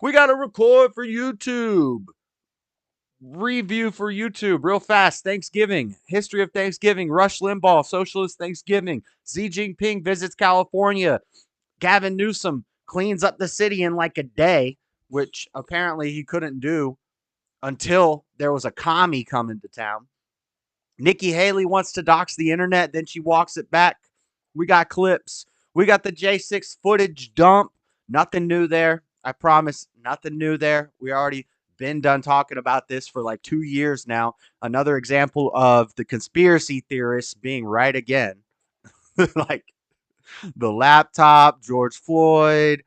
We got to record for YouTube. Review for YouTube real fast. Thanksgiving. History of Thanksgiving. Rush Limbaugh. Socialist Thanksgiving. Xi Jing Ping visits California. Gavin Newsom cleans up the city in like a day, which apparently he couldn't do until there was a commie coming to town. Nikki Haley wants to dox the internet, then she walks it back. We got clips. We got the J6 footage dump. Nothing new there. I promise, nothing new there. We already been done talking about this for like 2 years now. Another example of the conspiracy theorists being right again. Like the laptop, George Floyd,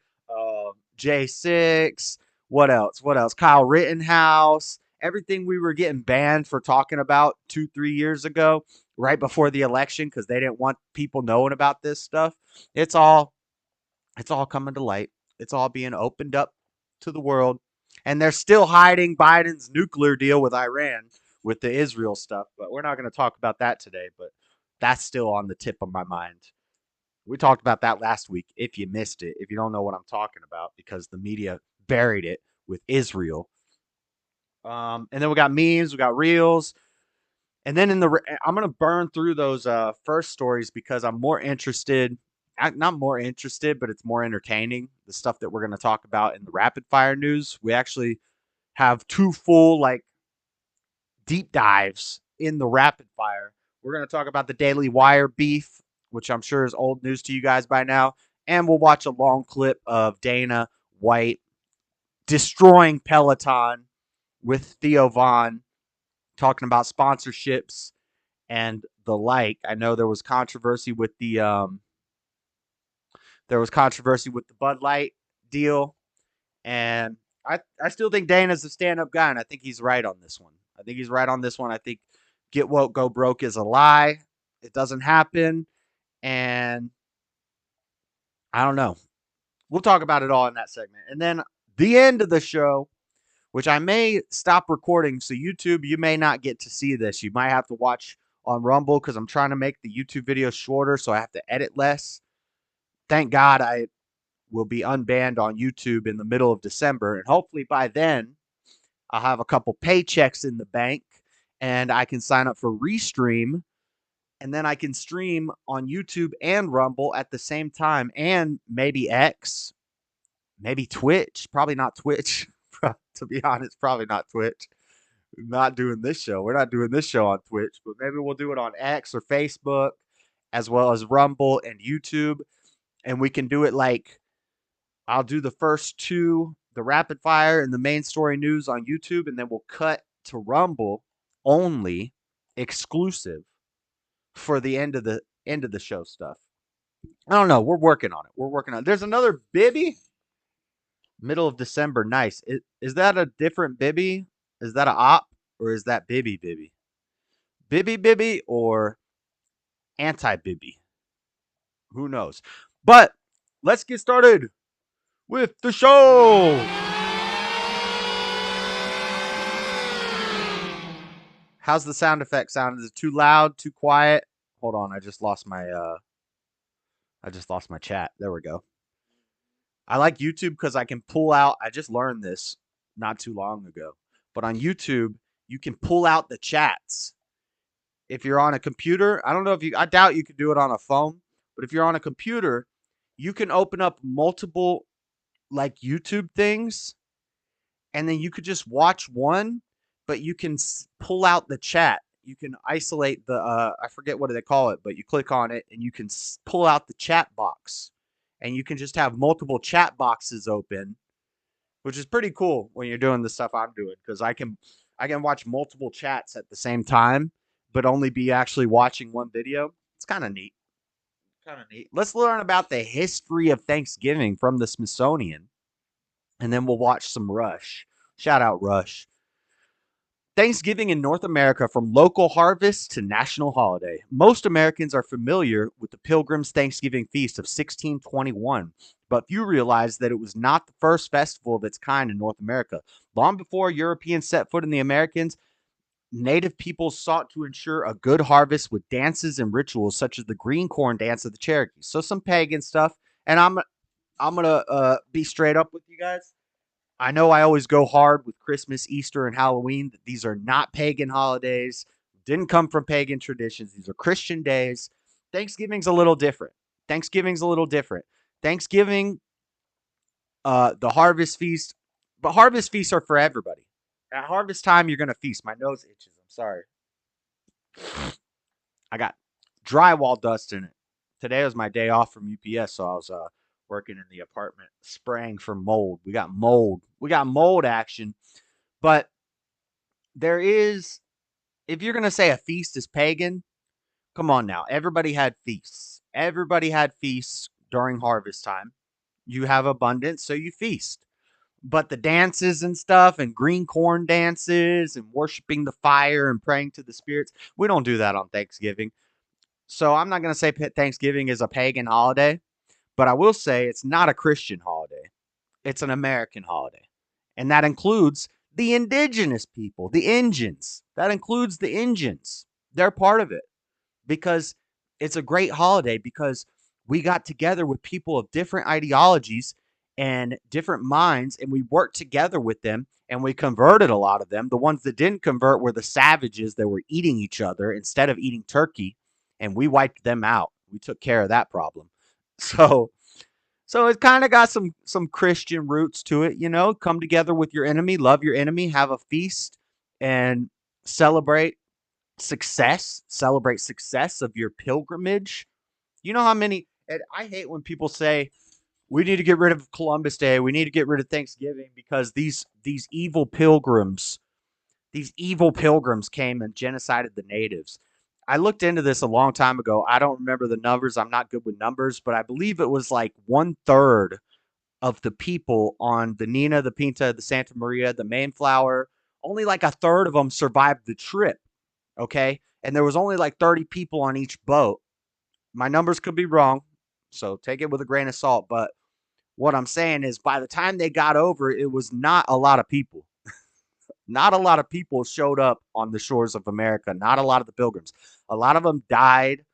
J6. What else? What else? Kyle Rittenhouse. Everything we were getting banned for talking about 2-3 years ago, right before the election, because they didn't want people knowing about this stuff. It's all coming to light. It's all being opened up to the world. And they're still hiding Biden's nuclear deal with Iran with the Israel stuff. But we're not going to talk about that today. But that's still on the tip of my mind. We talked about that last week, if you missed it, if you don't know what I'm talking about, because the media buried it with Israel. And then we got memes, we got reels. And then I'm going to burn through those first stories because I'm more interested, not more interested, but it's more entertaining. The stuff that we're going to talk about in the rapid fire news. We actually have 2 full, like, deep dives in the rapid fire. We're going to talk about the Daily Wire beef, which I'm sure is old news to you guys by now. And we'll watch a long clip of Dana White destroying Peloton with Theo Vons, talking about sponsorships and the like. I know there was controversy with the Bud Light deal, and I still think Dana's a stand-up guy, and I think he's right on this one. I think get woke, go broke is a lie. It doesn't happen, and I don't know. We'll talk about it all in that segment. And then the end of the show, which I may stop recording. So YouTube, you may not get to see this. You might have to watch on Rumble because I'm trying to make the YouTube videos shorter, so I have to edit less. Thank God I will be unbanned on YouTube in the middle of December. And hopefully by then, I'll have a couple paychecks in the bank and I can sign up for Restream. And then I can stream on YouTube and Rumble at the same time, and maybe X, maybe Twitch. Probably not Twitch. To be honest, probably not Twitch. Not doing this show. We're not doing this show on Twitch, but maybe we'll do it on X or Facebook, as well as Rumble and YouTube. And we can do it like I'll do the first 2, the rapid fire and the main story news on YouTube, and then we'll cut to Rumble only, exclusive for the end of the show stuff. I don't know. We're working on it. There's another Bibby. Middle of December. Nice. Is that a different Bibby? Is that a op or is that Bibby Bibby? Bibby Bibby or anti Bibby? Who knows? But let's get started with the show. How's the sound effect sound? Is it too loud, too quiet? Hold on, I just lost my chat. There we go. I like YouTube because I can pull out. I just learned this not too long ago. But on YouTube, you can pull out the chats. If you're on a computer, I doubt you could do it on a phone. But if you're on a computer, you can open up multiple like YouTube things, and then you could just watch one, but you can pull out the chat. You can isolate the I forget what they call it, but you click on it and you can pull out the chat box, and you can just have multiple chat boxes open, which is pretty cool when you're doing the stuff I'm doing, because I can watch multiple chats at the same time, but only be actually watching one video. It's kind of neat. Let's learn about the history of Thanksgiving from the Smithsonian, and then we'll watch some Rush. Shout out Rush. Thanksgiving in North America, from local harvest to national holiday. Most Americans are familiar with the Pilgrims' Thanksgiving feast of 1621, but few realize that it was not the first festival of its kind in North America. Long before Europeans set foot in the Americas, Native peoples sought to ensure a good harvest with dances and rituals such as the green corn dance of the Cherokees. So some pagan stuff, and I'm gonna be straight up with you guys. I know I always go hard with Christmas, Easter, and Halloween. These are not pagan holidays. Didn't come from pagan traditions. These are Christian days. Thanksgiving's a little different. Thanksgiving's a little different. Thanksgiving, the harvest feast, but harvest feasts are for everybody. At harvest time, you're gonna feast. My nose itches. I'm sorry. I got drywall dust in it. Today was my day off from UPS, so I was working in the apartment spraying for mold. We got mold. We got mold action. But there is, if you're gonna say a feast is pagan, come on now. Everybody had feasts. Everybody had feasts during harvest time. You have abundance, so you feast. But the dances and stuff, and green corn dances, and worshiping the fire and praying to the spirits, we don't do that on Thanksgiving. So I'm not going to say Thanksgiving is a pagan holiday, but I will say it's not a Christian holiday. It's an American holiday. And that includes the indigenous people, the Indians. That includes the Indians. They're part of it because it's a great holiday because we got together with people of different ideologies and different minds, and we worked together with them, and we converted a lot of them. The ones that didn't convert were the savages that were eating each other instead of eating turkey, and we wiped them out. We took care of that problem. So so it kind of got some Christian roots to it, you know. Come together with your enemy, love your enemy, have a feast, and celebrate success of your pilgrimage. You know how many, and I hate when people say we need to get rid of Columbus Day, we need to get rid of Thanksgiving because these evil pilgrims came and genocided the natives. I looked into this a long time ago. I don't remember the numbers. I'm not good with numbers, but I believe it was like 1/3 of the people on the Nina, the Pinta, the Santa Maria, the Mayflower. Only like a third of them survived the trip. Okay. And there was only like 30 people on each boat. My numbers could be wrong, so take it with a grain of salt. But what I'm saying is by the time they got over, it was not a lot of people. Not a lot of people showed up on the shores of America. Not a lot of the pilgrims. A lot of them died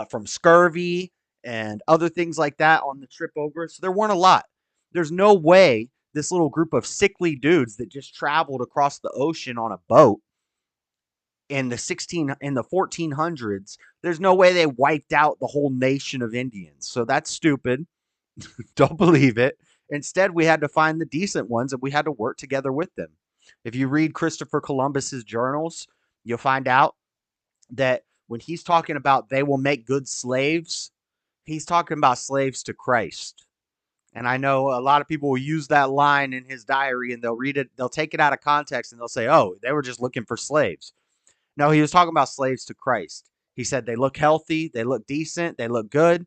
from scurvy and other things like that on the trip over. So there weren't a lot. There's no way this little group of sickly dudes that just traveled across the ocean on a boat in the 1400s, there's no way they wiped out the whole nation of Indians. So that's stupid. Don't believe it. Instead, we had to find the decent ones and we had to work together with them. If you read Christopher Columbus's journals, you'll find out that when he's talking about they will make good slaves, he's talking about slaves to Christ. And I know a lot of people will use that line in his diary and they'll read it, they'll take it out of context and they'll say, oh, they were just looking for slaves. No, he was talking about slaves to Christ. He said they look healthy, they look decent, they look good,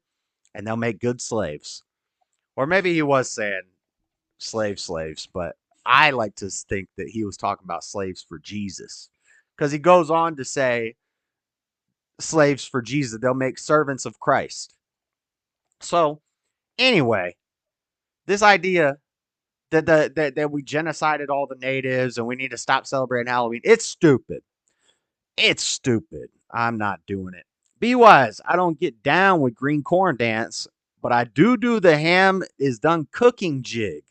and they'll make good slaves. Or maybe he was saying slaves, but I like to think that he was talking about slaves for Jesus. Because he goes on to say slaves for Jesus, they'll make servants of Christ. So, anyway, this idea that we genocided all the natives and we need to stop celebrating Halloween, it's stupid. It's stupid. I'm not doing it. Be wise. I don't get down with green corn dance, but I do the ham is done cooking jig.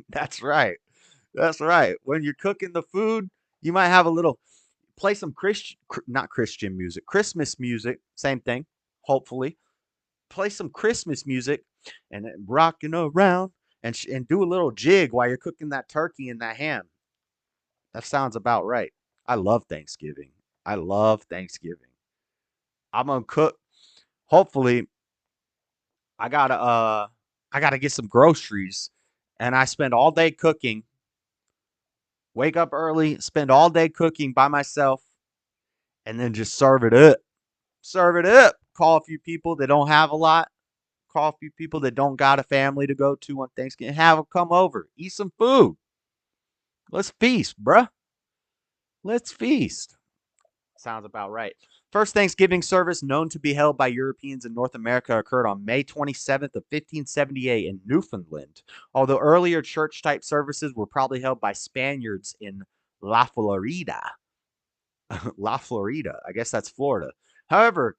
That's right. That's right. When you're cooking the food, you might have a little play some not Christian music, Christmas music, same thing. Hopefully, play some Christmas music and then rocking around and do a little jig while you're cooking that turkey and that ham. That sounds about right. I love Thanksgiving. I love Thanksgiving. I'm gonna cook. Hopefully, I gotta I gotta get some groceries, and I spend all day cooking. Wake up early, spend all day cooking by myself, and then just serve it up. Serve it up. Call a few people that don't have a lot. Call a few people that don't got a family to go to on Thanksgiving. Have them come over, eat some food. Let's feast, bruh. Let's feast. Sounds about right. First Thanksgiving service known to be held by Europeans in North America occurred on May 27th of 1578 in Newfoundland, although earlier church-type services were probably held by Spaniards in La Florida. La Florida, I guess that's Florida. However,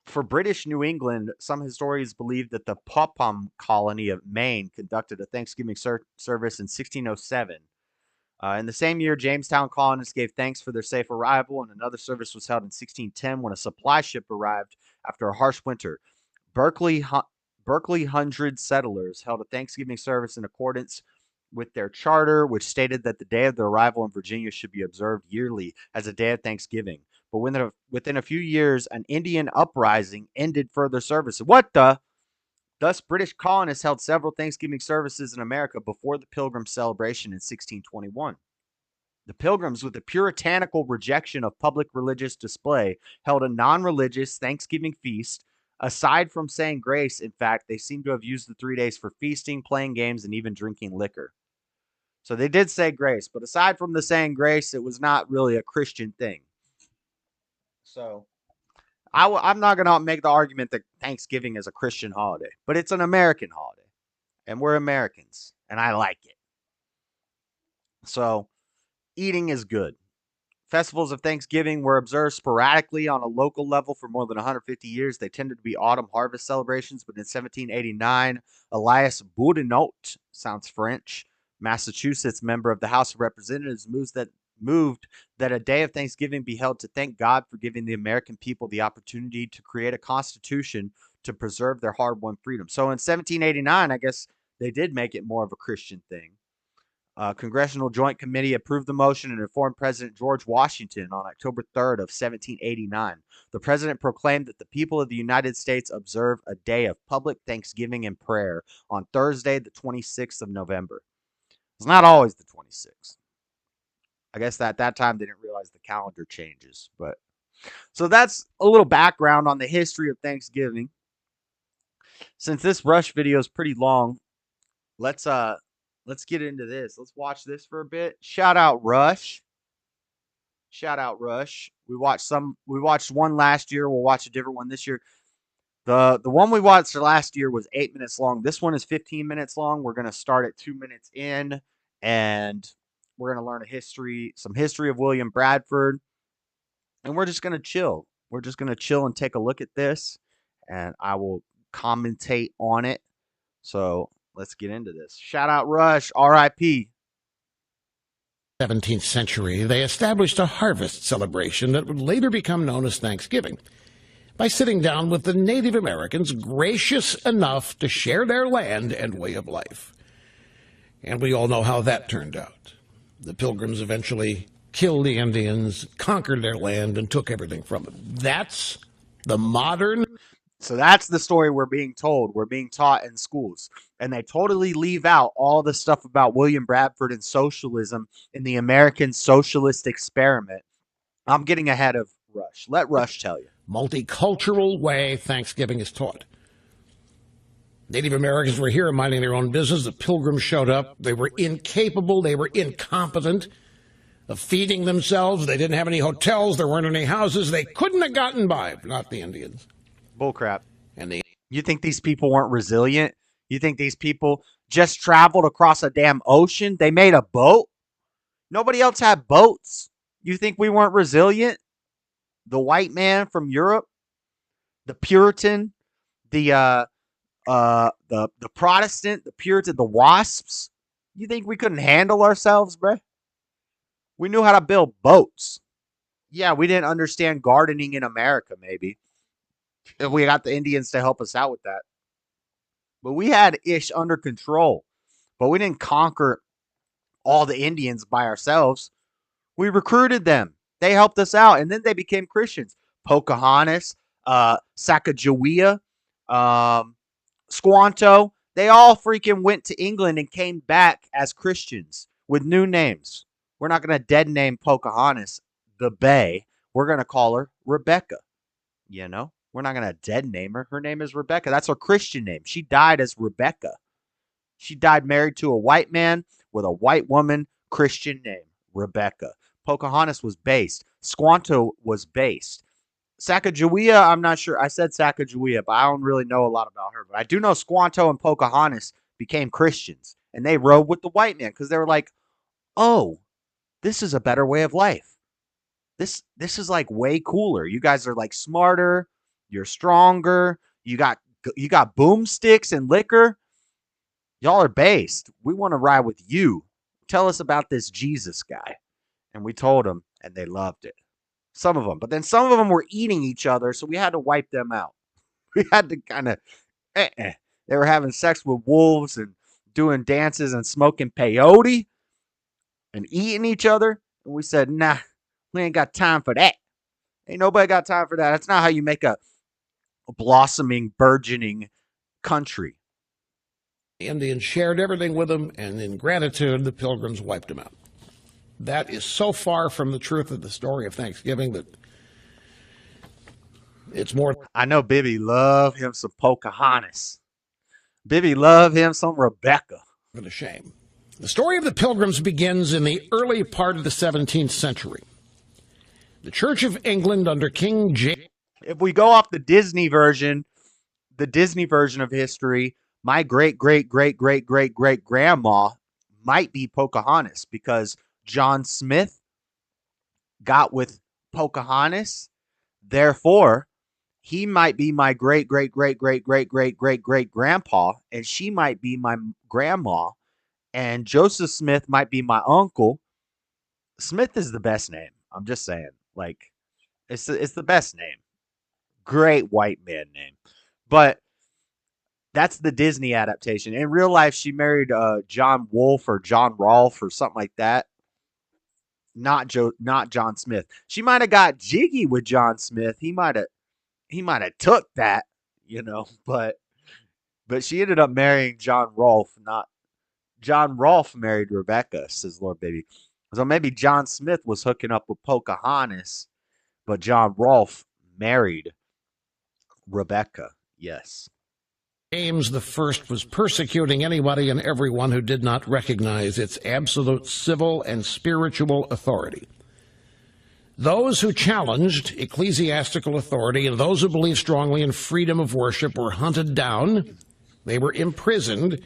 For British New England, some historians believe that the Popham colony of Maine conducted a Thanksgiving service in 1607. In the same year, Jamestown colonists gave thanks for their safe arrival, and another service was held in 1610 when a supply ship arrived after a harsh winter. Berkeley, Berkeley Hundred settlers held a Thanksgiving service in accordance with their charter, which stated that the day of their arrival in Virginia should be observed yearly as a day of Thanksgiving. But within a few years, an Indian uprising ended further service. What the? Thus, British colonists held several Thanksgiving services in America before the Pilgrim celebration in 1621. The Pilgrims, with a puritanical rejection of public religious display, held a non-religious Thanksgiving feast. Aside from saying grace, in fact, they seem to have used the 3 days for feasting, playing games, and even drinking liquor. So they did say grace, but aside from the saying grace, it was not really a Christian thing. So I'm not going to make the argument that Thanksgiving is a Christian holiday, but it's an American holiday, and we're Americans, and I like it. So eating is good. Festivals of Thanksgiving were observed sporadically on a local level for more than 150 years. They tended to be autumn harvest celebrations, but in 1789, Elias Boudinot, sounds French, Massachusetts member of the House of Representatives, moved that a day of Thanksgiving be held to thank God for giving the American people the opportunity to create a constitution to preserve their hard-won freedom. So in 1789, I guess they did make it more of a Christian thing. Congressional Joint Committee approved the motion and informed President George Washington on October 3rd of 1789. The president proclaimed that the people of the United States observe a day of public thanksgiving and prayer on Thursday, the 26th of November. It's not always the 26th. I guess that at that time they didn't realize the calendar changes. But so that's a little background on the history of Thanksgiving. Since this Rush video is pretty long, let's get into this. Let's watch this for a bit. Shout out Rush. Shout out Rush. We watched one last year. We'll watch a different one this year. The one we watched last year was 8 minutes long. This one is 15 minutes long. We're gonna start at 2 minutes in, and we're gonna learn some history of William Bradford, and we're just gonna chill. We're just gonna chill and take a look at this, and I will commentate on it. So let's get into this. Shout out Rush, R.I.P. 17th century, they established a harvest celebration that would later become known as Thanksgiving by sitting down with the Native Americans gracious enough to share their land and way of life. And we all know how that turned out. The Pilgrims eventually killed the Indians, conquered their land, and took everything from them. That's the modern... So that's the story we're being told. We're being taught in schools. And they totally leave out all the stuff about William Bradford and socialism in the American socialist experiment. I'm getting ahead of Rush. Let Rush tell you. Multicultural way Thanksgiving is taught. Native Americans were here minding their own business. The Pilgrims showed up. They were incapable. They were incompetent of feeding themselves. They didn't have any hotels. There weren't any houses. They couldn't have gotten by, not the Indians. Bullcrap. And you think these people weren't resilient? You think these people just traveled across a damn ocean? They made a boat? Nobody else had boats. You think we weren't resilient? The white man from Europe, the Puritan, the Protestant, the Puritan, the WASPs. You think we couldn't handle ourselves, bruh? We knew how to build boats. Yeah, we didn't understand gardening in America, maybe. If we got the Indians to help us out with that. But we had ish under control. But we didn't conquer all the Indians by ourselves. We recruited them. They helped us out. And then they became Christians. Pocahontas, Sacagawea, Squanto. They all freaking went to England and came back as Christians with new names. We're not going to dead name Pocahontas, the Bay. We're going to call her Rebecca. You know? We're not going to dead name her. Her name is Rebecca. That's her Christian name. She died as Rebecca. She died married to a white man with a white woman, Christian name, Rebecca. Pocahontas was based. Squanto was based. Sacagawea, I'm not sure. I said Sacagawea, but I don't really know a lot about her. But I do know Squanto and Pocahontas became Christians. And they rode with the white man because they were like, oh, this is a better way of life. This is like way cooler. You guys are like smarter. You're stronger. You got boomsticks and liquor. Y'all are based. We want to ride with you. Tell us about this Jesus guy. And we told them, and they loved it. Some of them. But then some of them were eating each other, so we had to wipe them out. We had to kind of, They were having sex with wolves and doing dances and smoking peyote and eating each other. And we said, nah, we ain't got time for that. Ain't nobody got time for that. That's not how you make a blossoming, burgeoning country. The Indians shared everything with them, and in gratitude, the Pilgrims wiped them out. That is so far from the truth of the story of Thanksgiving that it's more. I know Bibby love him some Pocahontas. Bibby love him some Rebecca. Than a shame. The story of the Pilgrims begins in the early part of the 17th century. The Church of England under King James. If we go off the Disney version of history, my great-great-great-great-great-great-grandma might be Pocahontas because John Smith got with Pocahontas. Therefore, he might be my great-great-great-great-great-great-great-great-grandpa, and she might be my grandma, and Joseph Smith might be my uncle. Smith is the best name. I'm just saying. Like, it's the best name. Great white man name. But that's the Disney adaptation. In real life, she married John Wolfe or John Rolfe or something like that. Not John Smith. She might have got jiggy with John Smith. He might have took that, but she ended up marrying John Rolfe, not John Rolfe married Rebecca, says Lord Baby. So maybe John Smith was hooking up with Pocahontas, but John Rolfe married Rebecca. Yes. James I was persecuting anybody and everyone who did not recognize its absolute civil and spiritual authority. Those who challenged ecclesiastical authority and those who believed strongly in freedom of worship were hunted down, they were imprisoned,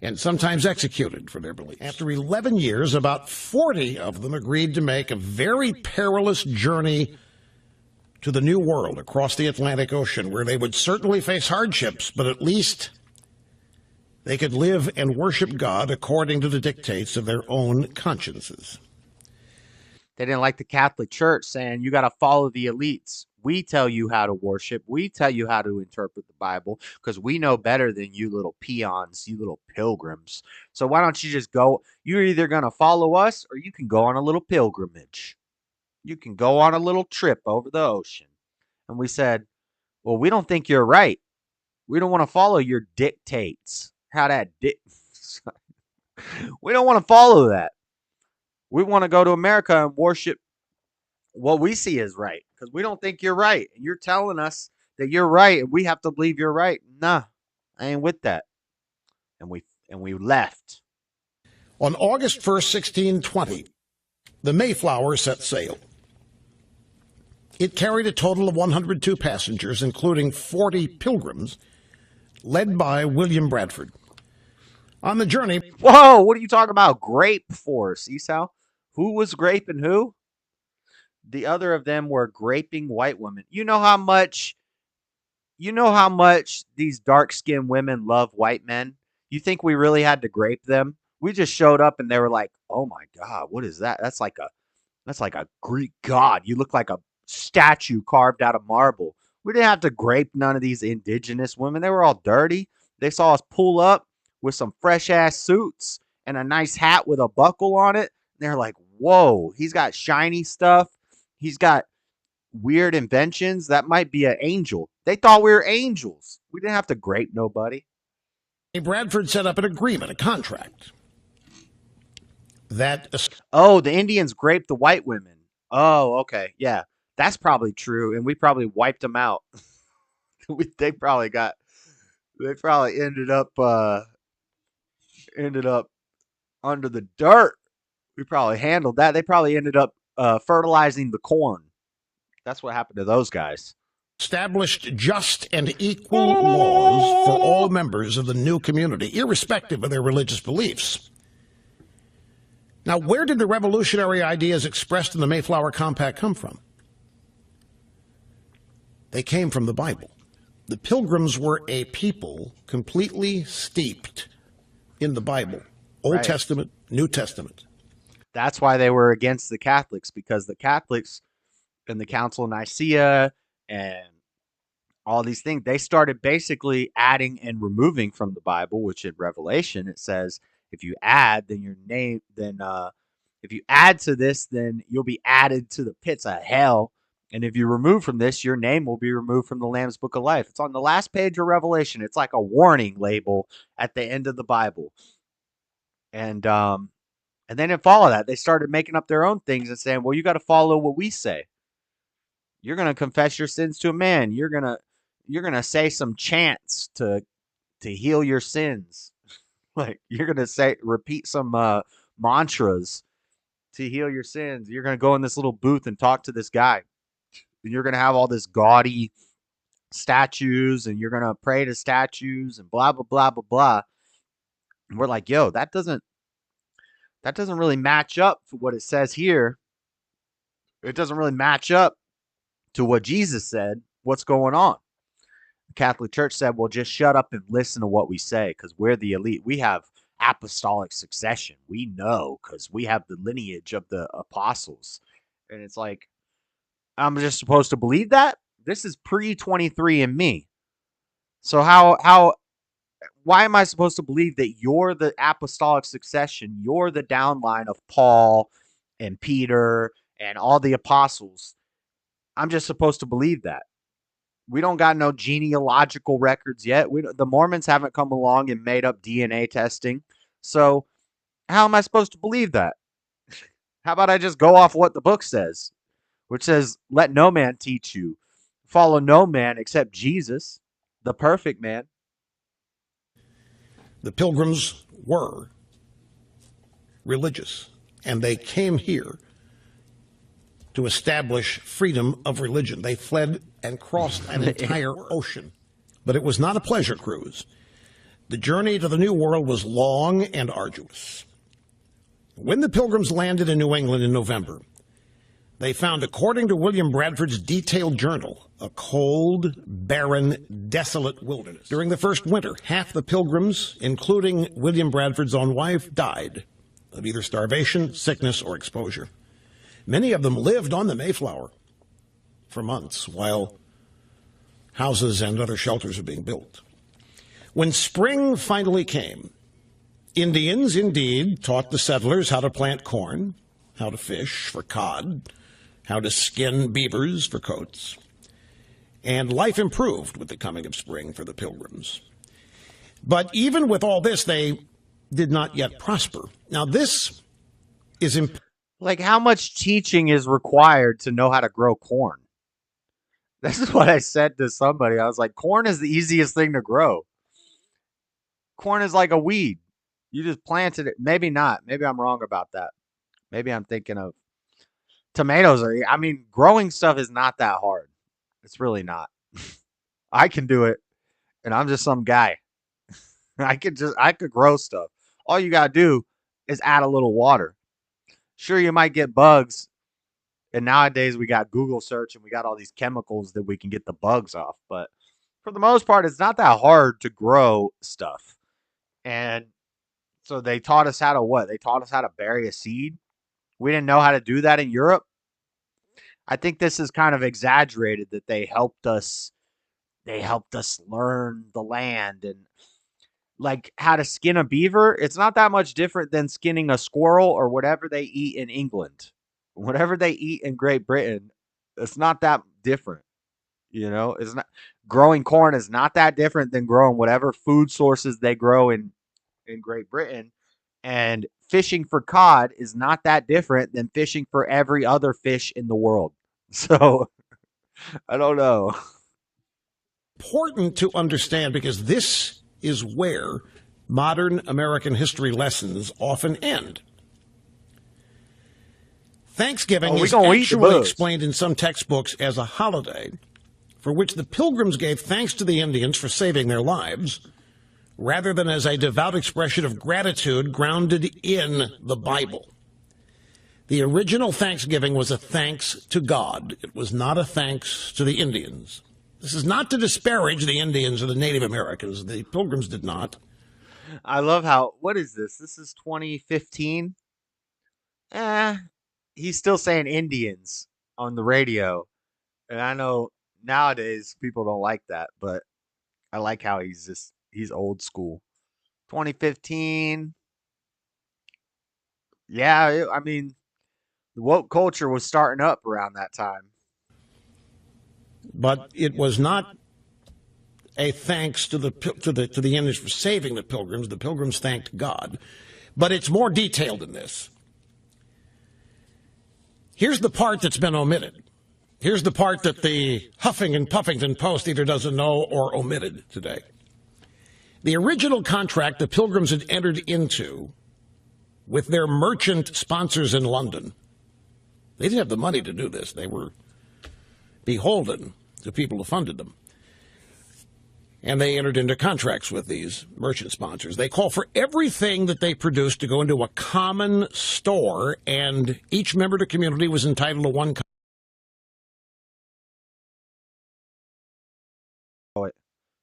and sometimes executed for their beliefs. After 11 years, about 40 of them agreed to make a very perilous journey to the New World across the Atlantic Ocean, where they would certainly face hardships, but at least they could live and worship God according to the dictates of their own consciences. They didn't like the Catholic Church saying, you got to follow the elites. We tell you how to worship. We tell you how to interpret the Bible because we know better than you little peons, you little pilgrims. So why don't you just go? You're either going to follow us or you can go on a little pilgrimage. You can go on a little trip over the ocean. And we said, well, we don't think you're right. We don't want to follow your dictates. We don't want to follow that. We want to go to America and worship what we see as right because we don't think you're right. And you're telling us that you're right and we have to believe you're right. Nah, I ain't with that. And we left. On August 1st, 1620, the Mayflower set sail. It carried a total of 102 passengers, including 40 pilgrims, led by William Bradford. On the journey... Whoa, what are you talking about? Grape force, Esau? Who was graping who? The other of them were graping white women. You know how much these dark-skinned women love white men? You think we really had to grape them? We just showed up and they were like, oh my God, what is that? That's like a Greek god. You look like a statue carved out of marble. We didn't have to grape none of these indigenous women. They were all dirty. They saw us pull up with some fresh ass suits and a nice hat with a buckle on it. They're like, whoa, he's got shiny stuff. He's got weird inventions. That might be an angel. They thought we were angels. We didn't have to grape nobody. Bradford set up an agreement, a contract. The Indians graped the white women. Oh, okay. Yeah, that's probably true. And we probably wiped them out. They probably ended up under the dirt. We probably handled that. They probably ended up fertilizing the corn. That's what happened to those guys. Established just and equal laws for all members of the new community, irrespective of their religious beliefs. Now, where did the revolutionary ideas expressed in the Mayflower Compact come from? They came from the Bible. The Pilgrims were a people completely steeped in the Bible, Old Right. Testament, New Testament. That's why they were against the Catholics, because the Catholics in the Council of Nicaea and all these things, they started basically adding and removing from the Bible, which in Revelation it says, if you add, then your name, then if you add to this, then you'll be added to the pits of hell. And if you remove from this, your name will be removed from the Lamb's Book of Life. It's on the last page of Revelation. It's like a warning label at the end of the Bible. And they didn't follow that. They started making up their own things and saying, well, you got to follow what we say. You're going to confess your sins to a man. You're going to say some chants to heal your sins. Like you're going to repeat some mantras to heal your sins. You're going to go in this little booth and talk to this guy. And you're going to have all this gaudy statues and you're going to pray to statues and blah, blah, blah, blah, blah. And we're like, yo, that doesn't really match up for what it says here. It doesn't really match up to what Jesus said. What's going on? The Catholic Church said, well, just shut up and listen to what we say because we're the elite. We have apostolic succession. We know because we have the lineage of the apostles. And it's like, I'm just supposed to believe that? This is pre-23andMe. So why am I supposed to believe that you're the apostolic succession? You're the downline of Paul and Peter and all the apostles. I'm just supposed to believe that. We don't got no genealogical records yet. The Mormons haven't come along and made up DNA testing. So how am I supposed to believe that? How about I just go off what the book says, which says, let no man teach you. Follow no man except Jesus, the perfect man. The Pilgrims were religious, and they came here to establish freedom of religion. They fled and crossed an entire ocean. But it was not a pleasure cruise. The journey to the New World was long and arduous. When the Pilgrims landed in New England in November, they found, according to William Bradford's detailed journal, a cold, barren, desolate wilderness. During the first winter, half the Pilgrims, including William Bradford's own wife, died of either starvation, sickness, or exposure. Many of them lived on the Mayflower for months while houses and other shelters were being built. When spring finally came, Indians indeed taught the settlers how to plant corn, how to fish for cod, how to skin beavers for coats. And life improved with the coming of spring for the Pilgrims. But even with all this, they did not yet prosper. Now, this is like, how much teaching is required to know how to grow corn? This is what I said to somebody. I was like, corn is the easiest thing to grow. Corn is like a weed. You just planted it. Maybe not. Maybe I'm wrong about that. Maybe I'm thinking of tomatoes. Growing stuff is not that hard. It's really not. I can do it, and I'm just some guy. I could grow stuff. All you gotta do is add a little water. Sure, you might get bugs, and nowadays we got Google search and we got all these chemicals that we can get the bugs off. But for the most part, it's not that hard to grow stuff. And so they taught us how to what? They taught us how to bury a seed. We didn't know how to do that in Europe. I think this is kind of exaggerated that they helped us learn the land and like how to skin a beaver. It's not that much different than skinning a squirrel or whatever they eat in England. Whatever they eat in Great Britain, it's not that different. It's not, growing corn is not that different than growing whatever food sources they grow in Great Britain. And fishing for cod is not that different than fishing for every other fish in the world. So I don't know. Important to understand, because this is where modern American history lessons often end. Thanksgiving is actually explained in some textbooks as a holiday for which the Pilgrims gave thanks to the Indians for saving their lives, rather than as a devout expression of gratitude grounded in the Bible. The original Thanksgiving was a thanks to God. It was not a thanks to the Indians. This is not to disparage the Indians or the Native Americans. The Pilgrims did not. I love how, what is this? This is 2015. He's still saying Indians on the radio. And I know nowadays people don't like that, but I like how he's old school. 2015. Yeah, I mean, the woke culture was starting up around that time. But it was not a thanks to the Indians for saving the Pilgrims. The Pilgrims thanked God. But it's more detailed than this. Here's the part that's been omitted. Here's the part that the Huffing and Puffington Post either doesn't know or omitted today. The original contract the Pilgrims had entered into with their merchant sponsors in London, they didn't have the money to do this. They were beholden to people who funded them. And they entered into contracts with these merchant sponsors. They call for everything that they produced to go into a common store, and each member of the community was entitled to one.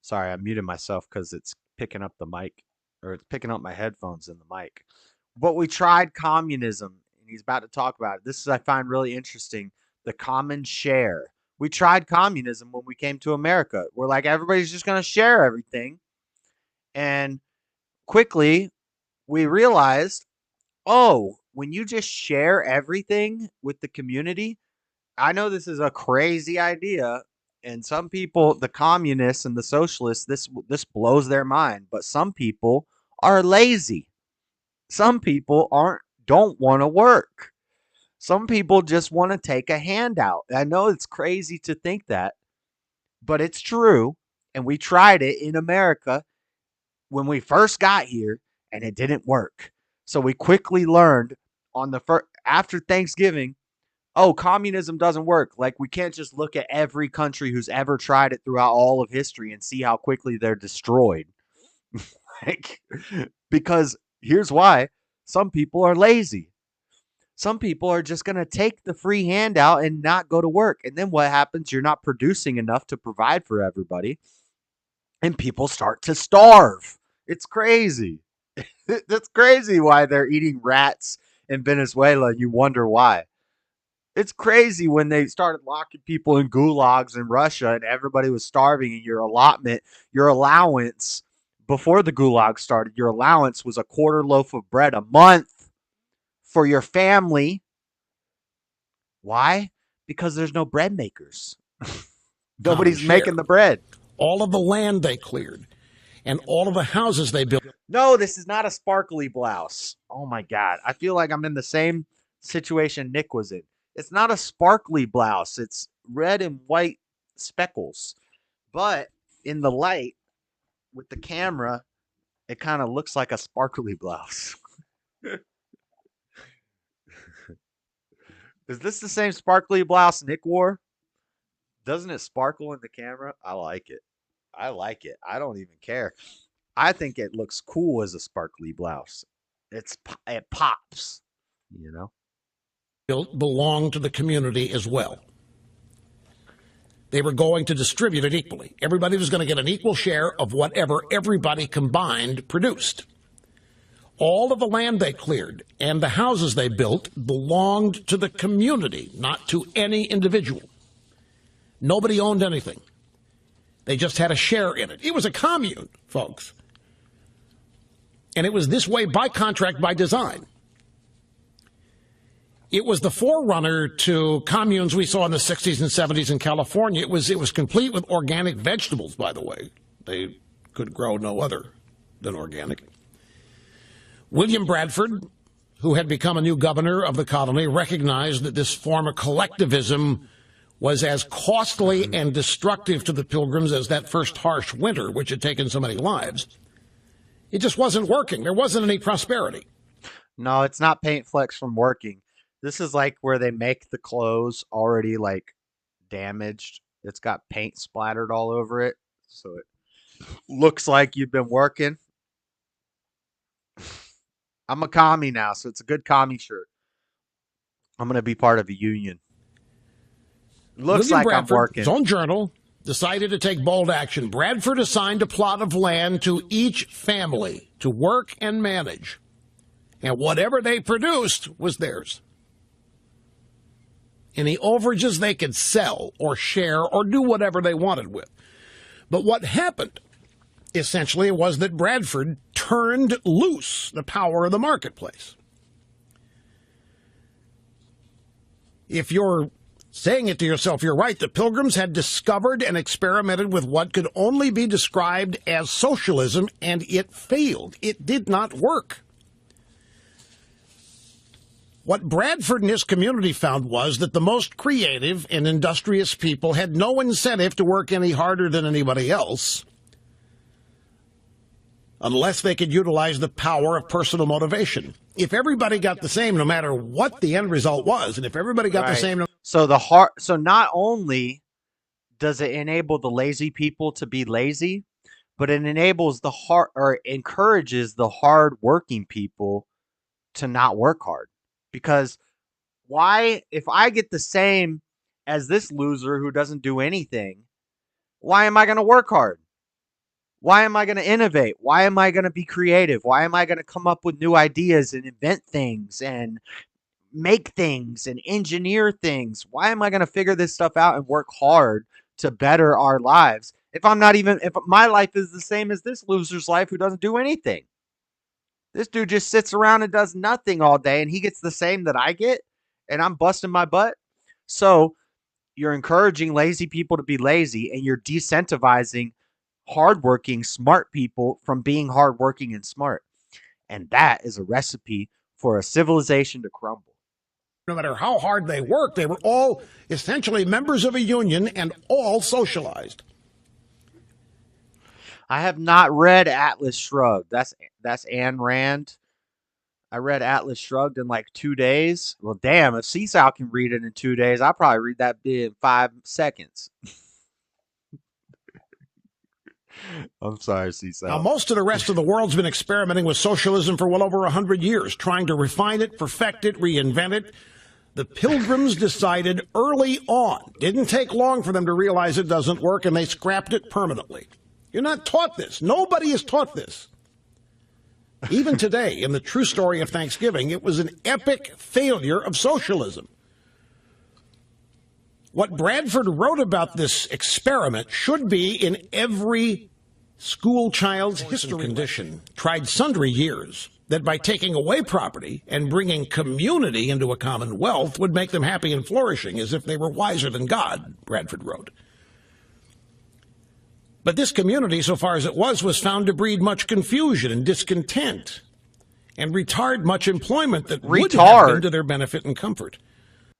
Sorry, I muted myself because it's picking up the mic, or it's picking up my headphones in the mic. But we tried communism, and he's about to talk about it. This is, I find really interesting, the common share. We tried communism when we came to America. We're like, everybody's just going to share everything. And quickly, we realized, oh, when you just share everything with the community, I know this is a crazy idea. And some people, the communists and the socialists, this blows their mind. But some people are lazy. Some people don't want to work. Some people just want to take a handout. I know it's crazy to think that, but it's true. And we tried it in America when we first got here, and it didn't work. So we quickly learned after Thanksgiving, oh, communism doesn't work. Like, we can't just look at every country who's ever tried it throughout all of history and see how quickly they're destroyed. Because here's why: some people are lazy. Some people are just going to take the free handout and not go to work. And then what happens? You're not producing enough to provide for everybody. And people start to starve. It's crazy. That's crazy why they're eating rats in Venezuela. You wonder why. It's crazy when they started locking people in gulags in Russia and everybody was starving, and your allowance, before the gulag started, your allowance was a quarter loaf of bread a month for your family. Why? Because there's no bread makers. Nobody's making the bread. All of the land they cleared and all of the houses they built. No, this is not a sparkly blouse. Oh my God. I feel like I'm in the same situation Nick was in. It's not a sparkly blouse. It's red and white speckles. But in the light with the camera, it kind of looks like a sparkly blouse. Is this the same sparkly blouse Nick wore? Doesn't it sparkle in the camera? I like it. I like it. I don't even care. I think it looks cool as a sparkly blouse. It pops, you know? Belonged to the community as well. They were going to distribute it equally. Everybody was going to get an equal share of whatever everybody combined produced. All of the land they cleared and the houses they built belonged to the community, not to any individual. Nobody owned anything. They just had a share in it. It was a commune, folks. And it was this way by contract, by design. It was the forerunner to communes we saw in the 60s and 70s in California. It was complete with organic vegetables, by the way. They could grow no other than organic. William Bradford, who had become a new governor of the colony, recognized that this form of collectivism was as costly and destructive to the Pilgrims as that first harsh winter, which had taken so many lives. It just wasn't working. There wasn't any prosperity. No, it's not paint flecks from working. This is like where they make the clothes already like damaged. It's got paint splattered all over it, so it looks like you've been working. I'm a commie now, so it's a good commie shirt. I'm going to be part of a union. Looks William like Bradford, I'm working. his own journal, decided to take bold action. Bradford assigned a plot of land to each family to work and manage, and whatever they produced was theirs. Any overages they could sell or share or do whatever they wanted with. But what happened, essentially, was that Bradford turned loose the power of the marketplace. If you're saying it to yourself, you're right. The Pilgrims had discovered and experimented with what could only be described as socialism, and it failed. It did not work. What Bradford and his community found was that the most creative and industrious people had no incentive to work any harder than anybody else unless they could utilize the power of personal motivation. If everybody got the same, no matter what the end result was, and if everybody got the same... So not only does it enable the lazy people to be lazy, but it enables encourages the hard-working people to not work hard. Because if I get the same as this loser who doesn't do anything, why am I going to work hard? Why am I going to innovate? Why am I going to be creative? Why am I going to come up with new ideas and invent things and make things and engineer things? Why am I going to figure this stuff out and work hard to better our lives if my life is the same as this loser's life who doesn't do anything? This dude just sits around and does nothing all day, and he gets the same that I get, and I'm busting my butt. So you're encouraging lazy people to be lazy, and you're decentivizing hardworking, smart people from being hardworking and smart. And that is a recipe for a civilization to crumble. No matter how hard they worked, they were all essentially members of a union and all socialized. I have not read Atlas Shrugged. That's Ayn Rand. I read Atlas Shrugged in like 2 days. Well, damn, if Seesaw can read it in 2 days, I'll probably read that in 5 seconds. I'm sorry, Seesaw. Now, most of the rest of the world's been experimenting with socialism for well over 100 years, trying to refine it, perfect it, reinvent it. The Pilgrims decided early on, didn't take long for them to realize it doesn't work, and they scrapped it permanently. You're not taught this. Nobody is taught this. Even today, in the true story of Thanksgiving, it was an epic failure of socialism. What Bradford wrote about this experiment should be in every school child's history condition. Tried sundry years that by taking away property and bringing community into a commonwealth would make them happy and flourishing, as if they were wiser than God, Bradford wrote. But this community, so far as it was found to breed much confusion and discontent and retard much employment that would have been to their benefit and comfort.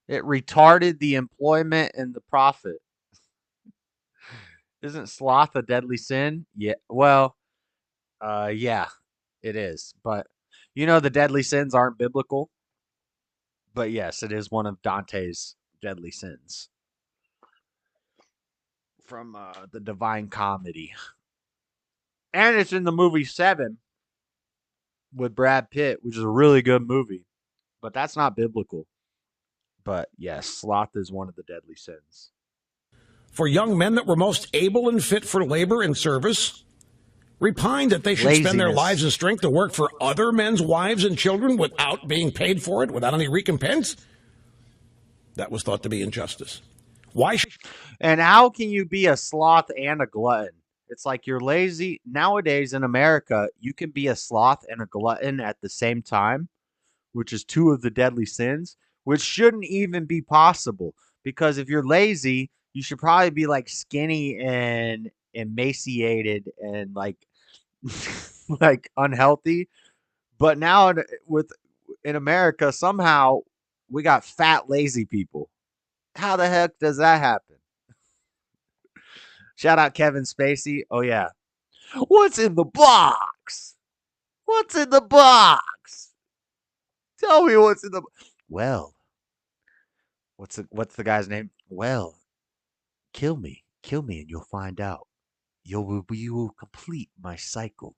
It retarded the employment and the profit. Isn't sloth a deadly sin? Yeah. Well, yeah, it is. But, the deadly sins aren't biblical. But yes, it is one of Dante's deadly sins. From the Divine Comedy. And it's in the movie Seven with Brad Pitt, which is a really good movie. But that's not biblical. But yes, sloth is one of the deadly sins. For young men that were most able and fit for labor and service, repined that they should spend their lives and strength to work for other men's wives and children without being paid for it, without any recompense. That was thought to be injustice. And how can you be a sloth and a glutton? It's like you're lazy. Nowadays in America, you can be a sloth and a glutton at the same time, which is 2 of the deadly sins, which shouldn't even be possible. Because if you're lazy, you should probably be like skinny and emaciated and like like unhealthy. But now in America, somehow we got fat, lazy people. How the heck does that happen? Shout out Kevin Spacey. Oh, yeah. What's in the box? What's in the box? Tell me what's in the... Well, what's the guy's name? Well, kill me and you'll find out. You will complete my cycle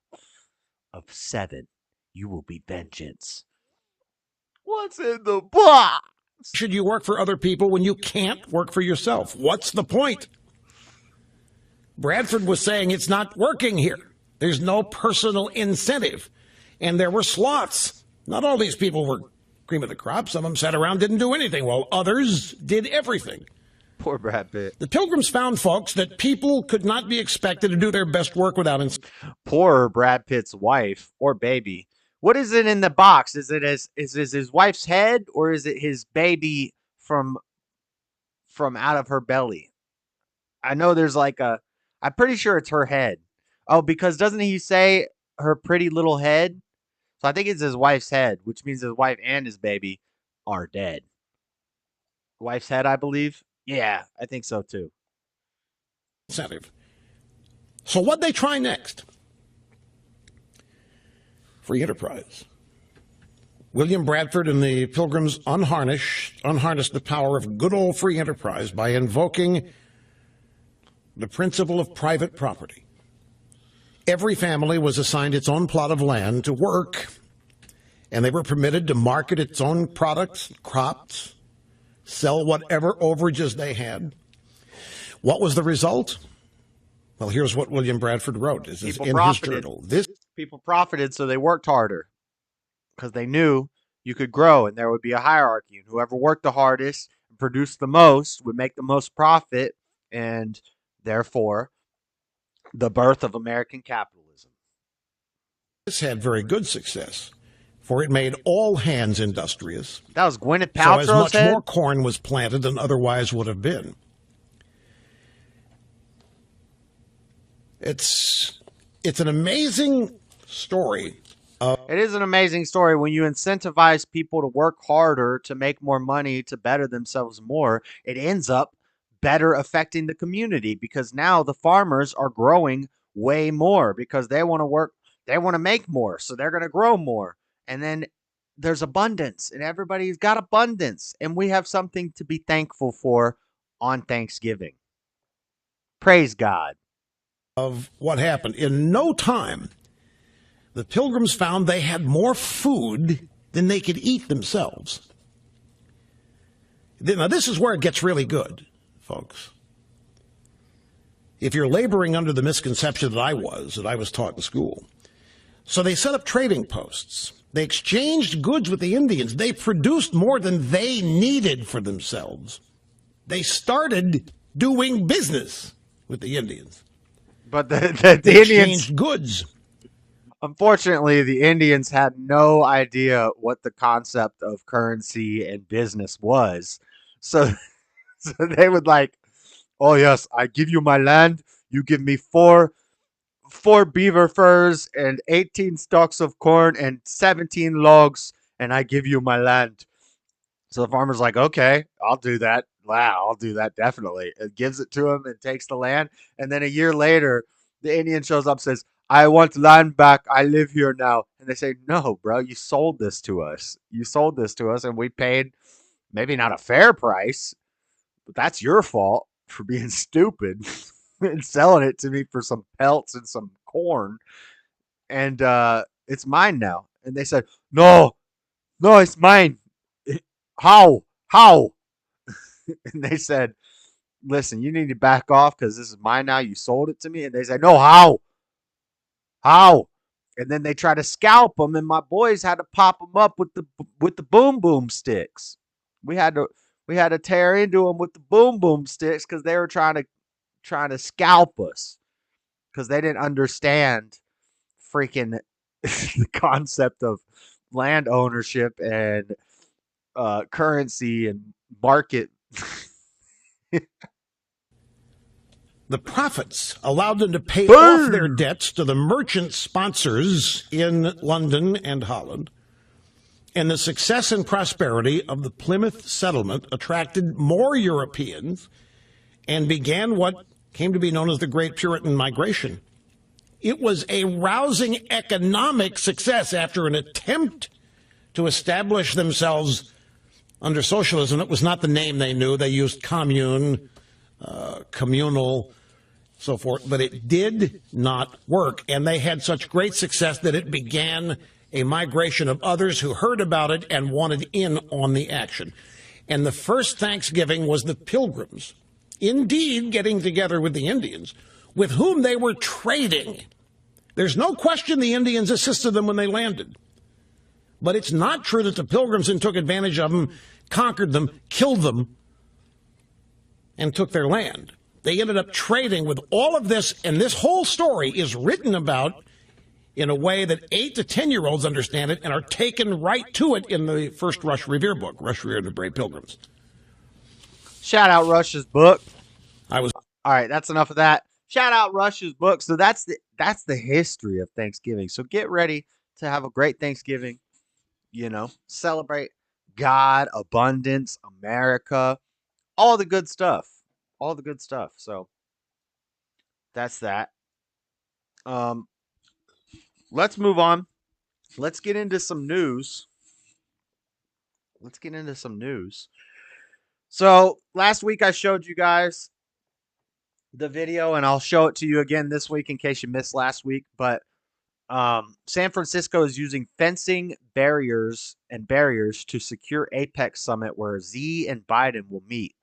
of 7. You will be vengeance. What's in the box? Should you work for other people when you can't work for yourself? What's the point? Bradford was saying it's not working here. There's no personal incentive. And there were sloths. Not all these people were cream of the crop. Some of them sat around, didn't do anything, while others did everything. Poor Brad Pitt. The Pilgrims found, folks, that people could not be expected to do their best work without Poor Brad Pitt's wife or baby. What is it in the box? Is it his wife's head, or is it his baby from out of her belly? I know there's like I'm pretty sure it's her head. Oh, because doesn't he say her pretty little head? So I think it's his wife's head, which means his wife and his baby are dead. Wife's head, I believe. Yeah, I think so too. incentive. So what'd they try next? Free enterprise. William Bradford and the Pilgrims unharnessed the power of good old free enterprise by invoking the principle of private property. Every family was assigned its own plot of land to work, and they were permitted to market its own products, crops, sell whatever overages they had. What was the result? Well, here's what William Bradford wrote. This is in his journal. People profited, so they worked harder because they knew you could grow and there would be a hierarchy, and whoever worked the hardest and produced the most would make the most profit, and therefore the birth of American capitalism. This had very good success, for it made all hands industrious. That was Gwyneth Paltrow's so as much head? more corn was planted than otherwise would have been. It's an amazing story. It is an amazing story. When you incentivize people to work harder, to make more money, to better themselves more, it ends up better affecting the community, because now the farmers are growing way more because they want to work, they want to make more, so they're going to grow more. And then there's abundance, and everybody's got abundance, and we have something to be thankful for on Thanksgiving. Praise God. Of what happened. In no time, the Pilgrims found they had more food than they could eat themselves. Now, this is where it gets really good, folks. If you're laboring under the misconception that I was taught in school. So they set up trading posts. They exchanged goods with the Indians. They produced more than they needed for themselves. They started doing business with the Indians. But the They Indians exchanged goods. Unfortunately, the Indians had no idea what the concept of currency and business was. So they would like, oh yes, I give you my land. You give me four beaver furs and 18 stalks of corn and 17 logs, and I give you my land. So the farmer's like, okay, I'll do that. Wow, I'll do that definitely. It gives it to him and takes the land. And then a year later, the Indian shows up and says, I want land back. I live here now. And they say, no, bro, you sold this to us. You sold this to us, and we paid maybe not a fair price, but that's your fault for being stupid and selling it to me for some pelts and some corn. And it's mine now. And they said, no, it's mine. How? And they said, listen, you need to back off because this is mine now. You sold it to me. And they said, no, how? And then they try to scalp them, and my boys had to pop them up with the boom sticks. We had to tear into them with the boom sticks because they were trying to scalp us because they didn't understand freaking the concept of land ownership and currency and market. The profits allowed them to pay off their debts to the merchant sponsors in London and Holland. And the success and prosperity of the Plymouth settlement attracted more Europeans and began what came to be known as the Great Puritan Migration. It was a rousing economic success after an attempt to establish themselves under socialism. It was not the name they knew. They used commune, communal, so forth, but it did not work. And they had such great success that it began a migration of others who heard about it and wanted in on the action. And the first Thanksgiving was the Pilgrims, indeed getting together with the Indians, with whom they were trading. There's no question the Indians assisted them when they landed. But it's not true that the Pilgrims then took advantage of them, conquered them, killed them, and took their land. They ended up trading with all of this, and this whole story is written about in a way that 8 to 10-year-olds understand it and are taken right to it in the first Rush Revere book, Rush Revere and the Brave Pilgrims. Shout out Rush's book. All right, that's enough of that. Shout out Rush's book. So that's the history of Thanksgiving. So get ready to have a great Thanksgiving. You know, celebrate God, abundance, America, all the good stuff. All the good stuff. So that's that. Let's move on. Let's get into some news. So last week I showed you guys the video, and I'll show it to you again this week in case you missed last week. But San Francisco is using fencing barriers to secure APEC summit where Xi and Biden will meet.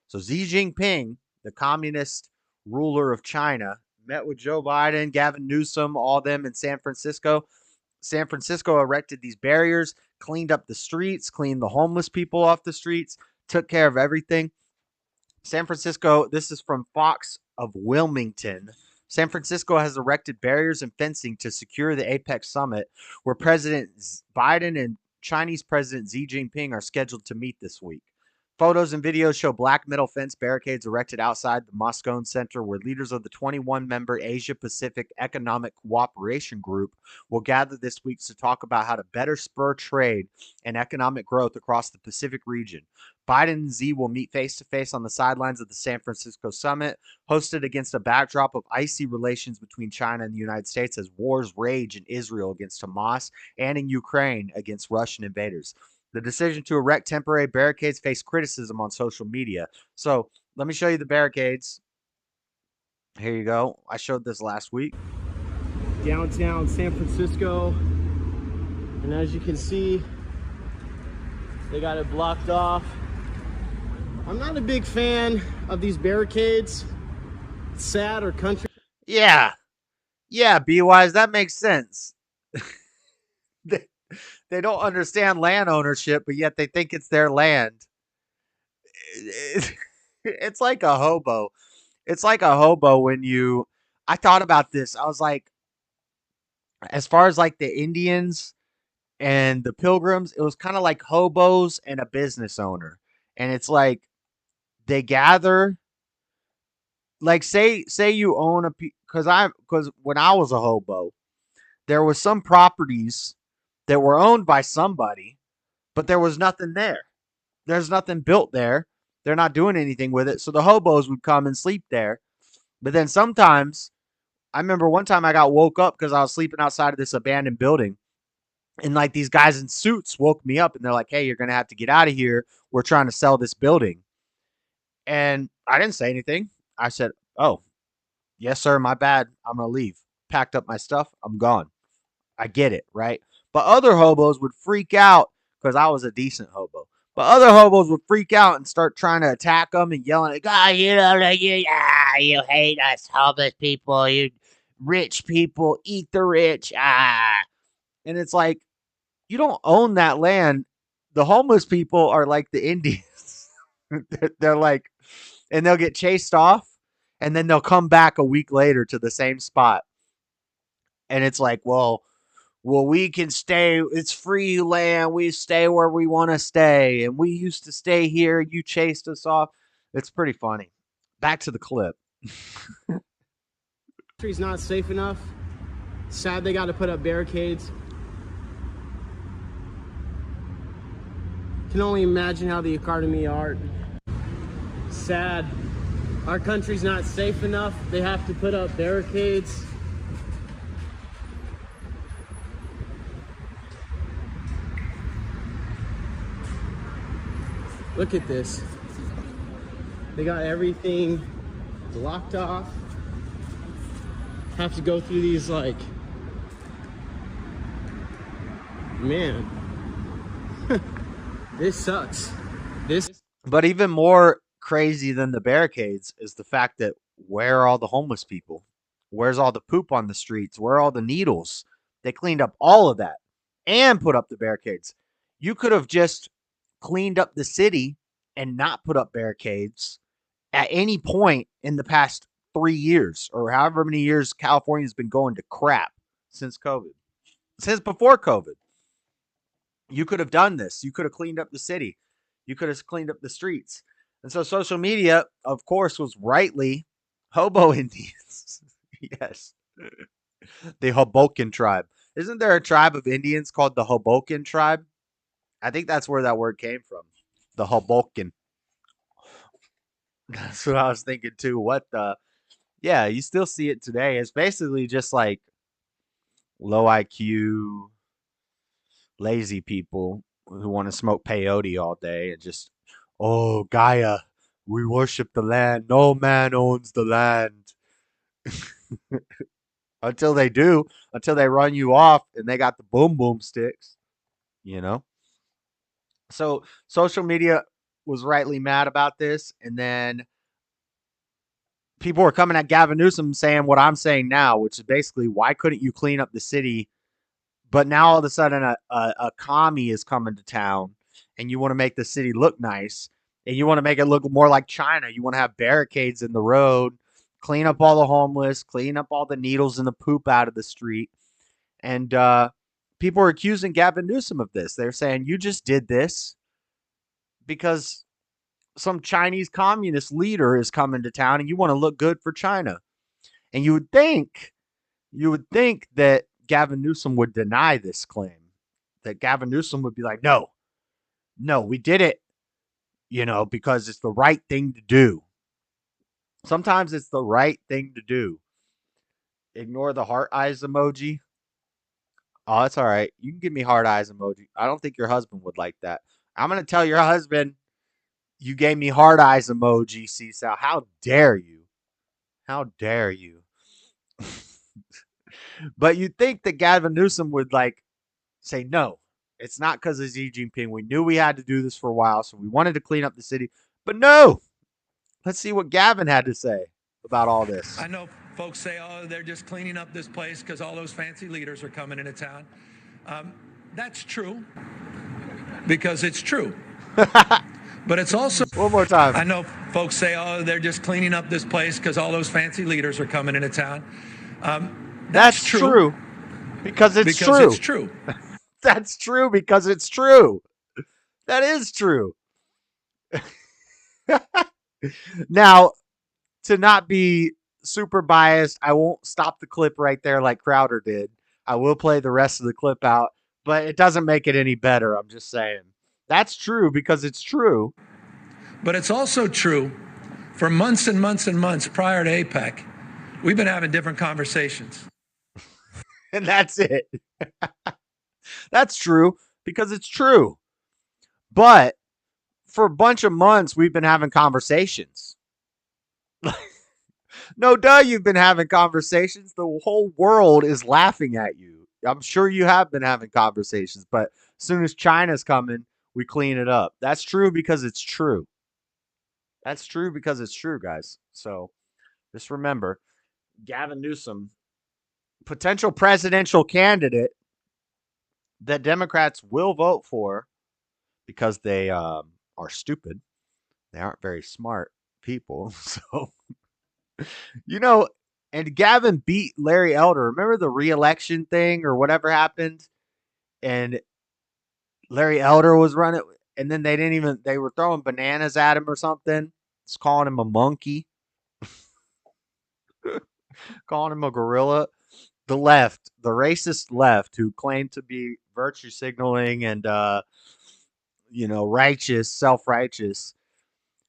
So Xi Jing Ping, the communist ruler of China, met with Joe Biden, Gavin Newsomes, all them in San Francisco. San Francisco erected these barriers, cleaned up the streets, cleaned the homeless people off the streets, took care of everything. San Francisco, this is from Fox of Wilmington. San Francisco has erected barriers and fencing to secure the APEC summit, where President Biden and Chinese President Xi Jinping are scheduled to meet this week. Photos and videos show black metal fence barricades erected outside the Moscone Center, where leaders of the 21-member Asia-Pacific Economic Cooperation Group will gather this week to talk about how to better spur trade and economic growth across the Pacific region. Biden and Xi will meet face-to-face on the sidelines of the San Francisco summit, hosted against a backdrop of icy relations between China and the United States as wars rage in Israel against Hamas and in Ukraine against Russian invaders. The decision to erect temporary barricades faced criticism on social media. So let me show you the barricades. Here you go. I showed this last week. Downtown San Francisco. And as you can see, they got it blocked off. I'm not a big fan of these barricades. It's sad our country. Yeah, B-Wise, that makes sense. They don't understand land ownership, but yet they think it's their land. It's like a hobo. It's like a hobo when you... I thought about this. I was like, as far as like the Indians and the Pilgrims, it was kind of like hobos and a business owner. And it's like they gather... Like say you own a... Because when I was a hobo, there was some properties that were owned by somebody, but there was nothing there. There's nothing built there. They're not doing anything with it. So the hobos would come and sleep there. But then sometimes, I remember one time I got woke up because I was sleeping outside of this abandoned building. And like these guys in suits woke me up and they're like, hey, you're going to have to get out of here. We're trying to sell this building. And I didn't say anything. I said, oh, yes, sir, my bad. I'm going to leave. Packed up my stuff. I'm gone. I get it, right? But other hobos would freak out because I was a decent hobo. But other hobos would freak out and start trying to attack them and yelling, God, you hate us homeless people, you rich people, eat the rich. And it's like, you don't own that land. The homeless people are like the Indians. They're like, and they'll get chased off and then they'll come back a week later to the same spot. And it's like, well, we can stay. It's free land. We stay where we want to stay. And we used to stay here. You chased us off. It's pretty funny. Back to the clip. Country's not safe enough. Sad they got to put up barricades. Can only imagine how the economy are. Sad. Our country's not safe enough. They have to put up barricades. Look at this. They got everything blocked off. Have to go through these like, man, this sucks. But even more crazy than the barricades is the fact that where are all the homeless people? Where's all the poop on the streets? Where are all the needles? They cleaned up all of that and put up the barricades. You could have just cleaned up the city and not put up barricades at any point in the past 3 years or however many years California's been going to crap since COVID. Since before COVID. You could have done this. You could have cleaned up the city. You could have cleaned up the streets. And so social media, of course, was rightly hobo Indians. Yes. The Hoboken tribe. Isn't there a tribe of Indians called the Hoboken tribe? I think that's where that word came from. The Hoboken. That's what I was thinking too. What the? Yeah, you still see it today. It's basically just like low IQ, lazy people who want to smoke peyote all day and just, oh, Gaia, we worship the land. No man owns the land. Until they do, until they run you off and they got the boom boom sticks, you know? So social media was rightly mad about this. And then people were coming at Gavin Newsom saying what I'm saying now, which is basically, why couldn't you clean up the city? But now all of a sudden a commie is coming to town and you want to make the city look nice and you want to make it look more like China. You want to have barricades in the road, clean up all the homeless, clean up all the needles and the poop out of the street. And people are accusing Gavin Newsom of this. They're saying, you just did this because some Chinese communist leader is coming to town and you want to look good for China. And you would think that Gavin Newsom would deny this claim. That Gavin Newsom would be like, no, we did it, because it's the right thing to do. Sometimes it's the right thing to do. Ignore the heart eyes emoji. Oh, it's all right. You can give me heart eyes emoji. I don't think your husband would like that. I'm going to tell your husband you gave me heart eyes emoji, Seesaw. How dare you? How dare you? But you'd think that Gavin Newsom would say, no, it's not because of Xi Jing Ping. We knew we had to do this for a while, so we wanted to clean up the city. But no, let's see what Gavin had to say about all this. I know folks say, oh, they're just cleaning up this place because all those fancy leaders are coming into town. That's true, because it's true. But it's also... One more time. I know folks say, oh, they're just cleaning up this place because all those fancy leaders are coming into town. That's true. Because it's true. Because it's true. That's true because it's true. That is true. Now, to not be super biased, I won't stop the clip right there like Crowder did. I will play the rest of the clip out, but it doesn't make it any better. I'm just saying. That's true because it's true. But it's also true for months and months and months prior to APEC, we've been having different conversations. And that's it. That's true because it's true. But for a bunch of months, we've been having conversations. No, duh, you've been having conversations. The whole world is laughing at you. I'm sure you have been having conversations, but as soon as China's coming, we clean it up. That's true because it's true. That's true because it's true, guys. So just remember, Gavin Newsom, potential presidential candidate that Democrats will vote for because they are stupid. They aren't very smart people. So, and Gavin beat Larry Elder. Remember the re-election thing or whatever happened? And Larry Elder was running, and then they were throwing bananas at him or something. It's calling him a monkey. Calling him a gorilla. The left, the racist left, who claim to be virtue signaling and, righteous, self-righteous.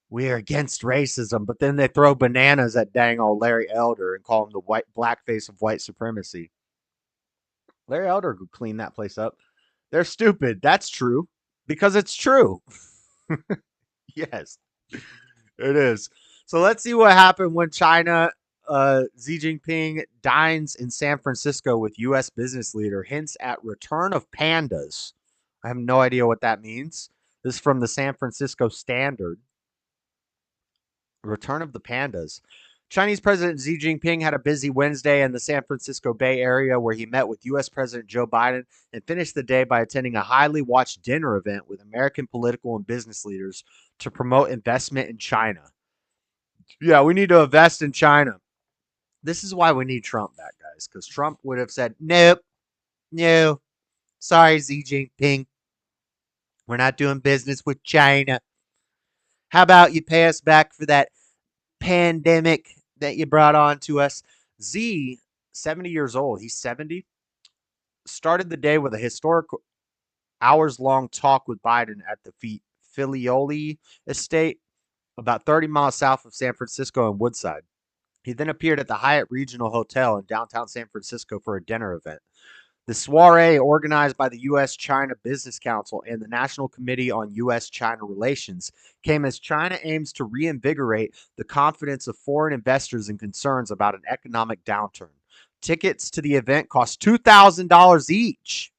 We are against racism, but then they throw bananas at dang old Larry Elder and call him the blackface of white supremacy. Larry Elder could clean that place up. They're stupid. That's true because it's true. Yes, it is. So let's see what happened when China, Xi Jinping dines in San Francisco with U.S. business leader, hints at return of pandas. I have no idea what that means. This is from the San Francisco Standard. Return of the pandas. Chinese President Xi Jinping had a busy Wednesday in the San Francisco Bay Area where he met with U.S. President Joe Biden and finished the day by attending a highly watched dinner event with American political and business leaders to promote investment in China. Yeah, we need to invest in China. This is why we need Trump back, guys, because Trump would have said, nope, no, sorry, Xi Jinping. We're not doing business with China. How about you pay us back for that pandemic that you brought on to us? Z, 70 years old, he's 70, started the day with a historic hours-long talk with Biden at the Filioli estate, about 30 miles south of San Francisco and Woodside. He then appeared at the Hyatt Regional Hotel in downtown San Francisco for a dinner event. The soiree, organized by the U.S.-China Business Council and the National Committee on U.S.-China Relations, came as China aims to reinvigorate the confidence of foreign investors and concerns about an economic downturn. Tickets to the event cost $2,000 each.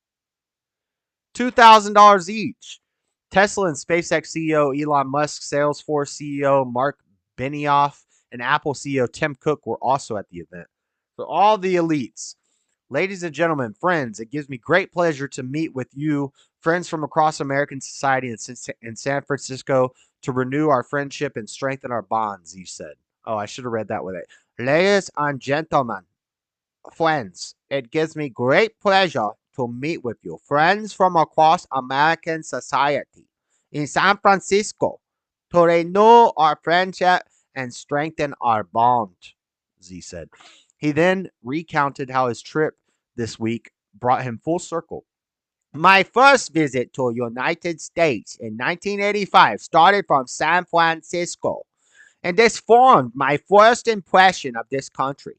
$2,000 each. Tesla and SpaceX CEO Elon Musk, Salesforce CEO Mark Benioff, and Apple CEO Tim Cook were also at the event. So all the elites. Ladies and gentlemen, friends, it gives me great pleasure to meet with you, friends from across American society in San Francisco, to renew our friendship and strengthen our bonds, he said. Oh, I should have read that with it. Ladies and gentlemen, friends, it gives me great pleasure to meet with you, friends from across American society in San Francisco, to renew our friendship and strengthen our bond, Z said. He then recounted how his trip this week brought him full circle. My first visit to the United States in 1985 started from San Francisco, and this formed my first impression of this country,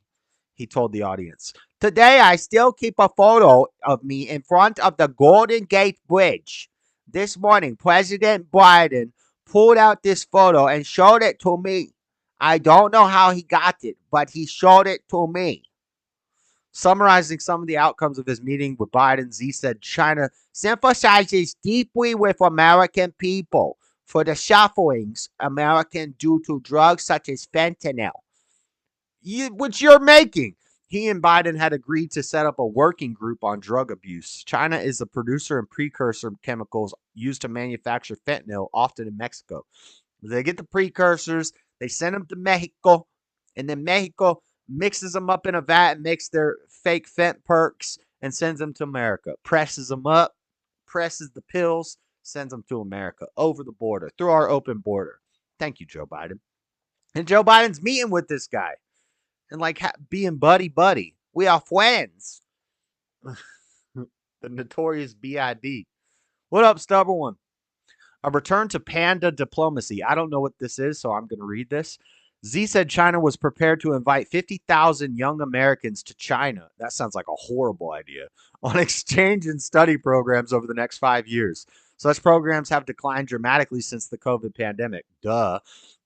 he told the audience. Today, I still keep a photo of me in front of the Golden Gate Bridge. This morning, President Biden pulled out this photo and showed it to me. I don't know how he got it, but he showed it to me. Summarizing some of the outcomes of his meeting with Biden, Z said China sympathizes deeply with American people for the sufferings American due to drugs such as fentanyl, which you're making. He and Biden had agreed to set up a working group on drug abuse. China is a producer and precursor chemicals used to manufacture fentanyl, often in Mexico. They get the precursors, they send them to Mexico, and then Mexico mixes them up in a vat and makes their fake fent perks and sends them to America. Presses them up, presses the pills, sends them to America over the border, through our open border. Thank you, Joe Biden. And Joe Biden's meeting with this guy and like being buddy. We are friends. The notorious BID. What up, stubborn one? A return to panda diplomacy. I don't know what this is, so I'm going to read this. Z said China was prepared to invite 50,000 young Americans to China. That sounds like a horrible idea. On exchange and study programs over the next 5 years. Such programs have declined dramatically since the COVID pandemic. Duh.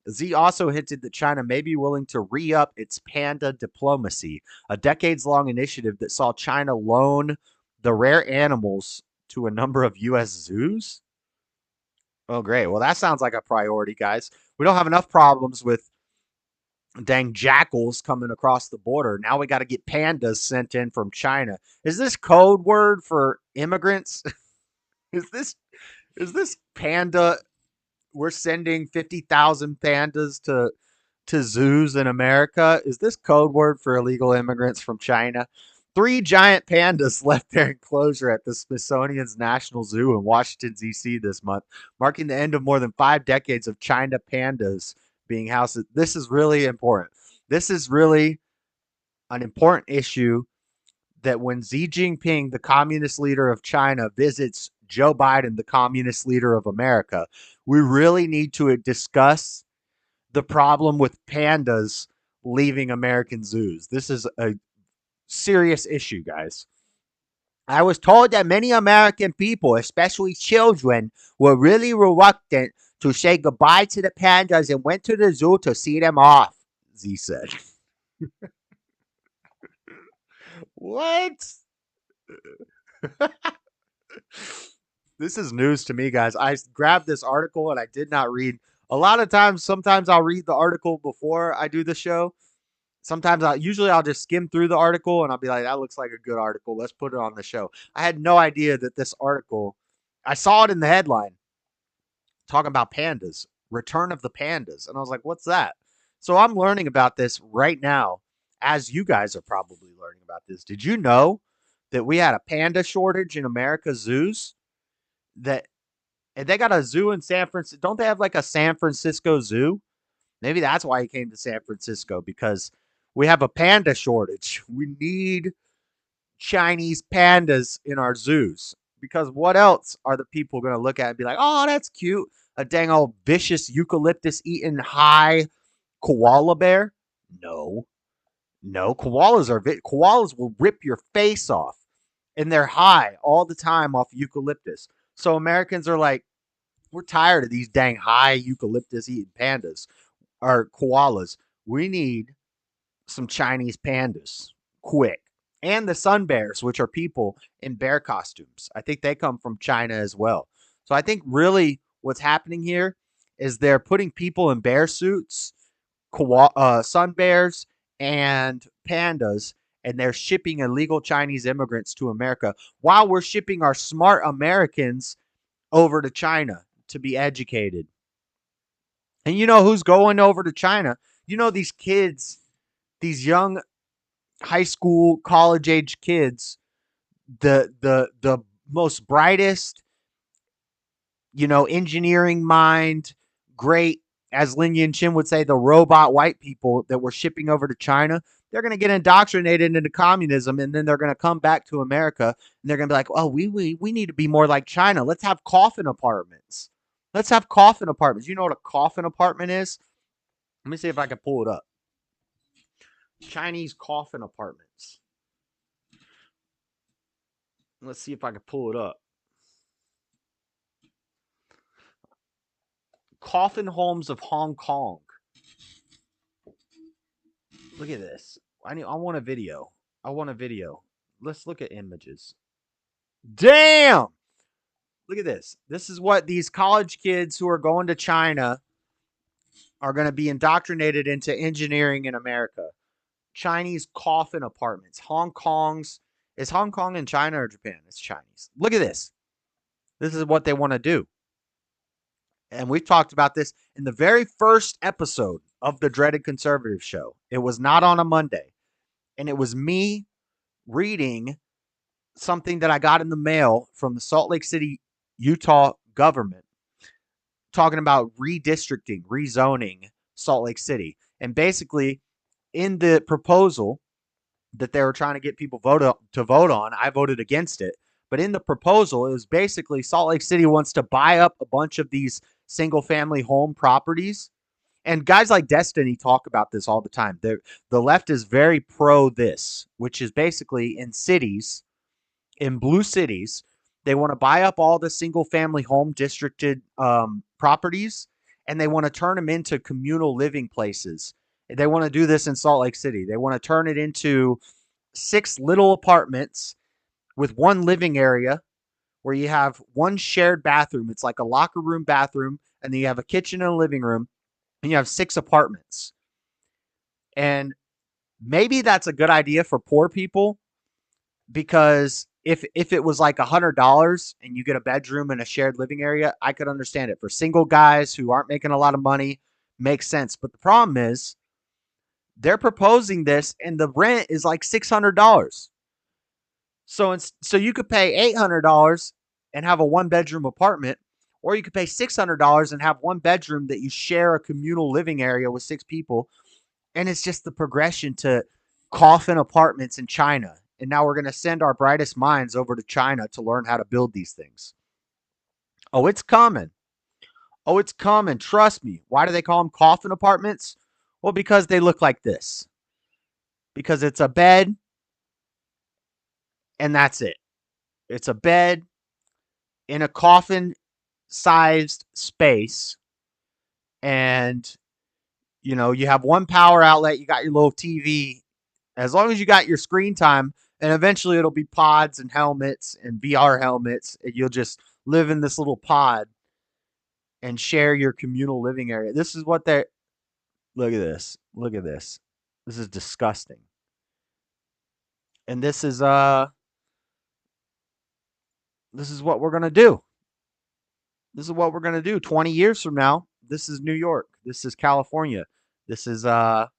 Z also hinted that China may be willing to re-up its panda diplomacy, a decades-long initiative that saw China loan the rare animals to a number of U.S. zoos. Oh, great. Well, that sounds like a priority, guys. We don't have enough problems with dang jackals coming across the border. Now we got to get pandas sent in from China. Is this code word for immigrants? Is this panda? We're sending 50,000 pandas to zoos in America. Is this code word for illegal immigrants from China? 3 giant pandas left their enclosure at the Smithsonian's National Zoo in Washington, D.C. this month, marking the end of more than 5 decades of China pandas being housed. This is really important. This is really an important issue that when Xi Jinping, the communist leader of China, visits Joe Biden, the communist leader of America, we really need to discuss the problem with pandas leaving American zoos. This is a serious issue, guys. I was told that many American people, especially children, were really reluctant to say goodbye to the pandas and went to the zoo to see them off, Z said. What? This is news to me, guys. I grabbed this article and I did not read. A lot of times, sometimes I'll read the article before I do the show. Sometimes I'll just skim through the article and I'll be like, that looks like a good article. Let's put it on the show. I had no idea that this article, I saw it in the headline talking about pandas, return of the pandas. And I was like, what's that? So I'm learning about this right now, as you guys are probably learning about this. Did you know that we had a panda shortage in America's zoos? That and they got a zoo in San Francisco. Don't they have like a San Francisco zoo? Maybe that's why he came to San Francisco, because we have a panda shortage. We need Chinese pandas in our zoos, because what else are the people going to look at and be like, oh, that's cute? A dang old vicious eucalyptus eating high koala bear? No, no. Koalas will rip your face off, and they're high all the time off eucalyptus. So Americans are like, we're tired of these dang high eucalyptus eating pandas or koalas. We need some Chinese pandas quick. And the sun bears, which are people in bear costumes. I think they come from China as well. So I think really what's happening here is they're putting people in bear suits, sun bears, and pandas, and they're shipping illegal Chinese immigrants to America while we're shipping our smart Americans over to China to be educated. And you know who's going over to China? You know, these kids, these young high school, college age kids, the most brightest, engineering mind, great, as Lin Yin Chin would say, the robot white people that we're shipping over to China. They're going to get indoctrinated into communism, and then they're going to come back to America, and they're going to be like, oh, we need to be more like China. Let's have coffin apartments. Let's have coffin apartments. You know what a coffin apartment is? Let me see if I can pull it up. Chinese coffin apartments. Let's see if I can pull it up. Coffin homes of Hong Kong. Look at this. I want a video. I want a video. Let's look at images. Damn! Look at this. This is what these college kids who are going to China are going to be indoctrinated into engineering in America. Chinese coffin apartments. Is Hong Kong in China or Japan? It's Chinese. Look at this. This is what they want to do. And we've talked about this in the very first episode of the Dreaded Conservative show. It was not on a Monday. And it was me reading something that I got in the mail from the Salt Lake City, Utah government, talking about redistricting, rezoning Salt Lake City. And basically, in the proposal that they were trying to get people to vote on, I voted against it. But in the proposal, it was basically Salt Lake City wants to buy up a bunch of these single-family home properties. And guys like Destiny talk about this all the time. The left is very pro this, which is basically in cities, in blue cities, they want to buy up all the single-family home districted properties, and they want to turn them into communal living places. They want to do this in Salt Lake City. They want to turn it into 6 little apartments with one living area where you have one shared bathroom. It's like a locker room bathroom, and then you have a kitchen and a living room, and you have 6 apartments. And maybe that's a good idea for poor people, because if it was like $100 and you get a bedroom and a shared living area, I could understand it. For single guys who aren't making a lot of money, makes sense. But the problem is they're proposing this and the rent is like $600. So you could pay $800 and have a 1-bedroom apartment, or you could pay $600 and have 1 bedroom that you share a communal living area with 6 people. And it's just the progression to coffin apartments in China. And now we're going to send our brightest minds over to China to learn how to build these things. Oh, it's coming. Oh, it's coming. Trust me. Why do they call them coffin apartments? Well, because they look like this. Because it's a bed, and that's it. It's a bed in a coffin-sized space, and, you have one power outlet. You got your little TV. As long as you got your screen time, and eventually it'll be pods and helmets and VR helmets, and you'll just live in this little pod and share your communal living area. This is what they're... Look at this. Look at this. This is disgusting. And this is what we're going to do. This is what we're going to do 20 years from now. This is New York. This is California. This is Salt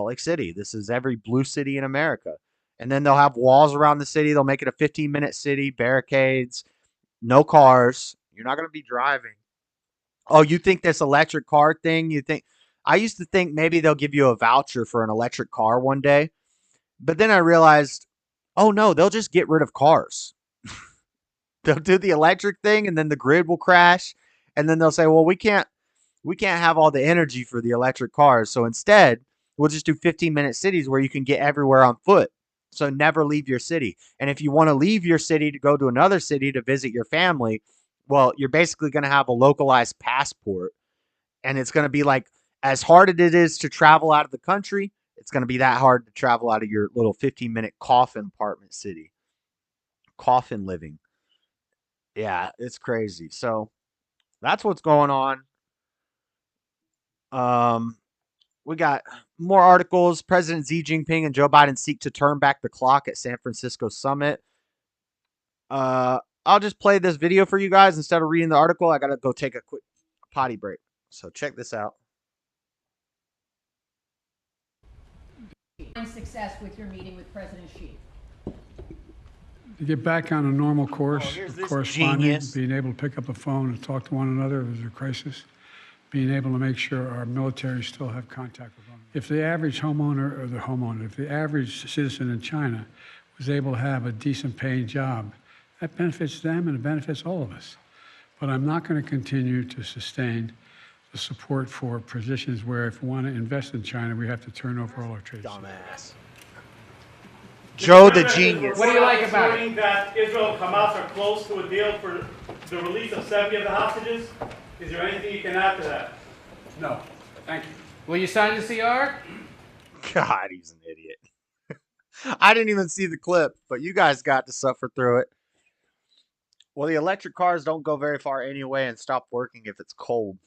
Lake City. This is every blue city in America. And then they'll have walls around the city. They'll make it a 15-minute city, barricades, no cars. You're not going to be driving. Oh, you think this electric car thing? I used to think maybe they'll give you a voucher for an electric car one day. But then I realized, oh no, they'll just get rid of cars. They'll do the electric thing and then the grid will crash. And then they'll say, well, we can't have all the energy for the electric cars. So instead, we'll just do 15-minute cities where you can get everywhere on foot. So never leave your city. And if you want to leave your city to go to another city to visit your family, well, you're basically going to have a localized passport. And it's going to be like, as hard as it is to travel out of the country, it's going to be that hard to travel out of your little 15-minute coffin apartment city. Coffin living. Yeah, it's crazy. So that's what's going on. We got more articles. President Xi Jing Ping and Joe Biden seek to turn back the clock at San Francisco summit. I'll just play this video for you guys instead of reading the article. I got to go take a quick potty break. So check this out. Success with your meeting with President Xi. To get back on a normal course here's of this corresponding, genius. being able to pick up a phone and talk to one another if there's a crisis, being able to make sure our military still have contact with one another. If the average if the average citizen in China was able to have a decent paying job, that benefits them and it benefits all of us. But I'm not going to continue to sustain the support for positions where if we want to invest in China, we have to turn over all our trade. Dumbass. Joe the genius. What do you like about it? That Israel and Hamas are close to a deal for the release of 70 of the hostages. Is there anything you can add to that? No, thank you. Will you sign the CR? God, he's an idiot. I didn't even see the clip, but you guys got to suffer through it. Well, the electric cars don't go very far anyway and stop working if it's cold.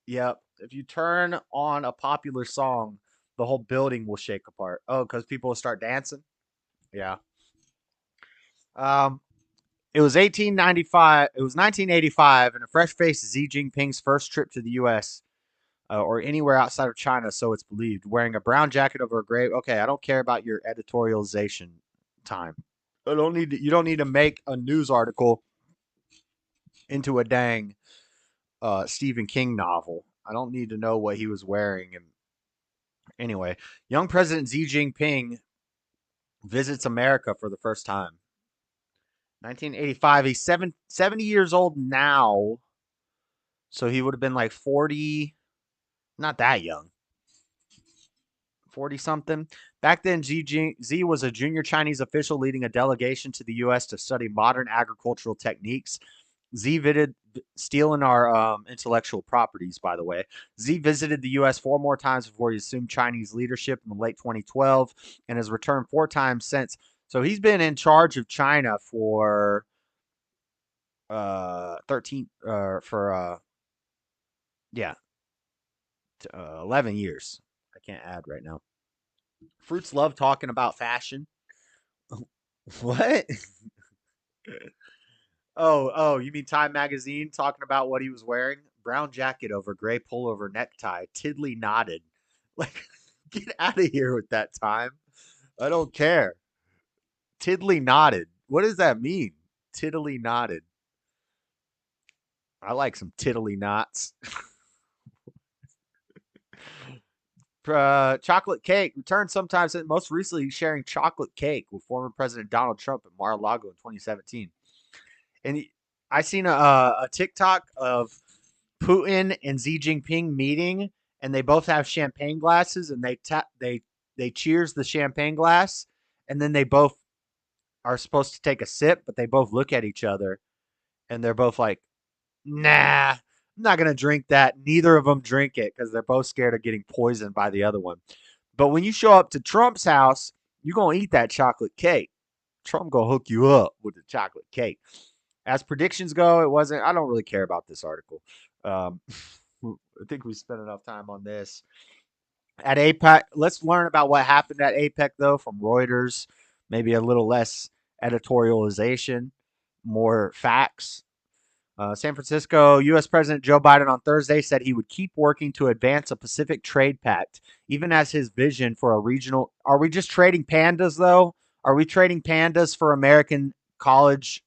Yep. If you turn on a popular song, the whole building will shake apart. Oh, because people will start dancing? Yeah. It was 1895. It was 1985, and a fresh-faced Xi Jing Ping's first trip to the U.S. Or anywhere outside of China, so it's believed. Wearing a brown jacket over a gray. Okay, I don't care about your editorialization time. You don't need to make a news article into a dang Stephen King novel. I don't need to know what he was wearing. And anyway, young President Xi Jing Ping visits America for the first time. 1985. He's 70 years old now. So he would have been like 40. Not that young. 40 something. Back then, Xi was a junior Chinese official leading a delegation to the U.S. to study modern agricultural techniques. Xi visited, stealing our intellectual properties, by the way. Xi visited the U.S. 4 more times before he assumed Chinese leadership in the late 2012 and has returned 4 times since. So he's been in charge of China for 11 years. I can't add right now. Fruits love talking about fashion. What? Oh, you mean Time Magazine talking about what he was wearing? Brown jacket over gray pullover necktie, tiddly knotted. Like, get out of here with that, Time. I don't care. Tiddly knotted. What does that mean? Tiddly knotted. I like some tiddly knots. Chocolate cake returned sometimes, most recently sharing chocolate cake with former President Donald Trump at Mar-a-Lago in 2017. And I seen a TikTok of Putin and Xi Jinping meeting, and they both have champagne glasses, and they cheers the champagne glass, and then they both are supposed to take a sip, but they both look at each other, and they're both like, "Nah, I'm not gonna drink that." Neither of them drink it because they're both scared of getting poisoned by the other one. But when you show up to Trump's house, you're gonna eat that chocolate cake. Trump gonna hook you up with the chocolate cake. As predictions go, it wasn't. I don't really care about this article. I think we spent enough time on this. At APEC, let's learn about what happened at APEC, though, from Reuters. Maybe a little less editorialization, more facts. San Francisco, U.S. President Joe Biden on Thursday said he would keep working to advance a Pacific Trade Pact, even as his vision for a regional. Are we just trading pandas, though? Are we trading pandas for American college,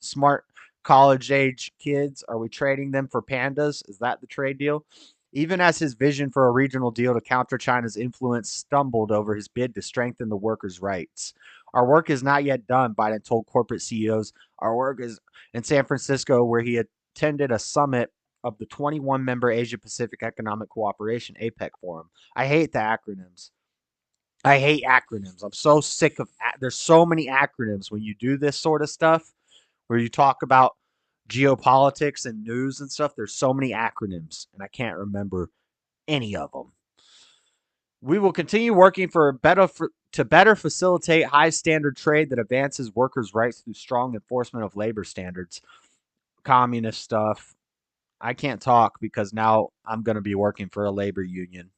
smart college age kids? Are we trading them for pandas? Is that the trade deal? Even as his vision for a regional deal to counter China's influence stumbled over his bid to strengthen the workers' rights. Our work is not yet done, Biden told corporate CEOs. Our work is in San Francisco, where he attended a summit of the 21-member Asia Pacific Economic Cooperation APEC Forum. I hate the acronyms. I hate acronyms. I'm so sick of there's so many acronyms when you do this sort of stuff where you talk about geopolitics and news and stuff. There's so many acronyms and I can't remember any of them. We will continue working to better facilitate high standard trade that advances workers' rights through strong enforcement of labor standards. Communist stuff. I can't talk because now I'm going to be working for a labor union,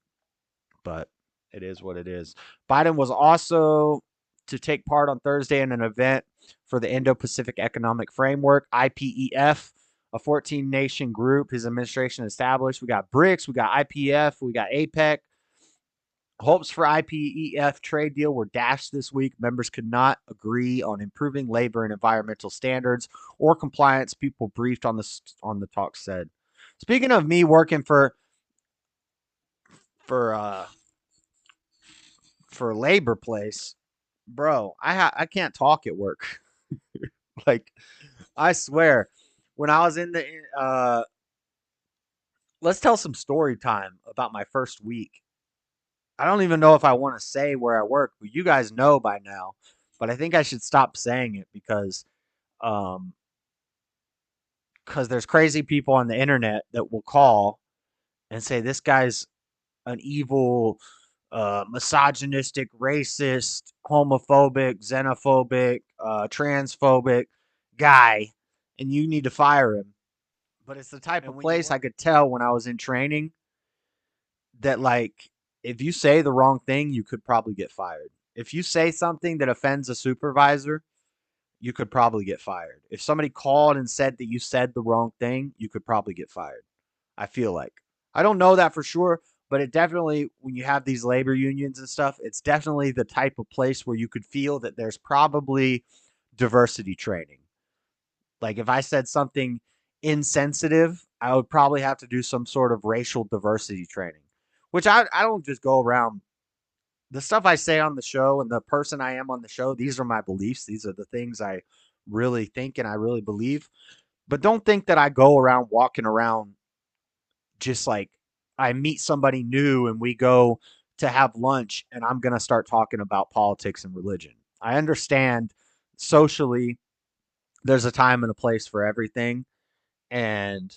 but it is what it is. Biden was also to take part on Thursday in an event for the Indo-Pacific Economic Framework, IPEF, a 14-nation group his administration established. We got BRICS, we got IPF, we got APEC. Hopes for IPEF trade deal were dashed this week. Members could not agree on improving labor and environmental standards or compliance. People briefed on the talk said. Speaking of me working for labor place, bro, I can't talk at work. Like I swear, when I was in the let's tell some story time about my first week. I don't even know if I want to say where I work, but you guys know by now. But I think I should stop saying it um, because there's crazy people on the internet that will call and say this guy's an evil, misogynistic, racist, homophobic, xenophobic, transphobic guy, and you need to fire him. But it's the type of place I could tell when I was in training that, like, if you say the wrong thing, you could probably get fired. If you say something that offends a supervisor, you could probably get fired. If somebody called and said that you said the wrong thing, you could probably get fired. I feel like. I don't know that for sure, but it definitely, when you have these labor unions and stuff, it's definitely the type of place where you could feel that there's probably diversity training. Like if I said something insensitive, I would probably have to do some sort of racial diversity training, which I don't just go around. The stuff I say on the show and the person I am on the show, these are my beliefs. These are the things I really think and I really believe. But don't think that I go around walking around just like I meet somebody new and we go to have lunch and I'm going to start talking about politics and religion. I understand socially there's a time and a place for everything. And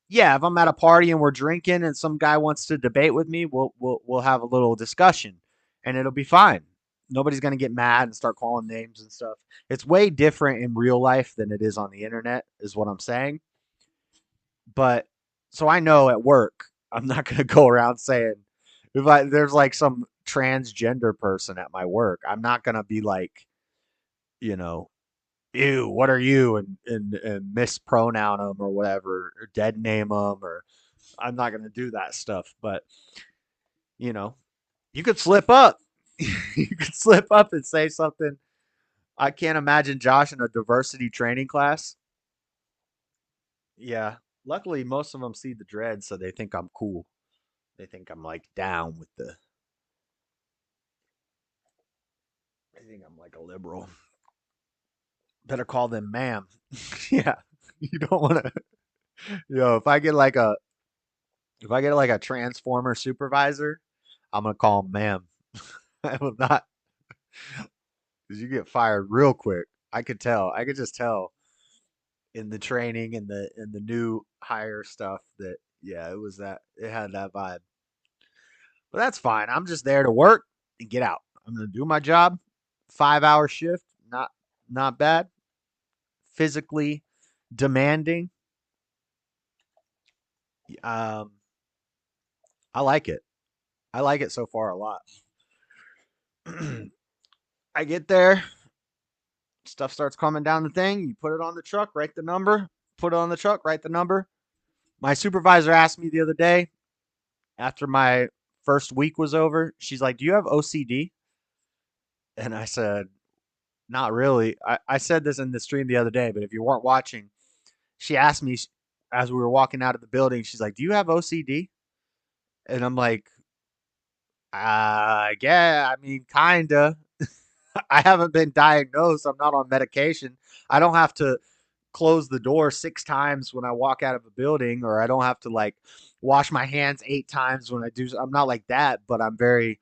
yeah, if I'm at a party and we're drinking and some guy wants to debate with me, we'll have a little discussion and it'll be fine. Nobody's going to get mad and start calling names and stuff. It's way different in real life than it is on the internet is what I'm saying. But so I know at work, I'm not going to go around saying if there's like some transgender person at my work, I'm not going to be like, you know, ew, what are you? And mispronoun them or whatever, or dead name them, or I'm not going to do that stuff. But, you know, you could slip up. You could slip up and say something. I can't imagine Josh in a diversity training class. Yeah. Luckily, most of them see the dread, so they think I'm cool. They think I'm like down with the. They think I'm like a liberal. Better call them ma'am. Yeah. You don't want to. Yo, if I get like a transformer supervisor, I'm gonna call him ma'am. I will not, because you get fired real quick. I could tell. I could just tell in the training and the new hire stuff that yeah, it was that it had that vibe. But that's fine. I'm just there to work and get out. I'm gonna do my job. 5 hour shift, not bad. Physically demanding. Um, I like it. I like it so far a lot. I get there, stuff starts coming down the thing. You put it on the truck, write the number, put it on the truck, write the number. My supervisor asked me the other day after my first week was over, she's like, "Do you have OCD?" And I said, "Not really." I said this in the stream the other day, but if you weren't watching, she asked me as we were walking out of the building, she's like, "Do you have OCD?" And I'm like, yeah, I mean, kinda. I haven't been diagnosed. I'm not on medication. I don't have to close the door 6 times when I walk out of a building, or I don't have to like wash my hands 8 times when I do. I'm not like that, but I'm very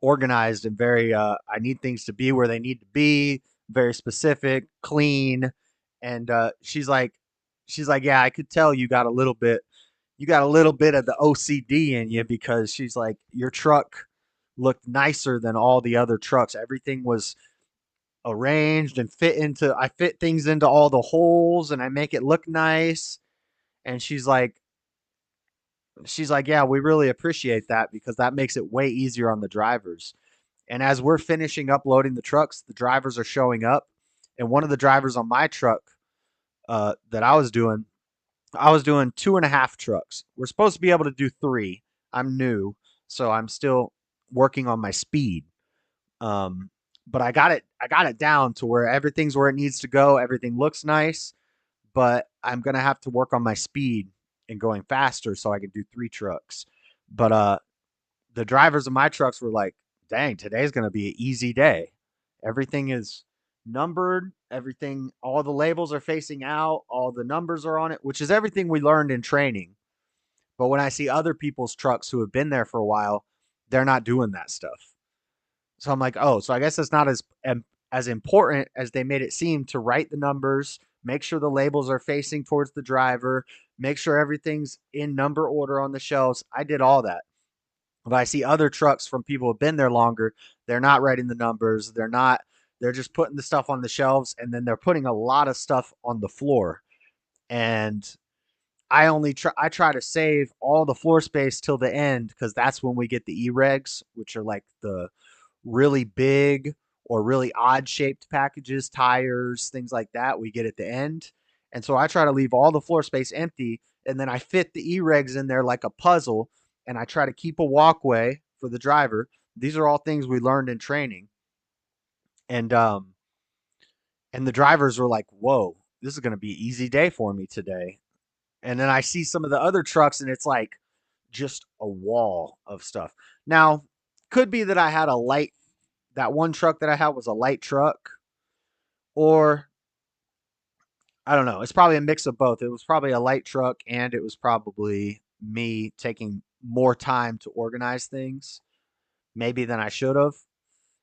organized and very, I need things to be where they need to be, very specific, clean. And she's like, yeah, I could tell you got a little bit of the OCD in you, because she's like, your truck looked nicer than all the other trucks. Everything was arranged and I fit things into all the holes and I make it look nice. And she's like, yeah, we really appreciate that, because that makes it way easier on the drivers. And as we're finishing uploading the trucks, the drivers are showing up. And one of the drivers on my truck that I was doing 2.5 trucks. We're supposed to be able to do 3. I'm new, so I'm still working on my speed. Um, but I got it down to where everything's where it needs to go. Everything looks nice, but I'm gonna have to work on my speed and going faster so I can do 3 trucks. But the drivers of my trucks were like, "Dang, today's gonna be an easy day. Everything is numbered. Everything, all the labels are facing out. All the numbers are on it," which is everything we learned in training. But when I see other people's trucks who have been there for a while, they're not doing that stuff. So I'm like, oh, so I guess it's not as important as they made it seem to write the numbers, make sure the labels are facing towards the driver, make sure everything's in number order on the shelves. I did all that. But I see other trucks from people who have been there longer. They're not writing the numbers. They're just putting the stuff on the shelves, and then they're putting a lot of stuff on the floor. And I try to save all the floor space till the end, because that's when we get the E-regs, which are like the really big or really odd shaped packages, tires, things like that, we get at the end. And so I try to leave all the floor space empty, and then I fit the E-regs in there like a puzzle, and I try to keep a walkway for the driver. These are all things we learned in training. And the drivers were like, "Whoa, this is going to be an easy day for me today." And then I see some of the other trucks, and it's like just a wall of stuff. Now, could be that that one truck that I had was a light truck, or I don't know. It's probably a mix of both. It was probably a light truck, and it was probably me taking more time to organize things, maybe than I should have.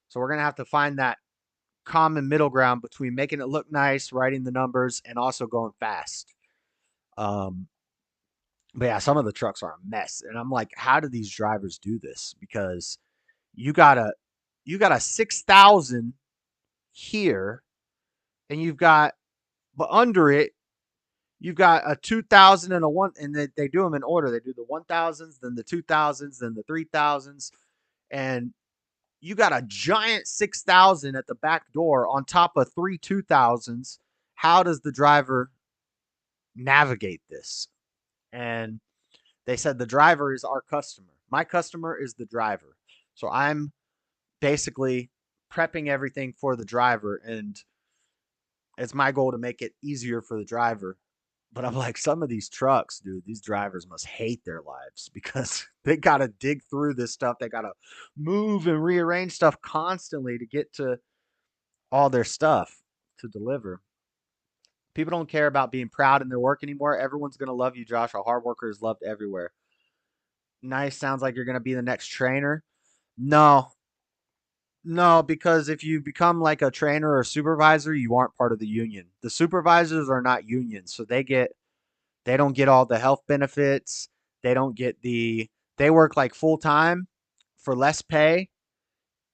So we're going to have to find that common middle ground between making it look nice, writing the numbers, and also going fast. Um, but yeah, some of the trucks are a mess. And I'm like, how do these drivers do this? Because you got a you got a 6,000 here, and but under it, you've got a 2,000 and a one, and they do them in order. They do the 1,000s, then the 2,000s, then the 3,000s, and you got a giant 6,000 at the back door on top of 3 2,000s. How does the driver navigate this? And they said the driver is our customer. My customer is the driver. So I'm basically prepping everything for the driver, and it's my goal to make it easier for the driver. But I'm like, some of these trucks, dude, these drivers must hate their lives, because they got to dig through this stuff. They got to move and rearrange stuff constantly to get to all their stuff to deliver. People don't care about being proud in their work anymore. Everyone's going to love you, Josh. A hard worker is loved everywhere. Nice. Sounds like you're going to be the next trainer. No, no, because if you become like a trainer or a supervisor, you aren't part of the union. The supervisors are not unions, so they don't get all the health benefits. They don't get they work like full time for less pay,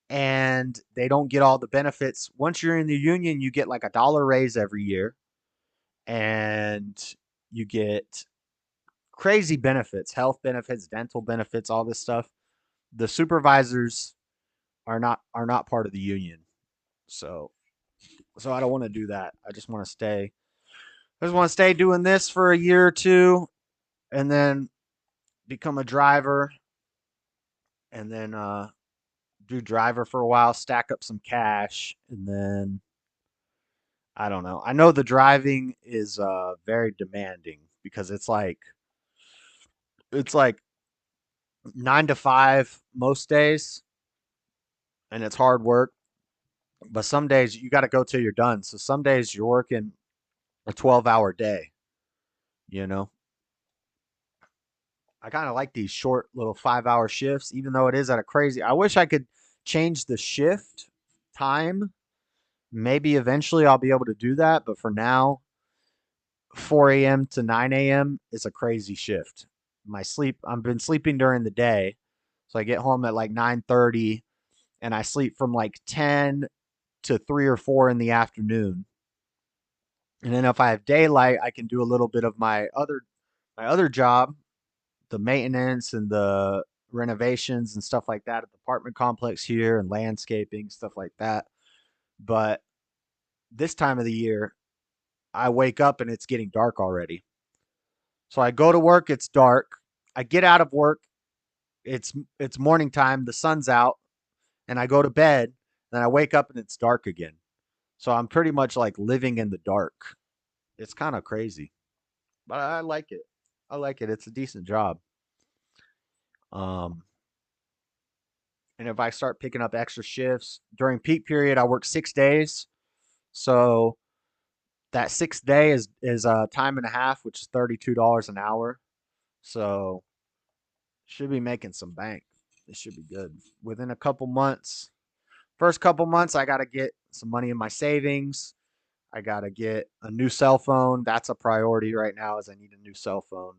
and they don't get all the benefits. Once you're in the union, you get like $1 raise every year, and you get crazy benefits, health benefits, dental benefits, all this stuff. the supervisors are not part of the union. So I don't want to do that. I just want to stay. I just want to stay doing this for a year or two, and then become a driver, and then do driver for a while, stack up some cash, and then I don't know. I know the driving is very demanding because it's like 9 to 5 most days, and it's hard work. But some days you got to go till you're done. So some days you're working a 12-hour day. You know, I kind of like these short little 5-hour shifts, even though it is at a crazy. I wish I could change the shift time. Maybe eventually I'll be able to do that, but for now, 4 a.m. to 9 a.m. is a crazy shift. I've been sleeping during the day, so I get home at like 9:30, and I sleep from like 10 to 3 or 4 in the afternoon. And then if I have daylight, I can do a little bit of my other job, the maintenance and the renovations and stuff like that at the apartment complex here and landscaping, stuff like that. But this time of the year, I wake up and it's getting dark already. So I go to work, it's dark. I get out of work, it's morning time, the sun's out, and I go to bed, then I wake up and it's dark again. So I'm pretty much like living in the dark. It's kind of crazy, but I like it. I like it. It's a decent job. Um, and if I start picking up extra shifts during peak period, I work 6 days. So that sixth day is a time and a half, which is $32 an hour. So should be making some bank. It should be good within a couple months. First couple months, I got to get some money in my savings. I got to get a new cell phone. That's a priority right now. Is I need a new cell phone.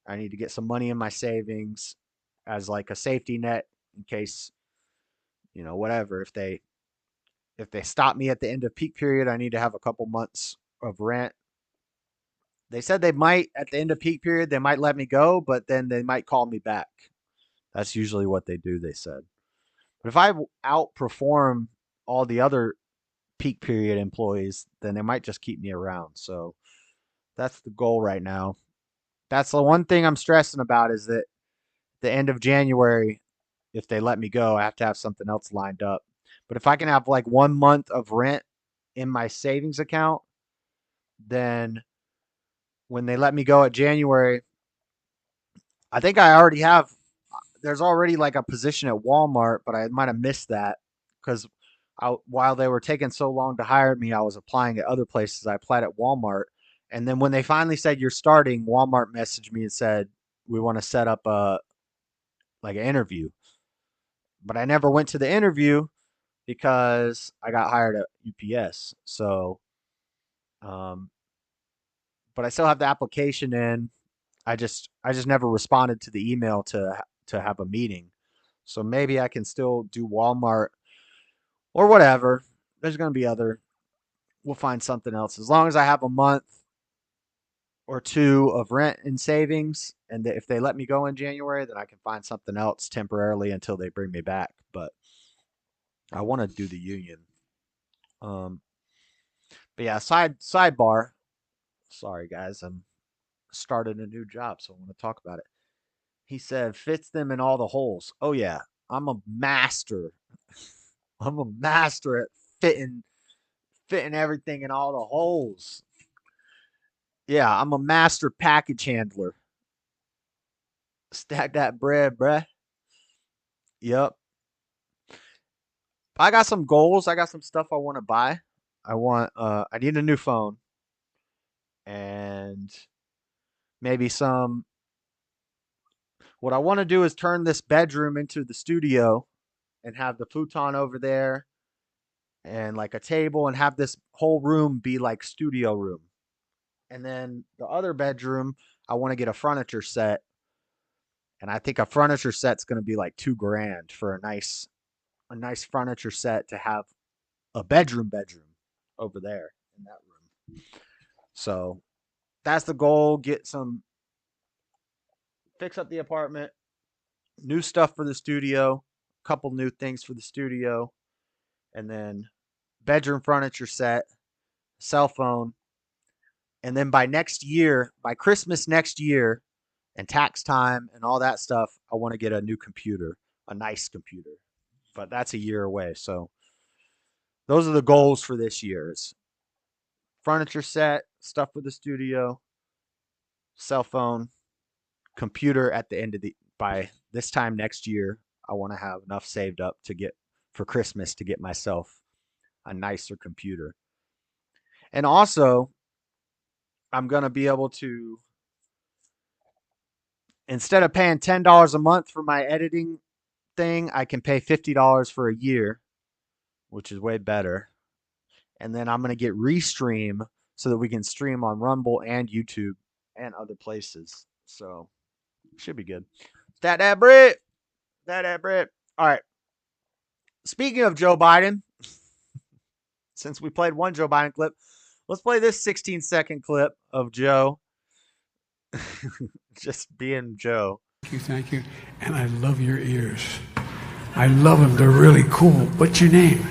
I need to get some money in my savings as like a safety net in case, whatever. If they stop me at the end of peak period, I need to have a couple months of rent. They said they might at the end of peak period, they might let me go, but then they might call me back. That's usually what they do, they said. But if I outperform all the other peak period employees, then they might just keep me around. So that's the goal right now. That's the one thing I'm stressing about is that the end of January, if they let me go, I have to have something else lined up. But if I can have like 1 month of rent in my savings account, then when they let me go at January, I think I already have. There's already like a position at Walmart, but I might have missed that because while they were taking so long to hire me, I was applying at other places. I applied at Walmart, and then when they finally said you're starting, Walmart messaged me and said we want to set up a like an interview. But I never went to the interview because I got hired at UPS. So, um, but I still have the application in. I just never responded to the email to have a meeting. So maybe I can still do Walmart or whatever. There's going to be other. We'll find something else as long as I have a month or two of rent and savings. And if they let me go in January, then I can find something else temporarily until they bring me back. But I want to do the union. Um, but yeah, sidebar. Sorry guys, I'm started a new job, so I want to talk about it. He said fits them in all the holes. Oh yeah, I'm a master. I'm a master at fitting everything in all the holes. Yeah, I'm a master package handler. Stack that bread, bruh. Yep. I got some goals. I got some stuff I want to buy. I need a new phone and maybe some what I want to do is turn this bedroom into the studio and have the futon over there and like a table and have this whole room be like studio room. And then the other bedroom, I want to get a furniture set. And I think a furniture set's going to be like $2,000 for a nice furniture set to have a bedroom over there in that room. So that's the goal. Fix up the apartment, new stuff for the studio, a couple new things for the studio, and then bedroom furniture set, cell phone, and then by next year, by Christmas next year, and tax time and all that stuff, I want to get a new computer, a nice computer. But that's a year away. So those are the goals for this year: is furniture set, stuff for the studio, cell phone, computer at the end of the by this time next year. I want to have enough saved up to get for Christmas to get myself a nicer computer. And also, I'm going to be able to, instead of paying $10 a month for my editing thing, I can pay $50 for a year, which is way better. And then I'm going to get Restream so that we can stream on Rumble and YouTube and other places. So, should be good. That Brit. That Brit. All right. Speaking of Joe Biden, since we played one Joe Biden clip, let's play this 16-second clip of Joe just being Joe. Thank you. And I love your ears. I love them. They're really cool. What's your name?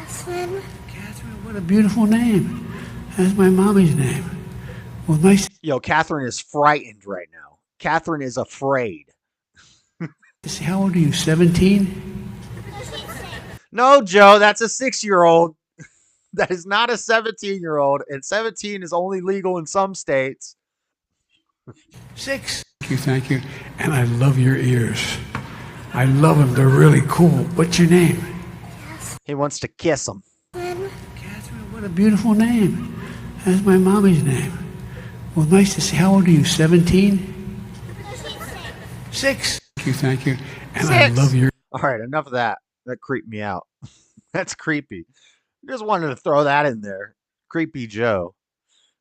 Catherine. Catherine, what a beautiful name. That's my mommy's name. Well, nice. Yo, Catherine is frightened right now. Catherine is afraid. How old are you, 17? No, Joe, that's a 6-year-old. That is not a 17-year-old, and 17 is only legal in some states. 6. Thank you. And I love your ears. I love them. They're really cool. What's your name? He wants to kiss him. Catherine, what a beautiful name. That's my mommy's name. Well, nice to see. How old are you, 17? 6. Thank you. And 6. I love your... All right, enough of that. That creeped me out. That's creepy. Just wanted to throw that in there. Creepy Joe.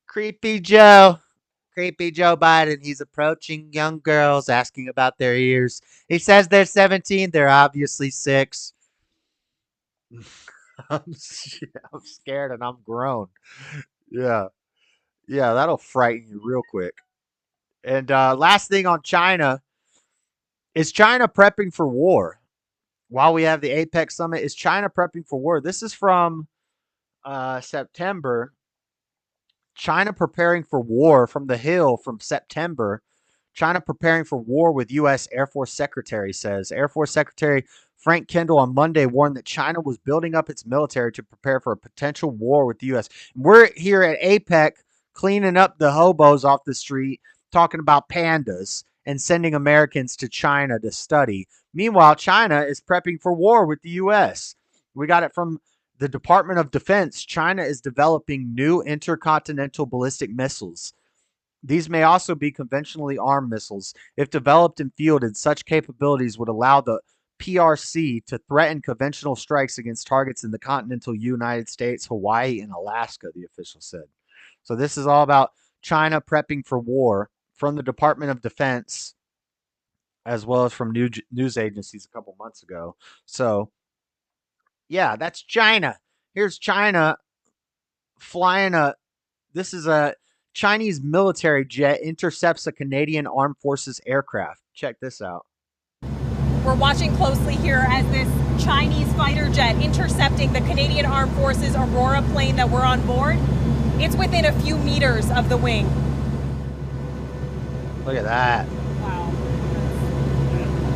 Creepy Joe. Creepy Joe Biden. He's approaching young girls, asking about their ears. He says they're 17. They're obviously 6. I'm scared and I'm grown. Yeah. Yeah, that'll frighten you real quick. And last thing on China. Is China prepping for war? While we have the APEC summit, is China prepping for war? This is from September. China preparing for war from the Hill from September. China preparing for war with U.S. Air Force Secretary says. Air Force Secretary Frank Kendall on Monday warned that China was building up its military to prepare for a potential war with the U.S. We're here at APEC cleaning up the hobos off the street, talking about pandas and sending Americans to China to study. Meanwhile, China is prepping for war with the U.S. We got it from the Department of Defense. China is developing new intercontinental ballistic missiles. These may also be conventionally armed missiles. If developed and fielded, such capabilities would allow the PRC to threaten conventional strikes against targets in the continental United States, Hawaii, and Alaska, the official said. So this is all about China prepping for war from the Department of Defense, as well as from news agencies a couple months ago. So, yeah, that's China. Here's China flying this is a Chinese military jet intercepts a Canadian Armed Forces aircraft. Check this out. We're watching closely here as this Chinese fighter jet intercepting the Canadian Armed Forces Aurora plane that we're on board. It's within a few meters of the wing. Look at that. Wow.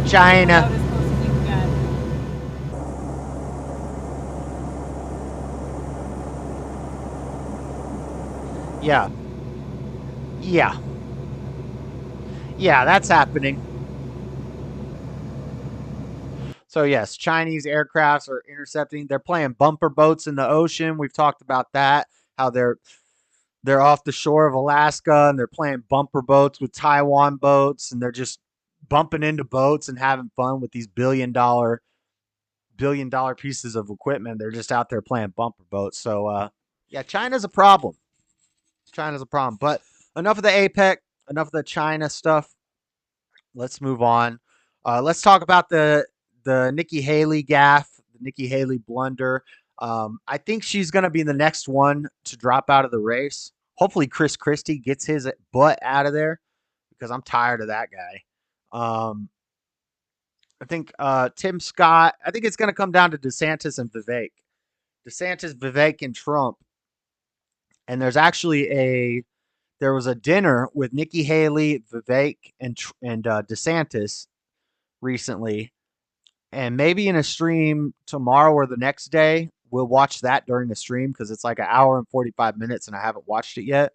China. About as close as you can get. Yeah. Yeah. Yeah, that's happening. So yes, Chinese aircrafts are intercepting. They're playing bumper boats in the ocean. We've talked about that, how they're off the shore of Alaska and they're playing bumper boats with Taiwan boats, and they're just bumping into boats and having fun with these billion-dollar pieces of equipment. They're just out there playing bumper boats. So yeah, China's a problem. China's a problem. But enough of the APEC, enough of the China stuff. Let's move on. Let's talk about the Nikki Haley gaffe, the Nikki Haley blunder. I think she's going to be the next one to drop out of the race. Hopefully Chris Christie gets his butt out of there, because I'm tired of that guy. I think Tim Scott. I think it's going to come down to DeSantis and Vivek. DeSantis, Vivek, and Trump. And there was a dinner with Nikki Haley, Vivek, and DeSantis recently, and maybe in a stream tomorrow or the next day, we'll watch that during the stream because it's like an hour and 45 minutes, and I haven't watched it yet.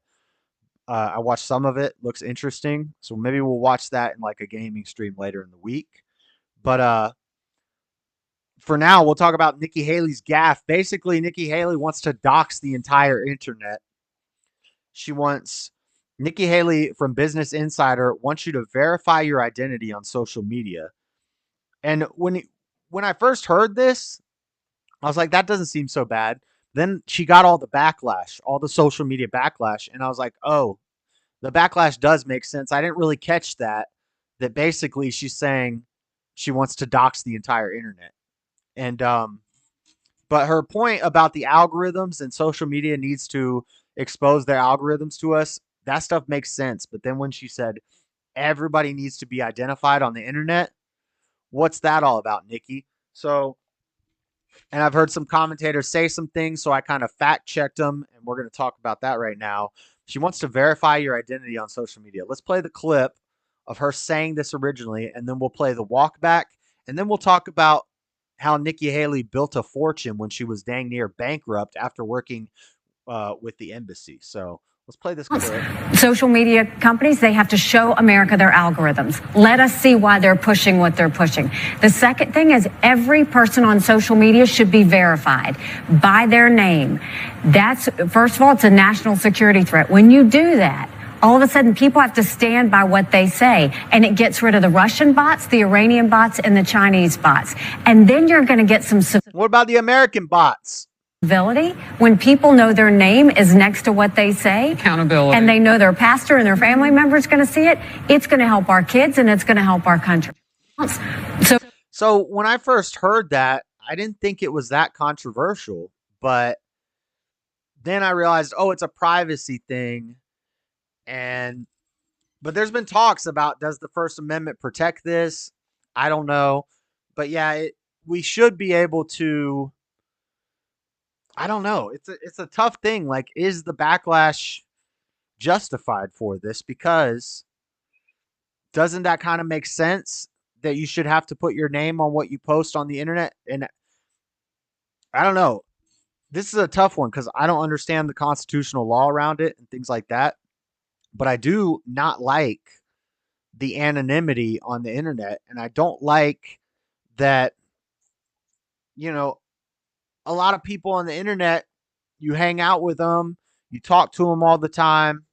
I watched some of it; looks interesting, so maybe we'll watch that in like a gaming stream later in the week. But for now, we'll talk about Nikki Haley's gaffe. Basically, Nikki Haley wants to dox the entire internet. Nikki Haley from Business Insider wants you to verify your identity on social media. And when I first heard this, I was like, that doesn't seem so bad. Then she got all the backlash, all the social media backlash. And I was like, oh, the backlash does make sense. I didn't really catch that basically she's saying she wants to dox the entire internet. And, but her point about the algorithms and social media needs to expose their algorithms to us, that stuff makes sense. But then when she said everybody needs to be identified on the internet, what's that all about, Nikki? So, and I've heard some commentators say some things, so I kind of fact checked them, and we're going to talk about that right now. She wants to verify your identity on social media. Let's play the clip of her saying this originally, and then we'll play the walk back, and then we'll talk about how Nikki Haley built a fortune when she was dang near bankrupt after working with the embassy. So let's play this clip. Social media companies, they have to show America their algorithms. Let us see why they're pushing what they're pushing. The second thing is every person on social media should be verified by their name. That's, first of all, it's a national security threat. When you do that, all of a sudden people have to stand by what they say, and it gets rid of the Russian bots, the Iranian bots, and the Chinese bots. And then you're going to get some... What about the American bots? Accountability. When people know their name is next to what they say, accountability, and they know their pastor and their family member is going to see it, it's going to help our kids and it's going to help our country. So when I first heard that, I didn't think it was that controversial, but then I realized, oh, it's a privacy thing. But there's been talks about, does the First Amendment protect this? I don't know. But yeah, we should be able to, I don't know. It's a tough thing. Like, is the backlash justified for this? Because doesn't that kind of make sense that you should have to put your name on what you post on the internet? And I don't know. This is a tough one because I don't understand the constitutional law around it and things like that. But I do not like the anonymity on the internet. And I don't like that, a lot of people on the internet, you hang out with them, you talk to them all the time,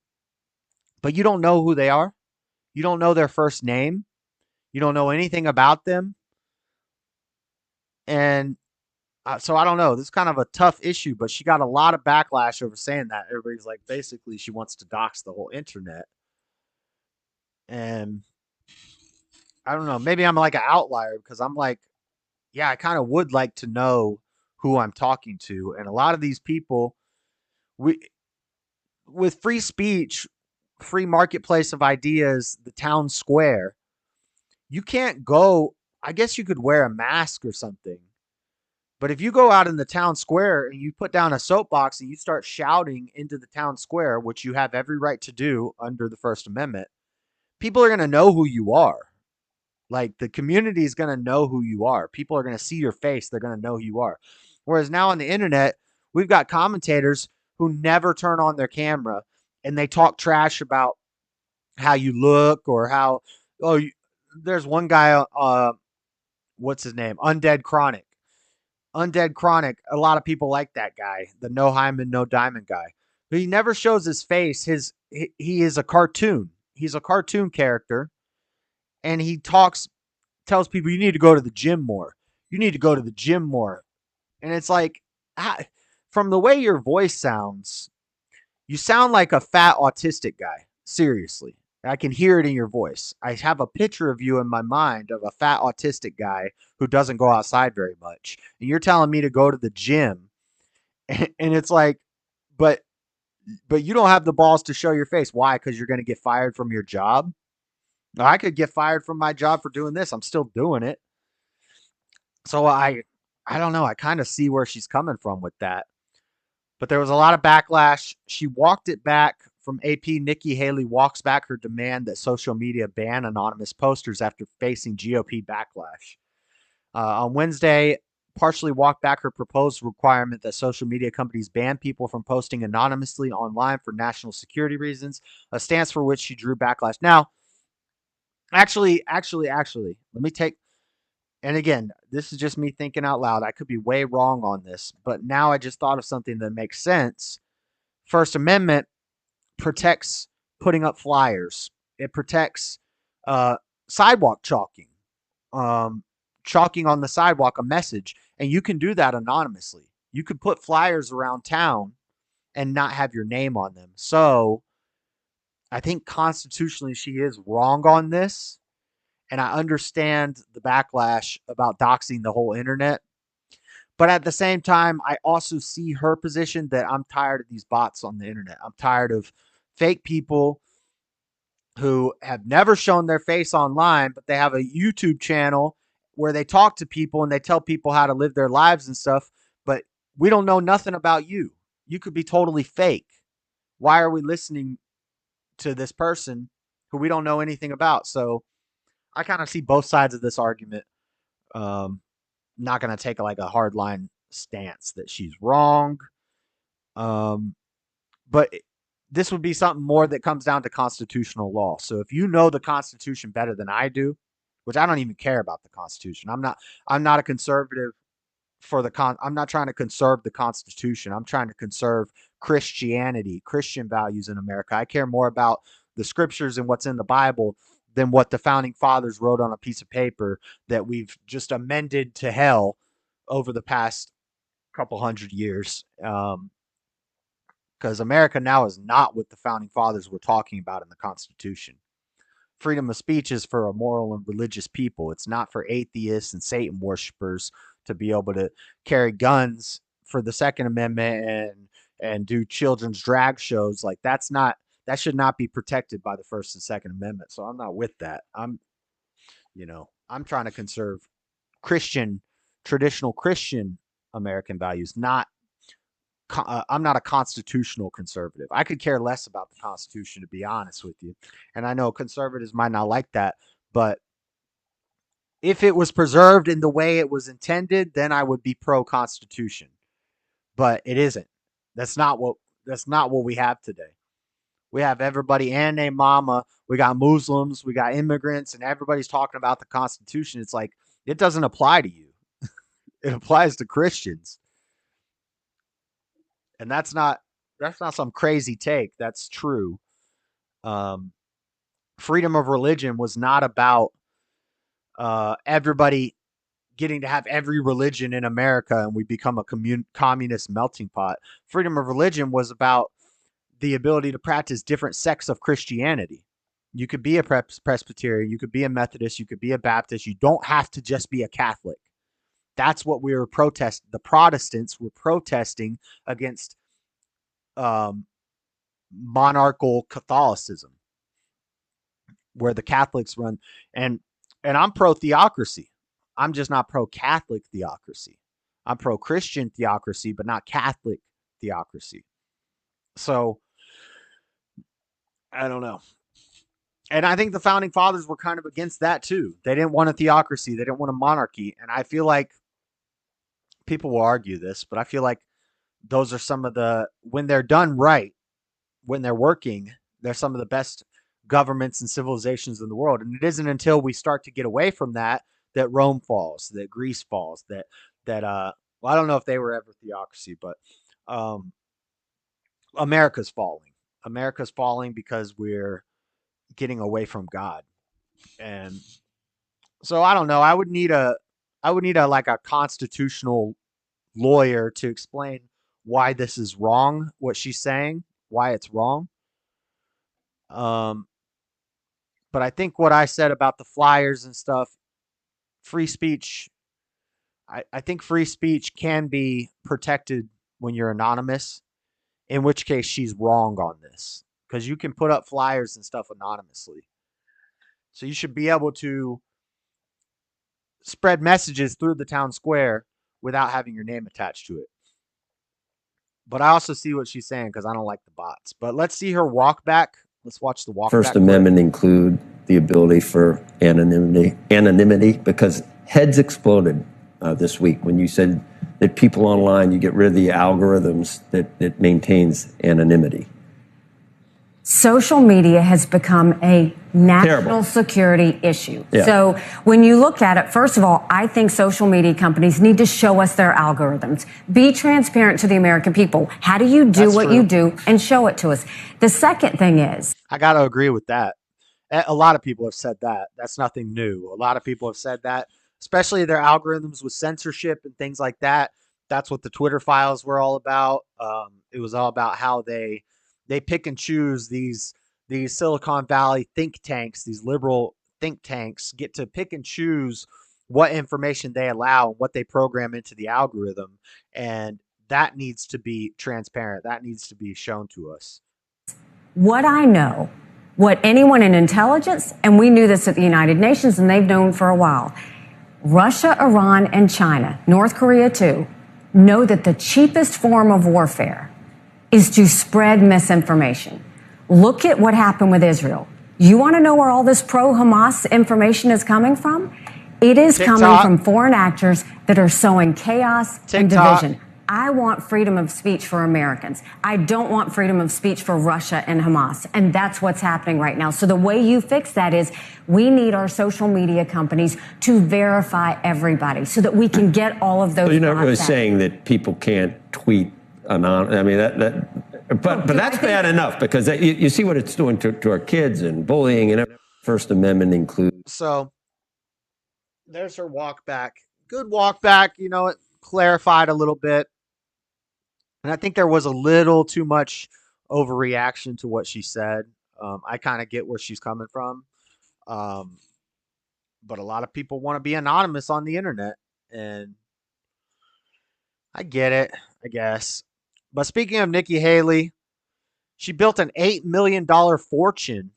but you don't know who they are. You don't know their first name. You don't know anything about them. And so I don't know. This is kind of a tough issue, but she got a lot of backlash over saying that. Everybody's like, basically, she wants to dox the whole internet. And I don't know. Maybe I'm like an outlier because I'm like, yeah, I kind of would like to know who I'm talking to. And a lot of these people, with free speech, free marketplace of ideas, the town square, you can't go. I guess you could wear a mask or something. But if you go out in the town square and you put down a soapbox and you start shouting into the town square, which you have every right to do under the First Amendment, people are going to know who you are. Like, the community is going to know who you are. People are going to see your face. They're going to know who you are. Whereas now on the internet, we've got commentators who never turn on their camera and they talk trash about how you look or how, there's one guy, what's his name? Undead Chronic. A lot of people like that guy, the no hymen, no diamond guy. But he never shows his face. He is a cartoon. He's a cartoon character. And he tells people, you need to go to the gym more. You need to go to the gym more. And it's like, from the way your voice sounds, you sound like a fat autistic guy. Seriously. I can hear it in your voice. I have a picture of you in my mind of a fat autistic guy who doesn't go outside very much. And you're telling me to go to the gym. And it's like, but you don't have the balls to show your face. Why? Because you're going to get fired from your job? I could get fired from my job for doing this. I'm still doing it. So I don't know. I kind of see where she's coming from with that. But there was a lot of backlash. She walked it back from AP. Nikki Haley walks back her demand that social media ban anonymous posters after facing GOP backlash. On Wednesday, partially walked back her proposed requirement that social media companies ban people from posting anonymously online for national security reasons, a stance for which she drew backlash. Now, actually, let me take, and again, this is just me thinking out loud. I could be way wrong on this, but now I just thought of something that makes sense. First Amendment protects putting up flyers. It protects uh, sidewalk chalking, chalking on the sidewalk a message, and you can do that anonymously. You could put flyers around town and not have your name on them. So I think constitutionally she is wrong on this, and I understand the backlash about doxing the whole internet. But at the same time, I also see her position that I'm tired of these bots on the internet. I'm tired of fake people who have never shown their face online, but they have a YouTube channel where they talk to people and they tell people how to live their lives and stuff. But we don't know nothing about you. You could be totally fake. Why are we listening to this person who we don't know anything about? So I kind of see both sides of this argument. Not going to take like a hard line stance that she's wrong. But this would be something more that comes down to constitutional law. So if you know the Constitution better than I do, which I don't even care about the Constitution. I'm not a conservative for I'm not trying to conserve the Constitution. I'm trying to conserve Christianity, Christian values in America. I care more about the scriptures and what's in the Bible than what the founding fathers wrote on a piece of paper that we've just amended to hell over the past couple hundred years. Because America now is not what the founding fathers were talking about in the Constitution. Freedom of speech is for a moral and religious people. It's not for atheists and Satan worshipers to be able to carry guns for the Second Amendment and do children's drag shows. Like that should not be protected by the First and Second Amendment. So I'm not with that. I'm trying to conserve traditional Christian American values, not I'm not a constitutional conservative. I could care less about the Constitution, to be honest with you. And I know conservatives might not like that, but if it was preserved in the way it was intended, then I would be pro-Constitution. But it isn't. That's not what we have today. We have everybody and their mama. We got Muslims, we got immigrants, and everybody's talking about the Constitution. It's like it doesn't apply to you. It applies to Christians. And that's not some crazy take. That's true. Freedom of religion was not about everybody getting to have every religion in America and we become a communist melting pot. Freedom of religion was about the ability to practice different sects of Christianity. You could be a Presbyterian, you could be a Methodist, you could be a Baptist. You don't have to just be a Catholic. That's what we were protesting. The Protestants were protesting against monarchical Catholicism, where the Catholics run. And I'm pro-theocracy. I'm just not pro-Catholic theocracy. I'm pro-Christian theocracy, but not Catholic theocracy. So, I don't know. And I think the founding fathers were kind of against that too. They didn't want a theocracy. They didn't want a monarchy. And I feel like people will argue this, but I feel like those are some of when they're done right, when they're working, they're some of the best governments and civilizations in the world. And it isn't until we start to get away from that Rome falls, that Greece falls, that well, I don't know if they were ever theocracy, but America's falling. America's falling because we're getting away from God. And so I don't know. I would need a like a constitutional lawyer to explain why this is wrong, what she's saying, why it's wrong. But I think what I said about the flyers and stuff, free speech, I think free speech can be protected when you're anonymous, in which case she's wrong on this. Because you can put up flyers and stuff anonymously. So you should be able to spread messages through the town square without having your name attached to it. But I also see what she's saying because I don't like the bots. But let's see her walk back. Let's watch the walk back. First Amendment include the ability for anonymity, because heads exploded this week when you said that people online, you get rid of the algorithms that maintains anonymity. Social media has become a national security issue. Yeah. So when you look at it, first of all, I think social media companies need to show us their algorithms. Be transparent to the American people. How do you do what you do and show it to us? The second thing is, I got to agree with that. A lot of people have said that. That's nothing new. A lot of people have said that, especially their algorithms with censorship and things like that. That's what the Twitter files were all about. It was all about how they pick and choose these Silicon Valley think tanks, these liberal think tanks get to pick and choose what information they allow and what they program into the algorithm. And that needs to be transparent. That needs to be shown to us. What I know, what anyone in intelligence, and we knew this at the United Nations and they've known for a while, Russia, Iran, and China, North Korea too, know that the cheapest form of warfare is to spread misinformation. Look at what happened with Israel. You want to know where all this pro-Hamas information is coming from? It is coming from foreign actors that are sowing chaos and division. I want freedom of speech for Americans. I don't want freedom of speech for Russia and Hamas. And that's what's happening right now. So the way you fix that is we need our social media companies to verify everybody so that we can get all of those. So you're not really saying that people can't tweet anonymous. I mean, but that's bad enough, because you see what it's doing to our kids and bullying and everything. First Amendment includes. So there's her walk back. Good walk back. You know, it clarified a little bit. And I think there was a little too much overreaction to what she said. I kind of get where she's coming from. But a lot of people want to be anonymous on the internet. And I get it, I guess. But speaking of Nikki Haley, she built an $8 million fortune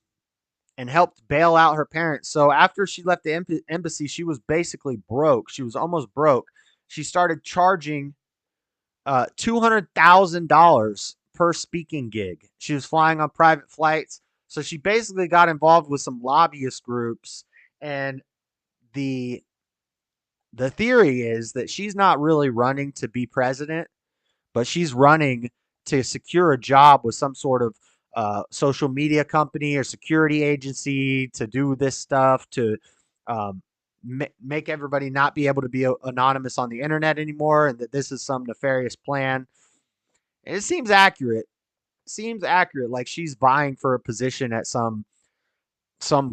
and helped bail out her parents. So after she left the embassy, she was basically broke. She was almost broke. She started charging $200,000 per speaking gig. She was flying on private flights. So she basically got involved with some lobbyist groups. And the theory is that she's not really running to be president, but she's running to secure a job with some sort of social media company or security agency to do this stuff, to make everybody not be able to be anonymous on the internet anymore, and that this is some nefarious plan. And it seems accurate. Like she's vying for a position at some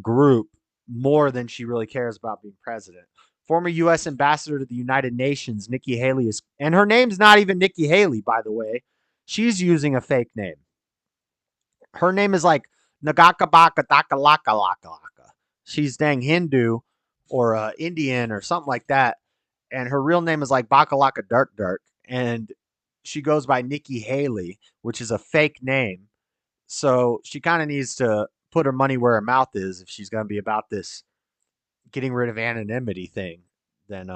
group more than she really cares about being president. Former U.S. ambassador to the United Nations, Nikki Haley is, and her name's not even Nikki Haley, by the way. She's using a fake name. Her name is like Nagakabaka Dakalaka Laka Laka. She's dang Hindu or Indian or something like that. And her real name is like Bakalaka Dark Dark. And she goes by Nikki Haley, which is a fake name. So she kind of needs to put her money where her mouth is if she's going to be about this getting rid of anonymity thing. Then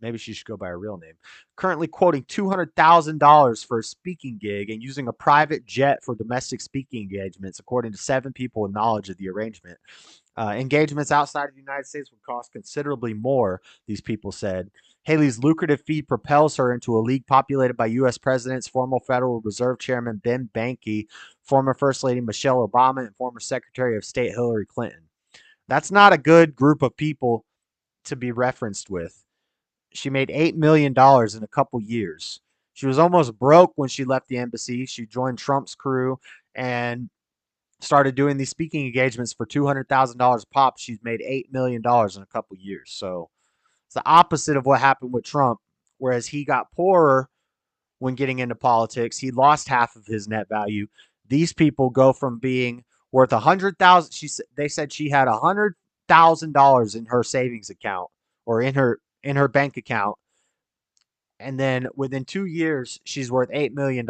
maybe she should go by her real name. Currently quoting $200,000 for a speaking gig and using a private jet for domestic speaking engagements, according to 7 people with knowledge of the arrangement. Engagements outside of the United States would cost considerably more, these people said. Haley's lucrative fee propels her into a league populated by U.S. presidents, former Federal Reserve Chairman Ben Bernanke, former First Lady Michelle Obama, and former Secretary of State Hillary Clinton. That's not a good group of people to be referenced with. She made $8 million in a couple years. She was almost broke when she left the embassy. She joined Trump's crew and started doing these speaking engagements for $200,000 pop. She's made $8 million in a couple years. So it's the opposite of what happened with Trump, whereas he got poorer when getting into politics. He lost half of his net value. These people go from being worth $100,000. They said she had $100,000 in her savings account or in her bank account, and then within 2 years, she's worth $8 million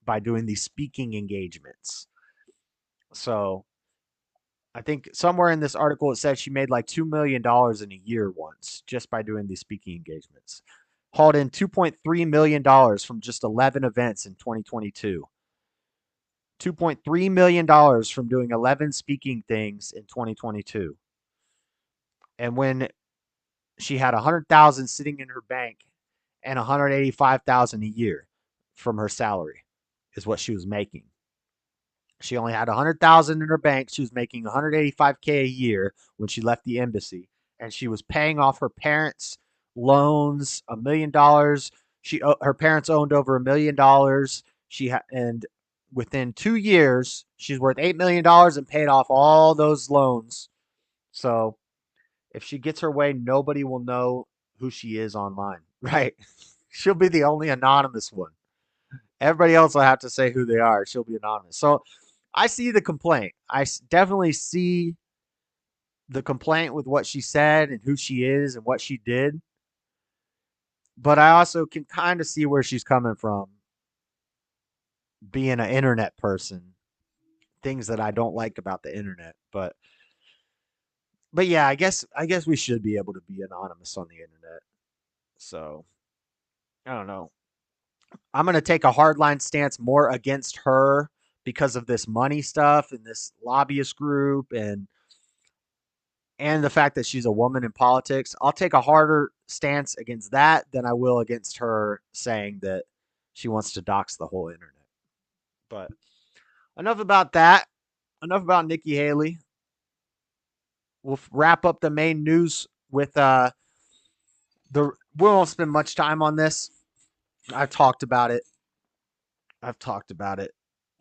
by doing these speaking engagements. So I think somewhere in this article it said she made like $2 million in a year once just by doing these speaking engagements. Hauled in $2.3 million from just 11 events in 2022. $2.3 million from doing 11 speaking things in 2022. And when she had 100,000 sitting in her bank and 185,000 a year from her salary is what she was making. She only had 100,000 in her bank. She was making 185K a year when she left the embassy, and she was paying off her parents' loans $1 million. Her parents owned over $1 million. And within 2 years, she's worth $8 million and paid off all those loans. So if she gets her way, nobody will know who she is online, right? She'll be the only anonymous one. Everybody else will have to say who they are. She'll be anonymous. So I see the complaint. I definitely see the complaint with what she said and who she is and what she did. But I also can kind of see where she's coming from, being an internet person. Things that I don't like about the internet. But yeah, I guess we should be able to be anonymous on the internet. So I don't know. I'm going to take a hardline stance more against her because of this money stuff and this lobbyist group and the fact that she's a woman in politics. I'll take a harder stance against that than I will against her saying that she wants to dox the whole internet. But enough about that. Enough about Nikki Haley. We'll wrap up the main news with we won't spend much time on this. I've talked about it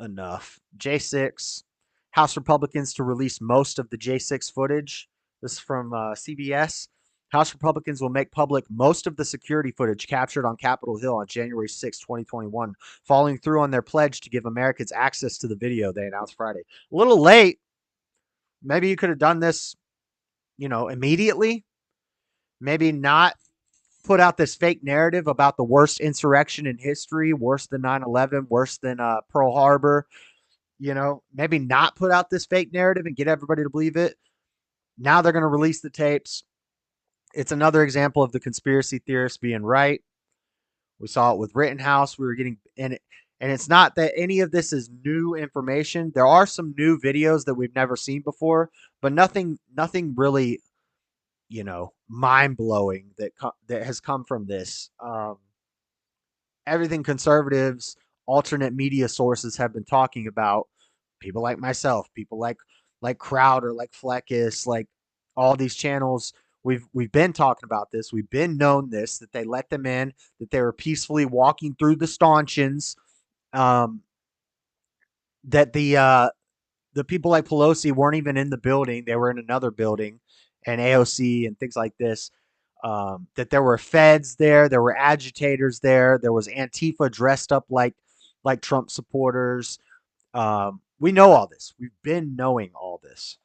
enough. J6, House Republicans to release most of the J6 footage. This is from CBS. House Republicans will make public most of the security footage captured on Capitol Hill on January 6, 2021, following through on their pledge to give Americans access to the video they announced Friday. A little late. Maybe you could have done this, immediately. Maybe not put out this fake narrative about the worst insurrection in history, worse than 9/11, worse than Pearl Harbor. Maybe not put out this fake narrative and get everybody to believe it. Now they're going to release the tapes. It's another example of the conspiracy theorists being right. We saw it with Rittenhouse. We were getting in it. And it's not that any of this is new information. There are some new videos that we've never seen before, but nothing really, mind-blowing that has come from this. Everything conservatives, alternate media sources have been talking about, people like myself, people like Crowder, like Fleckus, like all these channels, we've been talking about this. We've been known this, that they let them in, that they were peacefully walking through the stanchions, that the people like Pelosi weren't even in the building. They were in another building, and AOC and things like this. That there were feds there, there were agitators there, there was Antifa dressed up like Trump supporters. We know all this. We've been knowing all this.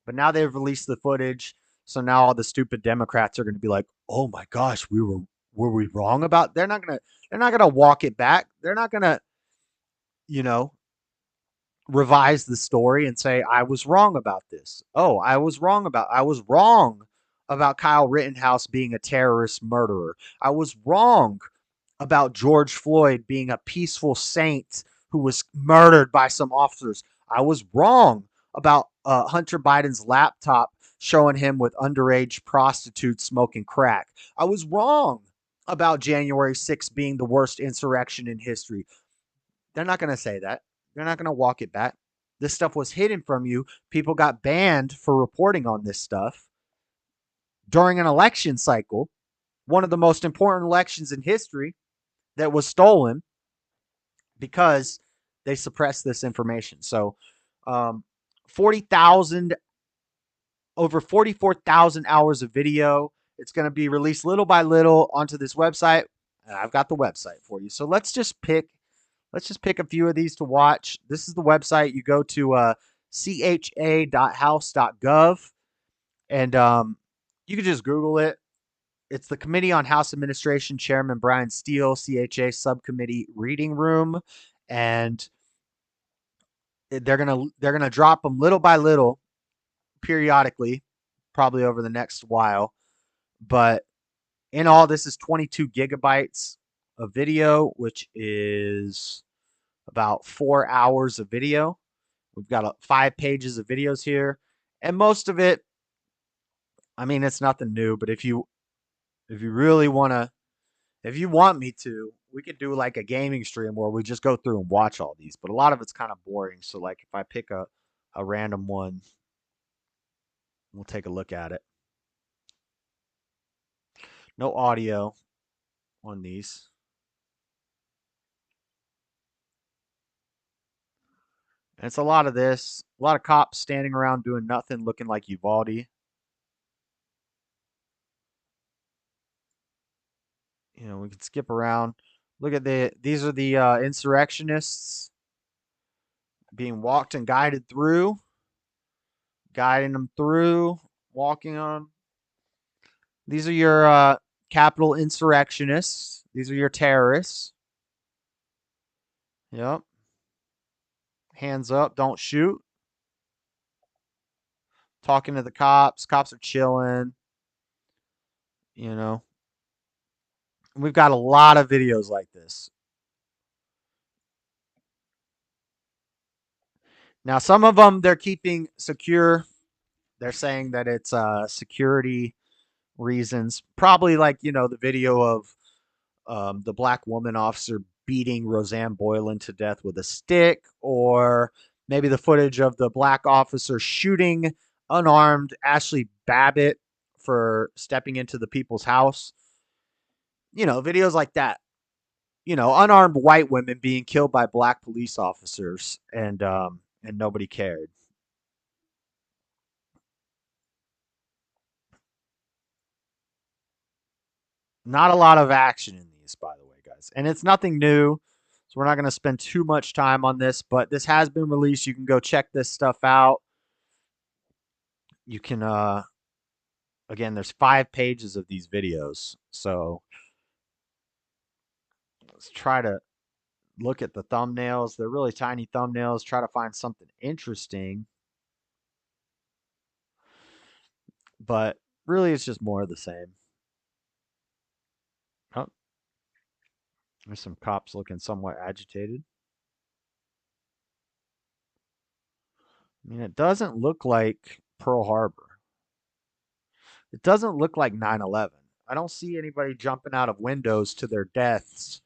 But now they've released the footage, so now all the stupid Democrats are going to be like, "Oh my gosh, were we wrong about?" They're not going to walk it back. They're not going to revise the story and say, "I was wrong about this." Oh, I was wrong about Kyle Rittenhouse being a terrorist murderer. I was wrong about George Floyd being a peaceful saint who was murdered by some officers. I was wrong about Hunter Biden's laptop showing him with underage prostitutes smoking crack. I was wrong about January 6th being the worst insurrection in history. They're not going to say that. They're not going to walk it back. This stuff was hidden from you. People got banned for reporting on this stuff during an election cycle, one of the most important elections in history, that was stolen because they suppressed this information. So 40,000, over 44,000 hours of video. It's going to be released little by little onto this website. And I've got the website for you. So let's just pick a few of these to watch. This is the website. You go to cha.house.gov, and you can just Google it. It's the Committee on House Administration, Chairman Brian Steele, CHA Subcommittee Reading Room, and they're gonna drop them little by little periodically, probably over the next while. But in all, this is 22 gigabytes of video, which is about 4 hours of video. We've got 5 pages of videos here, and most of it, I mean, it's nothing new. But if you really want to, if you want me to, we could do like a gaming stream where we just go through and watch all these. But a lot of it's kind of boring. So like if I pick a random one, we'll take a look at it. No audio on these. And it's a lot of this. A lot of cops standing around doing nothing, looking like Uvalde. You know, we can skip around. Look at these are the insurrectionists being walked and guided through. Guiding them through, walking on. These are your Capitol insurrectionists. These are your terrorists. Yep. Hands up, don't shoot. Talking to the cops. Cops are chilling. You know. We've got a lot of videos like this. Now, some of them they're keeping secure. They're saying that it's security reasons. Probably like, you know, the video of the black woman officer beating Roseanne Boylan to death with a stick, or maybe the footage of the black officer shooting unarmed Ashley Babbitt for stepping into the people's house. You know, videos like that. You know, unarmed white women being killed by black police officers, and nobody cared. Not a lot of action in these, by the way, guys. And it's nothing new, so we're not going to spend too much time on this, but this has been released. You can go check this stuff out. You can, again, there's 5 pages of these videos. So let's try to look at the thumbnails. They're really tiny thumbnails. Try to find something interesting. But really, it's just more of the same. Oh, there's some cops looking somewhat agitated. I mean, it doesn't look like Pearl Harbor. It doesn't look like 9/11. I don't see anybody jumping out of windows to their deaths.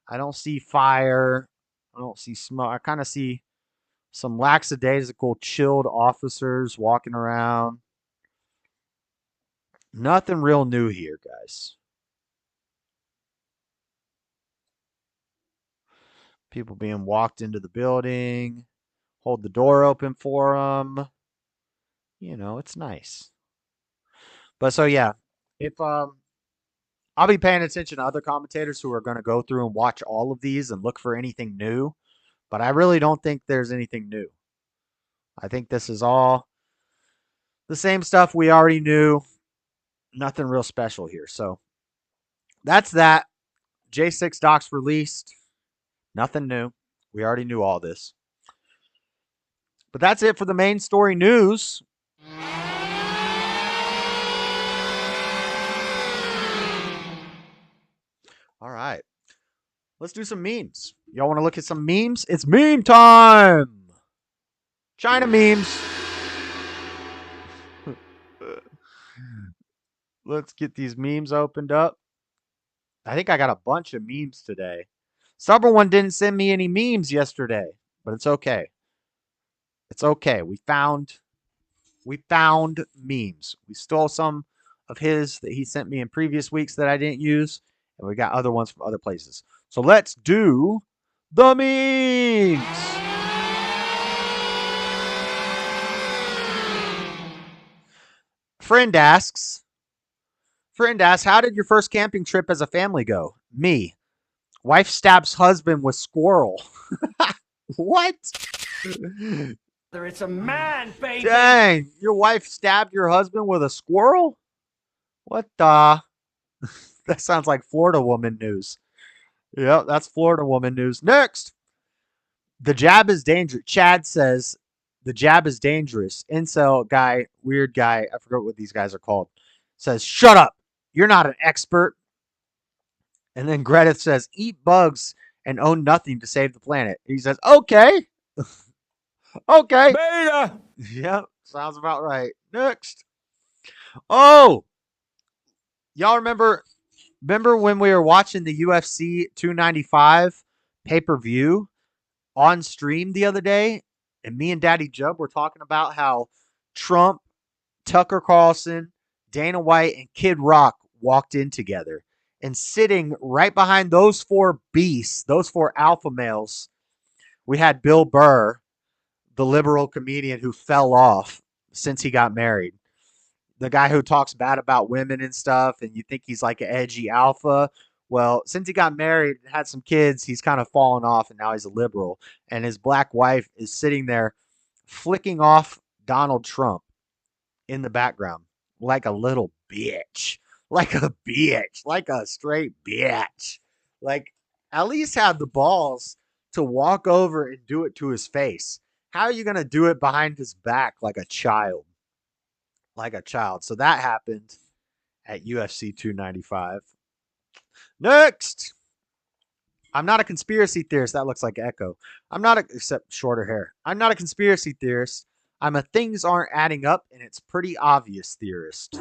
I don't see fire. I don't see smoke. I kind of see some lackadaisical, chilled officers walking around. Nothing real new here, guys. People being walked into the building. Hold the door open for them. You know, it's nice. But so yeah, if I'll be paying attention to other commentators who are going to go through and watch all of these and look for anything new. But I really don't think there's anything new. I think this is all the same stuff we already knew. Nothing real special here. So that's that. J6 docs released. Nothing new. We already knew all this. But that's it for the main story news. All right. Let's do some memes. Y'all want to look at some memes? It's meme time. China memes. Let's get these memes opened up. I think I got a bunch of memes today. Someone didn't send me any memes yesterday, but it's okay. It's okay. We found memes. We stole some of his that he sent me in previous weeks that I didn't use, and we got other ones from other places. So let's do the memes. Friend asks, how did your first camping trip as a family go? Me. Wife stabs husband with squirrel. What? It's a man, baby. Dang, your wife stabbed your husband with a squirrel? What the? That sounds like Florida woman news. Yep, that's Florida woman news. Next. The jab is dangerous. Chad says, The jab is dangerous. Incel guy, weird guy, I forget what these guys are called, says, shut up. You're not an expert. And then Greta says, eat bugs and own nothing to save the planet. He says, okay. Okay. Beta! Yep, sounds about right. Next. Oh, y'all remember when we were watching the UFC 295 pay-per-view on stream the other day, and me and Daddy Jub were talking about how Trump, Tucker Carlson, Dana White, and Kid Rock walked in together. And sitting right behind those four beasts, those four alpha males, we had Bill Burr, the liberal comedian who fell off since he got married. The guy who talks bad about women and stuff, and you think he's like an edgy alpha. Well, since he got married and had some kids, he's kind of fallen off, and now he's a liberal. And his black wife is sitting there flicking off Donald Trump in the background like a little bitch. Like a bitch. Like a straight bitch. Like, at least have the balls to walk over and do it to his face. How are you going to do it behind his back like a child? Like a child. So that happened at UFC 295. Next. I'm not a conspiracy theorist. That looks like Echo. Except shorter hair. I'm not a conspiracy theorist. I'm a things aren't adding up and it's pretty obvious theorist.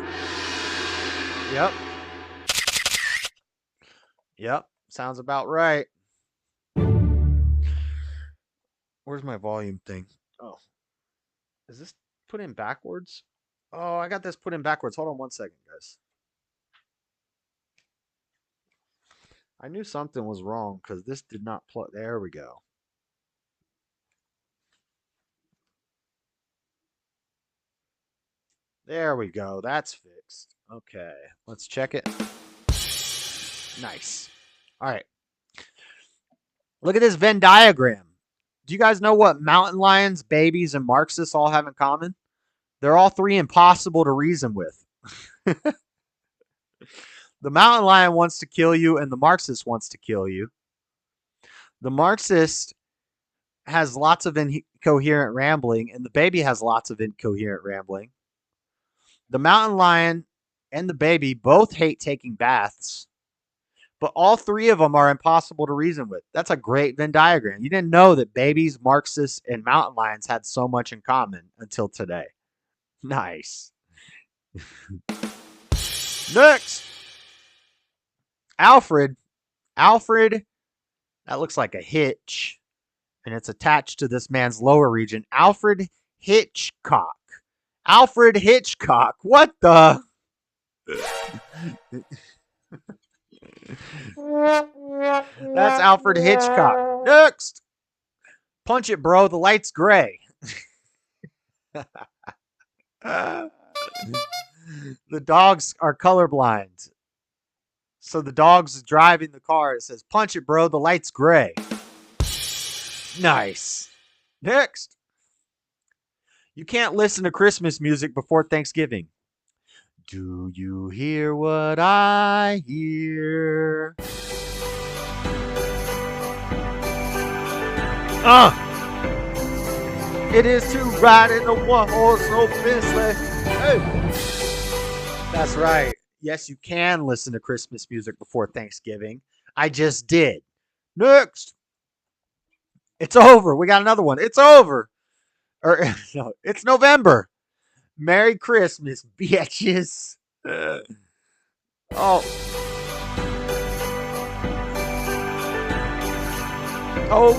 Yep. Yep. Sounds about right. Where's my volume thing? Oh. Is this put in backwards? Oh, I got this put in backwards. Hold on one second, guys. I knew something was wrong because this did not plug. There we go. There we go. That's fixed. Okay. Let's check it. Nice. All right. Look at this Venn diagram. Do you guys know what mountain lions, babies, and Marxists all have in common? They're all three impossible to reason with. The mountain lion wants to kill you, and the Marxist wants to kill you. The Marxist has lots of incoherent rambling, and the baby has lots of incoherent rambling. The mountain lion and the baby both hate taking baths, but all three of them are impossible to reason with. That's a great Venn diagram. You didn't know that babies, Marxists, and mountain lions had so much in common until today. Nice. Next. Alfred, that looks like a hitch, and it's attached to this man's lower region. Alfred Hitchcock. Alfred Hitchcock. What the? That's Alfred Hitchcock. Next. Punch it, bro. The light's gray. The dogs are colorblind. So the dog's driving the car. It says, punch it, bro. The light's gray. Nice. Next. You can't listen to Christmas music before Thanksgiving. Do you hear what I hear? It is to ride in a one-horse open sleigh. Hey. That's right. Yes, you can listen to Christmas music before Thanksgiving. I just did. Next. It's over. We got another one. It's over. Or no, it's November. Merry Christmas, bitches. Oh,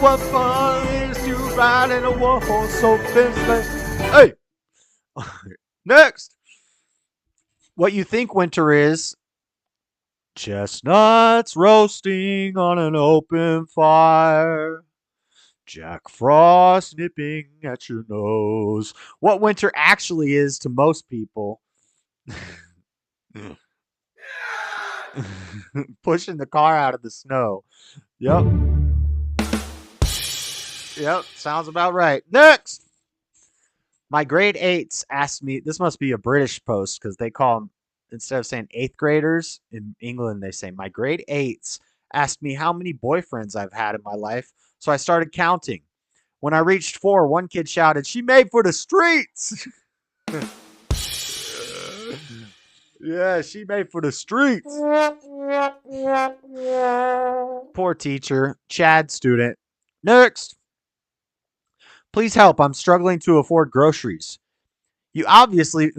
what fun it is to ride in a one-horse open sleigh. Hey. Next. What you think winter is? Chestnuts roasting on an open fire. Jack Frost nipping at your nose. What winter actually is to most people. Pushing the car out of the snow. Yep. Yep, sounds about right. Next! My grade 8s asked me, this must be a British post because they call them, instead of saying 8th graders, in England they say, my grade 8s asked me how many boyfriends I've had in my life, so I started counting. When I reached 4, one kid shouted, "She made for the streets." Yeah, she made for the streets. Poor teacher. Chad student. Next. Please help. I'm struggling to afford groceries. You obviously,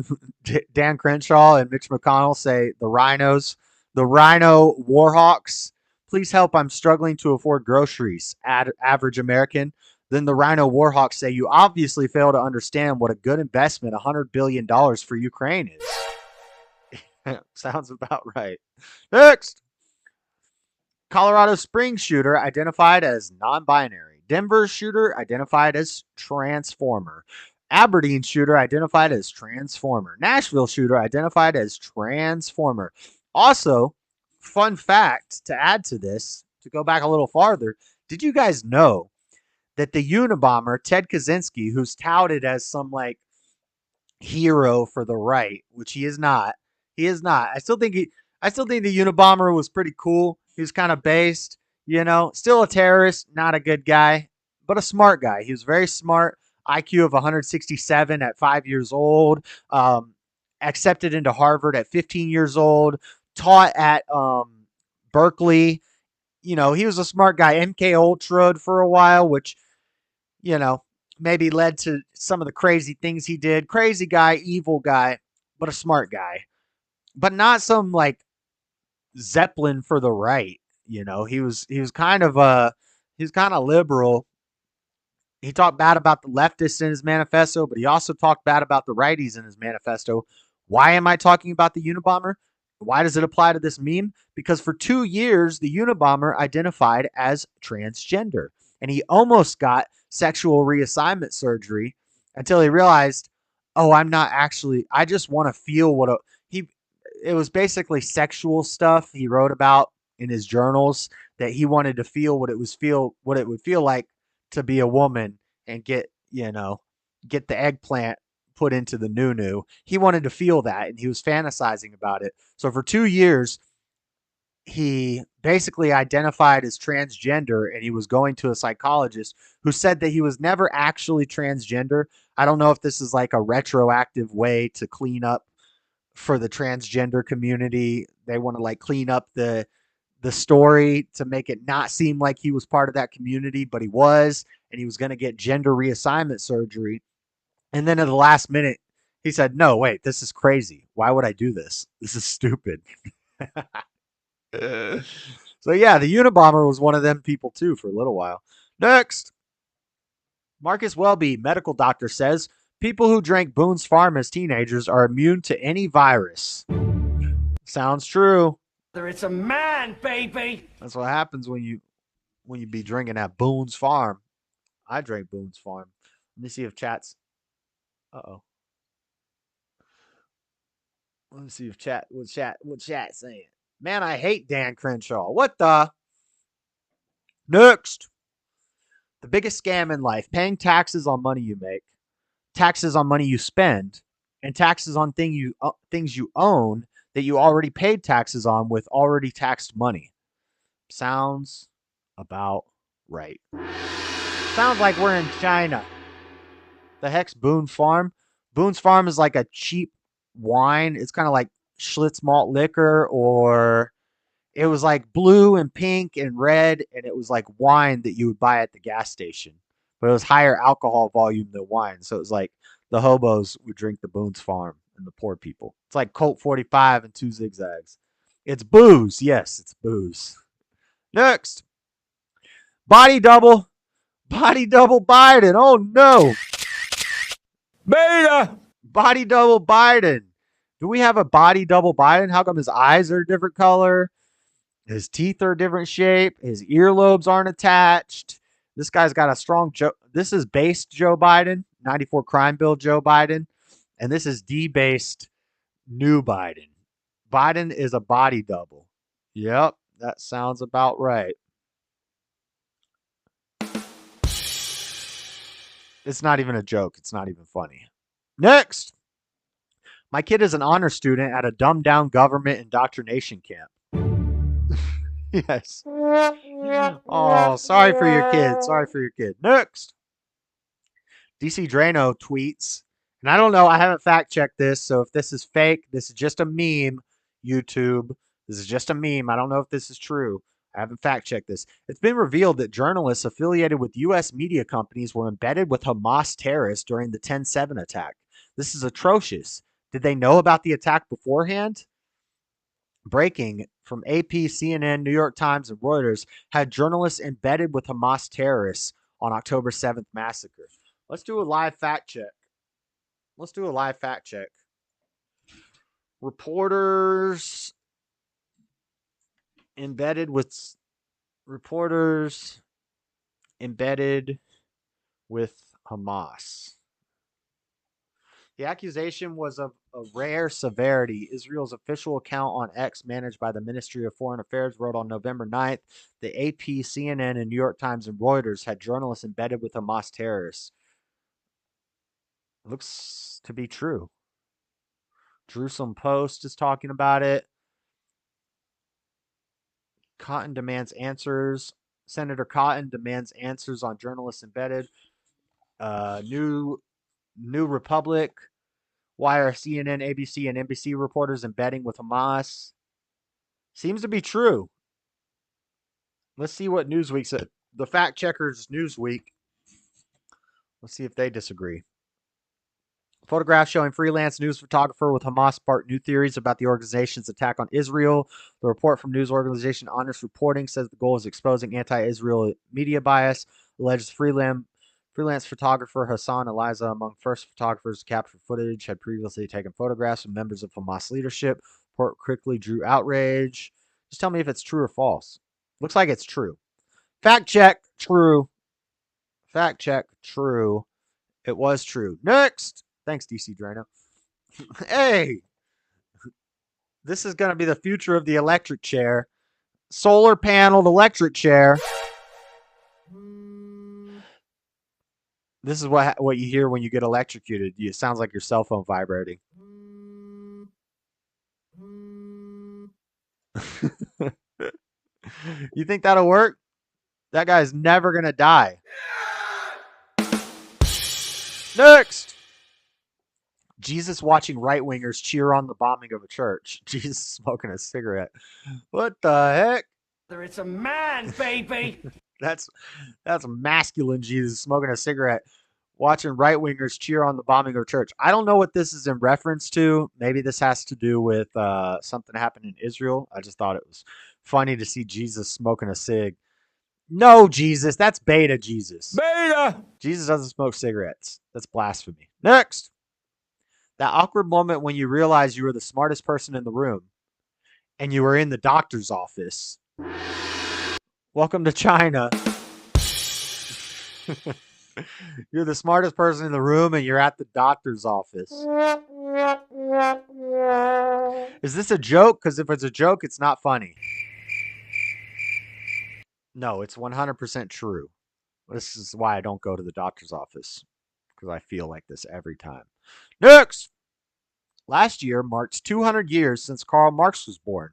Dan Crenshaw and Mitch McConnell say the rhinos, the rhino warhawks. Please help. I'm struggling to afford groceries. Average American. Then the rhino warhawks say you obviously fail to understand what a good investment $100 billion for Ukraine is. Sounds about right. Next. Colorado Springs shooter identified as non-binary. Denver shooter identified as transformer. Aberdeen shooter identified as transformer. Nashville shooter identified as transformer. Also, fun fact to add to this, to go back a little farther, did you guys know that the Unabomber, Ted Kaczynski, who's touted as some like hero for the right, which he is not. He is not. I still think the Unabomber was pretty cool. He was kind of based, still a terrorist, not a good guy, but a smart guy. He was very smart. IQ of 167 at 5 years old. Accepted into Harvard at 15 years old. Taught at Berkeley. He was a smart guy. MK Ultra for a while, which, maybe led to some of the crazy things he did. Crazy guy, evil guy, but a smart guy. But not some like Zeppelin for the right. He was kind of liberal. He talked bad about the leftists in his manifesto, but he also talked bad about the righties in his manifesto. Why am I talking about the Unabomber? Why does it apply to this meme? Because for 2 years, the Unabomber identified as transgender, and he almost got sexual reassignment surgery until he realized, oh, I'm not actually, I just want to feel it was basically sexual stuff he wrote about in his journals, that he wanted to feel what it would feel like to be a woman and get the eggplant put into the nunu. He wanted to feel that, and he was fantasizing about it. So for 2 years, he basically identified as transgender, and he was going to a psychologist who said that he was never actually transgender. I don't know if this is like a retroactive way to clean up for the transgender community. They want to like clean up the story to make it not seem like he was part of that community, but he was, and he was going to get gender reassignment surgery. And then at the last minute, he said, no, wait, this is crazy. Why would I do this? This is stupid. So yeah, the Unabomber was one of them people too for a little while. Next. Marcus Welby, medical doctor, says people who drank Boone's Farm as teenagers are immune to any virus. Sounds true. It's a man, baby. That's what happens when you be drinking at Boone's Farm. I drank Boone's Farm. Let me see if chat's. Uh-oh. Let me see if what chat saying. Man, I hate Dan Crenshaw. What the? Next. The biggest scam in life: paying taxes on money you make, taxes on money you spend, and taxes on things you own that you already paid taxes on with already taxed money. Sounds about right. Sounds like we're in China. The heck's Boone Farm? Boone's Farm is like a cheap wine. It's kind of like Schlitz malt liquor, or it was like blue and pink and red, and it was like wine that you would buy at the gas station. But it was higher alcohol volume than wine. So it was like the hobos would drink the Boone's Farm and the poor people. It's like Colt 45 and 2 zigzags. It's booze. Yes, it's booze. Next. Body double Biden. Oh no. Beta. Body double Biden. Do we have a body double Biden? How come his eyes are a different color? His teeth are a different shape. His earlobes aren't attached. This guy's got a strong This is based Joe Biden, 94 crime bill Joe Biden. And this is debased new Biden. Biden is a body double. Yep, that sounds about right. It's not even a joke. It's not even funny. Next. My kid is an honor student at a dumbed down government indoctrination camp. Yes. Oh, sorry for your kid. Sorry for your kid. Next. DC Drano tweets, and I don't know, I haven't fact checked this, so if this is fake, this is just a meme, YouTube. This is just a meme. I don't know if this is true. I haven't fact checked this. It's been revealed that journalists affiliated with U.S. media companies were embedded with Hamas terrorists during the 10/7 attack. This is atrocious. Did they know about the attack beforehand? Breaking from AP, CNN, New York Times, and Reuters had journalists embedded with Hamas terrorists on October 7th massacre. Let's do a live fact check. Reporters embedded with Hamas. The accusation was of a rare severity. Israel's official account on X, managed by the Ministry of Foreign Affairs, wrote on November 9th the AP, CNN, and New York Times and Reuters had journalists embedded with Hamas terrorists. It looks to be true. Jerusalem Post is talking about it. Cotton demands answers. Senator Cotton demands answers on journalists embedded. New Republic. Why are CNN, ABC, and NBC reporters embedding with Hamas? Seems to be true. Let's see what Newsweek said. The fact checkers Newsweek. Let's see if they disagree. Photograph showing freelance news photographer with Hamas sparked new theories about the organization's attack on Israel. The report from news organization Honest Reporting says the goal is exposing anti-Israel media bias. Alleged freelance photographer Hassan Eliza, among first photographers to capture footage, had previously taken photographs of members of Hamas leadership. The report quickly drew outrage. Just tell me if it's true or false. Looks like it's true. Fact check, true. Fact check, true. It was true. Next. Thanks, DC Drano. Hey, this is going to be the future of the electric chair. Solar paneled electric chair. This is what you hear when you get electrocuted. It sounds like your cell phone vibrating. You think that'll work? That guy's never going to die. Next. Jesus watching right-wingers cheer on the bombing of a church. Jesus smoking a cigarette. What the heck? It's a man, baby. That's masculine Jesus smoking a cigarette, watching right-wingers cheer on the bombing of a church. I don't know what this is in reference to. Maybe this has to do with something happened in Israel. I just thought it was funny to see Jesus smoking a cig. No, Jesus. That's beta Jesus. Beta! Jesus doesn't smoke cigarettes. That's blasphemy. Next. That awkward moment when you realize you were the smartest person in the room and you were in the doctor's office. Welcome to China. You're the smartest person in the room and you're at the doctor's office. Is this a joke? Because if it's a joke, it's not funny. No, it's 100% true. This is why I don't go to the doctor's office. Because I feel like this every time. Next! Last year marked 200 years since Karl Marx was born.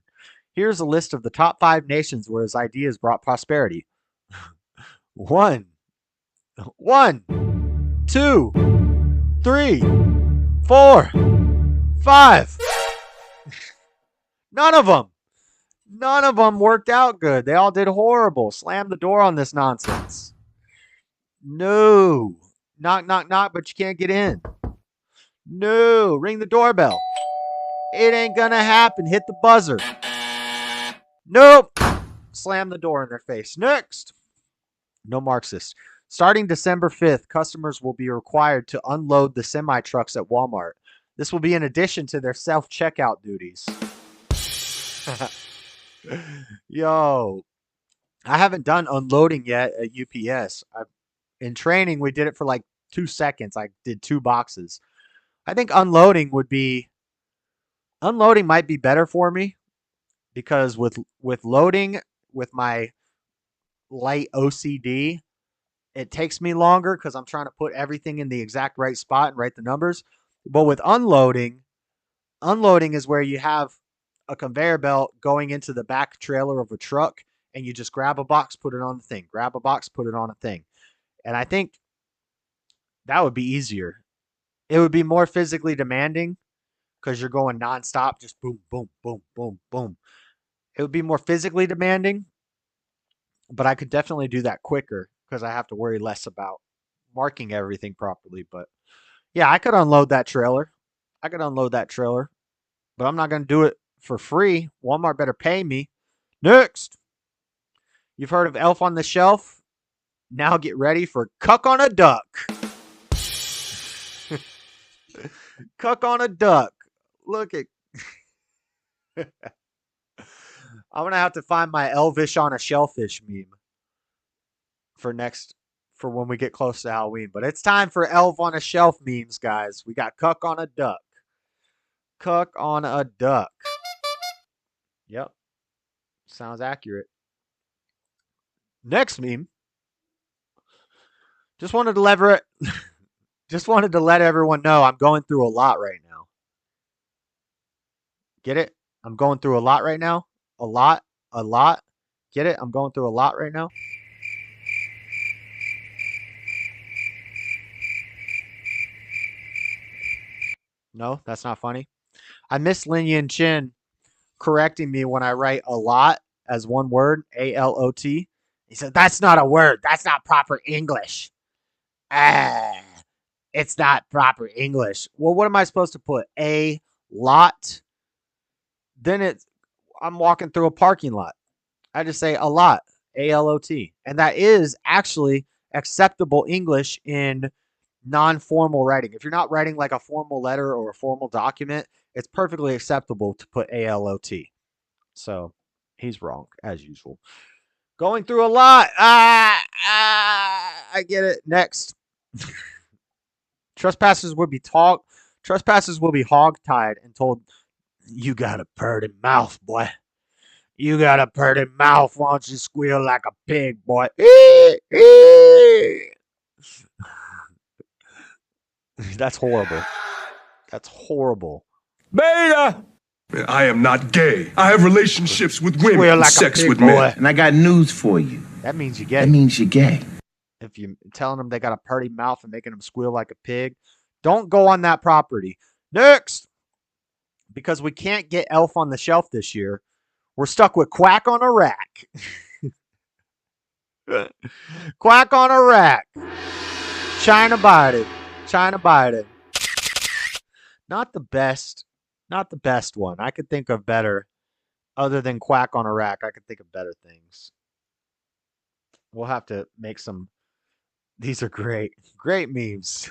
Here's a list of the top 5 nations where his ideas brought prosperity. 1, 2, 3, 4, 5. None of them worked out good. They all did horrible. Slam the door on this nonsense. No. Knock, knock, knock, but you can't get in. No. Ring the doorbell. It ain't gonna happen. Hit the buzzer. Nope. Slam the door in their face. Next. No Marxist. Starting December 5th, customers will be required to unload the semi-trucks at Walmart. This will be in addition to their self-checkout duties. Yo. I haven't done unloading yet at UPS. In training, we did it for like 2 seconds. I did 2 boxes. I think unloading might be better for me because with loading, with my light OCD, it takes me longer because I'm trying to put everything in the exact right spot and write the numbers. But with unloading is where you have a conveyor belt going into the back trailer of a truck and you just grab a box, put it on the thing, grab a box, put it on a thing. And I think That would be easier. It would be more physically demanding because you're going nonstop, just boom, boom, boom, boom, boom. It would be more physically demanding, but I could definitely do that quicker because I have to worry less about marking everything properly. But yeah, I could unload that trailer. But I'm not going to do it for free. Walmart better pay me. Next. You've heard of Elf on the Shelf? Now get ready for Cuck on a Duck. Cuck on a Duck. Look at. I'm going to have to find my Elvish on a Shellfish meme for when we get close to Halloween. But it's time for Elf on a Shelf memes, guys. We got Cuck on a Duck. Cuck on a Duck. Yep. Sounds accurate. Next meme. Just wanted to let everyone know I'm going through a lot right now. Get it? I'm going through a lot right now. A lot. Get it? I'm going through a lot right now. No, that's not funny. I miss Lin Yin Chin correcting me when I write a lot as one word, A-L-O-T. He said, that's not a word. That's not proper English. It's not proper English. Well, what am I supposed to put? A lot? Then I'm walking through a parking lot. I just say a lot, A-L-O-T. And that is actually acceptable English in non-formal writing. If you're not writing like a formal letter or a formal document, it's perfectly acceptable to put A-L-O-T. So he's wrong, as usual. Going through a lot. I get it. Next. Trespassers will be hog-tied and told, you got a purty mouth, boy. You got a purty mouth. Why don't you squeal like a pig, boy? That's horrible. That's horrible. Beta! I am not gay. I have relationships with women and like sex pig, with boy. men. And I got news for you. That means you're gay. That means you're gay. If you're telling them they got a purty mouth and making them squeal like a pig, don't go on that property. Next! Because we can't get Elf on the Shelf this year, we're stuck with Quack on a Rack. Quack on a Rack. China Biden. Not the best one. I could think of better. Other than Quack on a Rack, I could think of better things. We'll have to make some. These are great. Great memes.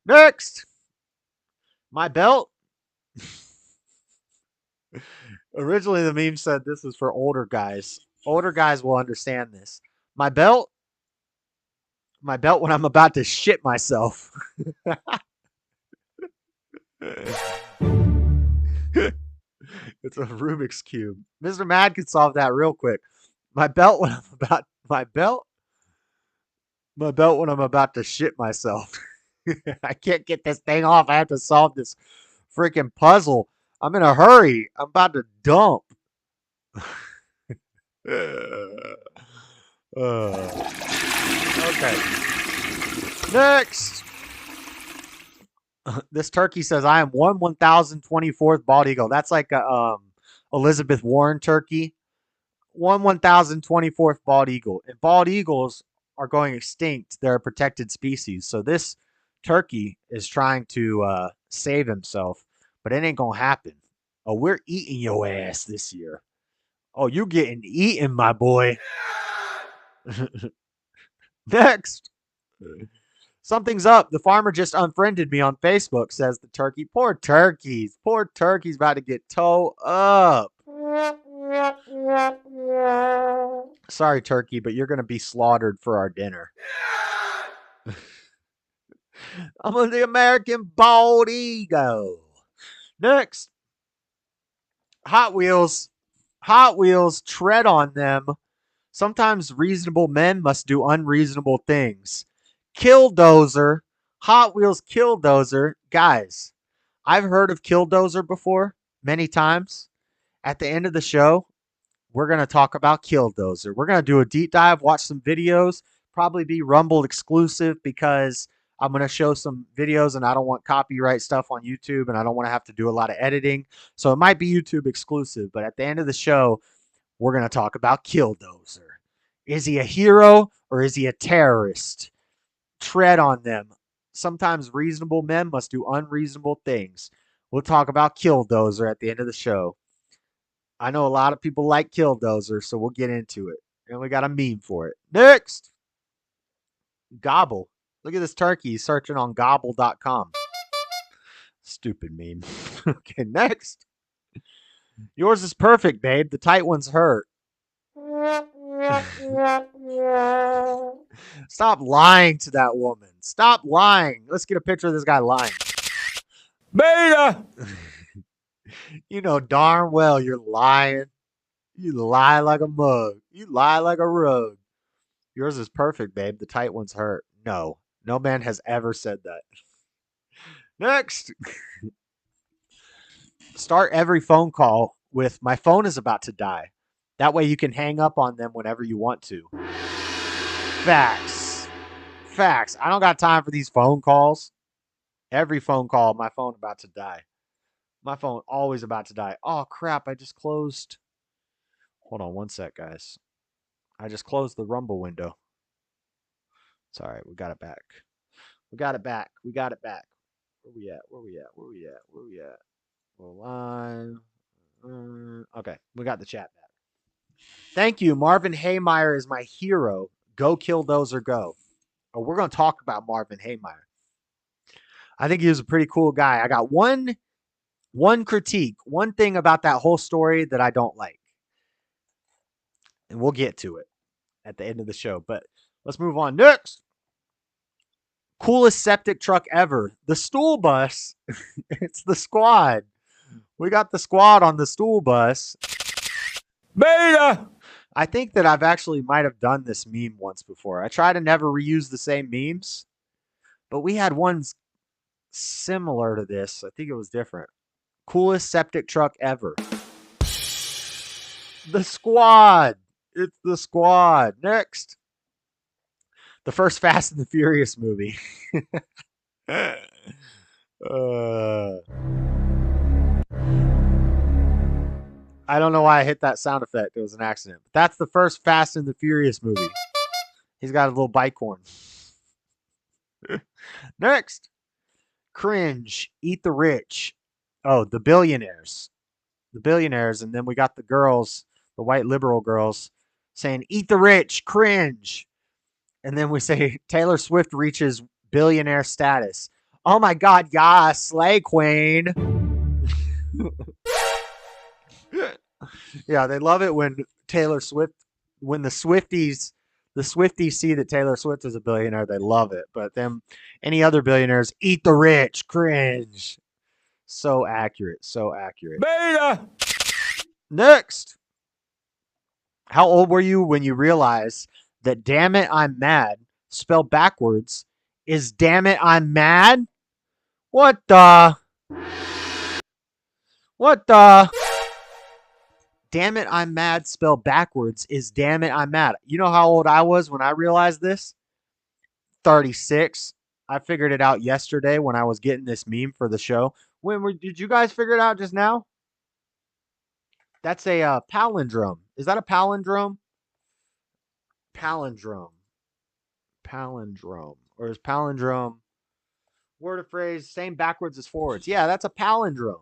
Next. My belt. Originally, the meme said this is for older guys. Older guys will understand this. My belt when I'm about to shit myself. It's a Rubik's Cube. Mr. Mad can solve that real quick. My belt when I'm about to shit myself. I can't get this thing off. I have to solve this freaking puzzle. I'm in a hurry. I'm about to dump. Okay. Next. This turkey says, I am 1/1024th bald eagle. That's like a Elizabeth Warren turkey. 1/1024th bald eagle. And bald eagles are going extinct. They're a protected species. So this turkey is trying to save himself. But it ain't going to happen. Oh, we're eating your ass this year. Oh, you getting eaten, my boy. Next. Something's up. The farmer just unfriended me on Facebook, says the turkey. Poor turkeys. Poor turkeys about to get towed up. Sorry, turkey, but you're going to be slaughtered for our dinner. I'm the American bald eagle. Next. Hot Wheels, tread on them. Sometimes reasonable men must do unreasonable things. Killdozer, Hot Wheels Killdozer. Guys, I've heard of Killdozer before, many times. At the end of the show, we're going to talk about Killdozer. We're going to do a deep dive, watch some videos, probably be Rumble exclusive because I'm going to show some videos, and I don't want copyright stuff on YouTube, and I don't want to have to do a lot of editing. So it might be YouTube exclusive, but at the end of the show, we're going to talk about Killdozer. Is he a hero or is he a terrorist? Tread on them. Sometimes reasonable men must do unreasonable things. We'll talk about Killdozer at the end of the show. I know a lot of people like Killdozer, so we'll get into it. And we got a meme for it. Next! Gobble. Look at this turkey. He's searching on gobble.com. Stupid meme. Okay, next. Yours is perfect, babe. The tight one's hurt. Stop lying to that woman. Stop lying. Let's get a picture of this guy lying. Beta! You know darn well you're lying. You lie like a mug. You lie like a rug. Yours is perfect, babe. The tight one's hurt. No. No man has ever said that. Next. Start every phone call with, my phone is about to die. That way you can hang up on them whenever you want to. Facts. Facts. I don't got time for these phone calls. Every phone call, my phone about to die. My phone always about to die. Oh, crap. I just closed. Hold on one sec, guys. I just closed the Rumble window. It's all right. We got it back. We got it back. We got it back. Where we at? Where we at? Where we at? Where we at? We're live. Okay. We got the chat back. Thank you. Marvin Haymeyer is my hero. Go Killdozer, go. Oh, we're going to talk about Marvin Haymeyer. I think he was a pretty cool guy. I got one critique, one thing about that whole story that I don't like. And we'll get to it at the end of the show. But let's move on. Next. Coolest septic truck ever. The stool bus. It's the squad. We got the squad on the stool bus. Beta! I think that I've actually might have done this meme once before. I try to never reuse the same memes, but we had one similar to this. I think it was different. Coolest septic truck ever. The squad. It's the squad. Next. The first Fast and the Furious movie. I don't know why I hit that sound effect. It was an accident. But that's the first Fast and the Furious movie. He's got a little bike horn. Next. Cringe. Eat the rich. Oh, the billionaires. The billionaires. And then we got the girls, the white liberal girls, saying, eat the rich. Cringe. And then we say, Taylor Swift reaches billionaire status. Oh my God, yeah, slay queen. Yeah, they love it when Taylor Swift, when the Swifties see that Taylor Swift is a billionaire, they love it. But them, any other billionaires, eat the rich, cringe. So accurate, so accurate. Beta! Next. How old were you when you realized that damn it, I'm mad, spelled backwards, is damn it, I'm mad? What the? Damn it, I'm mad, spelled backwards, is damn it, I'm mad. You know how old I was when I realized this? 36. I figured it out yesterday when I was getting this meme for the show. Did you guys figure it out just now? That's a palindrome. Is that a palindrome? Palindrome. Or is palindrome word or phrase same backwards as forwards? Yeah, that's a palindrome.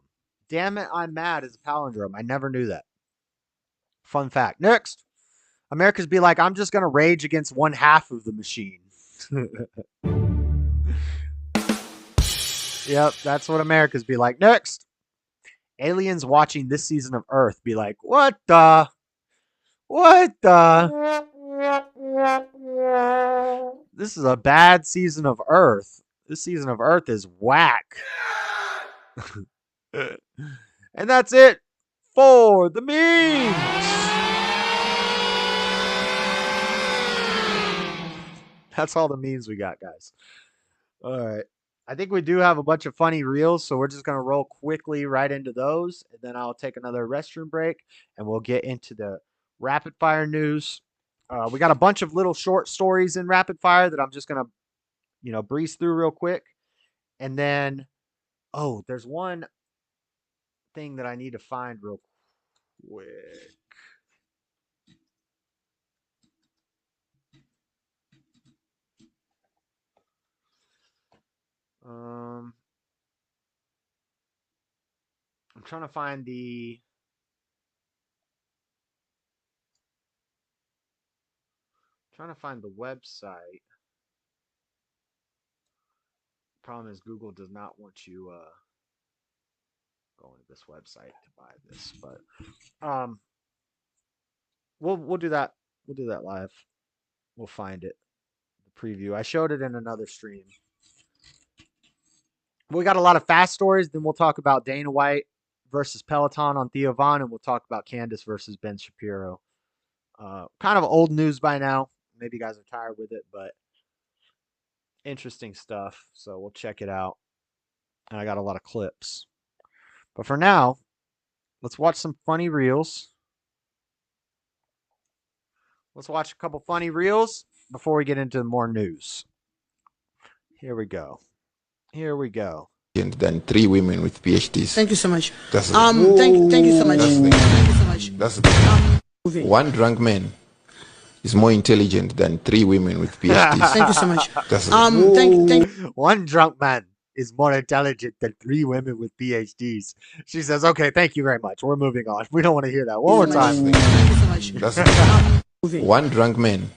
Damn it, I'm mad is a palindrome. I never knew that. Fun fact. Next. America's be like, I'm just going to rage against one half of the machine. Yep, that's what America's be like. Next. Aliens watching this season of Earth be like, what the? This is a bad season of Earth. This season of Earth is whack. And that's it for the memes. That's all the memes we got, guys. All right. I think we do have a bunch of funny reels, so we're just going to roll quickly right into those, and then I'll take another restroom break, and we'll get into the rapid fire news. We got a bunch of little short stories in rapid fire that I'm just going to, breeze through real quick. And then, there's one thing that I need to find real quick. I'm trying to find the website. Problem is Google does not want you going to this website to buy this, but we'll do that. We'll do that live. We'll find it. The preview. I showed it in another stream. We got a lot of fast stories. Then we'll talk about Dana White versus Peleton on Theo Vons, and we'll talk about Candace versus Ben Shapiro. Kind of old news by now. Maybe you guys are tired with it, but interesting stuff. So we'll check it out. And I got a lot of clips. But for now, let's watch some funny reels. Let's watch a couple funny reels before we get into more news. Here we go. Than 3 women with PhDs. Thank you so much. That's thank you so much. Thank you so much. That's the one drunk man is more intelligent than 3 women with PhDs. Thank you so much. That's thank one drunk man is more intelligent than 3 women with PhDs. She says, "Okay, thank you very much. We're moving on. We don't want to hear that one more time." Thank you so much. That's one drunk man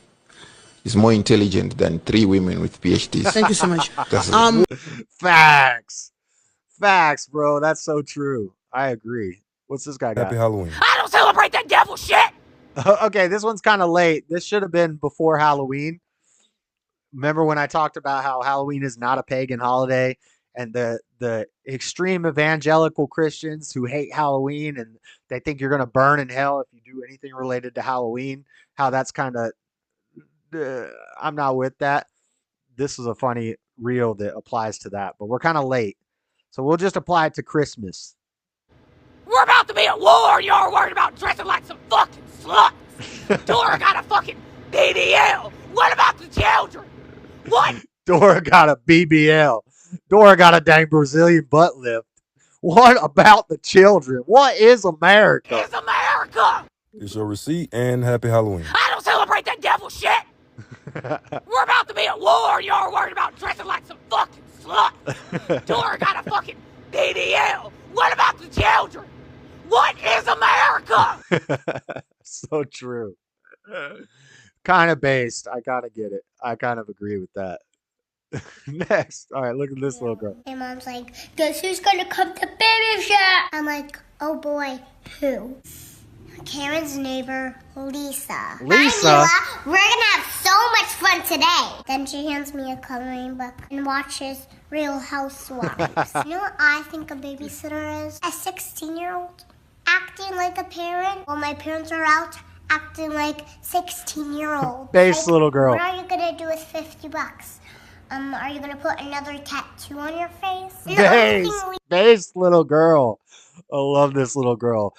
is more intelligent than 3 women with PhDs. Thank you so much. That's Facts, bro. That's so true. I agree. What's this guy got? Happy Halloween. I don't celebrate that devil shit. Okay, this one's kind of late. This should have been before Halloween. Remember when I talked about how Halloween is not a pagan holiday, and the extreme evangelical Christians who hate Halloween and they think you're going to burn in hell if you do anything related to Halloween, how that's kind of I'm not with that. This is a funny reel that applies to that, but we're kind of late. So we'll just apply it to Christmas. We're about to be at war. You're worried about dressing like some fucking sluts. Dora got a fucking BBL. What about the children? What? Dora got a BBL. Dora got a dang Brazilian butt lift. What about the children? What is America? It's America. It's your receipt and happy Halloween. I don't celebrate that devil shit. We're about to be at war. You're worried about dressing like some fucking sluts. Dora got a fucking BBL. What about the children? What is America? So true. Kind of based. I gotta get it. I kind of agree with that. Next. All right, look at this little girl. My mom's like, guess who's gonna come to baby shower? I'm like, oh boy, who? Karen's neighbor, Lisa. Hi, Mila. We're gonna have so much fun today. Then she hands me a coloring book and watches Real Housewives. You know what I think a babysitter is? A 16-year-old acting like a parent while my parents are out acting like 16-year-old. Base little girl. What are you gonna do with $50? Are you gonna put another tattoo on your face? Base little girl. I love this little girl.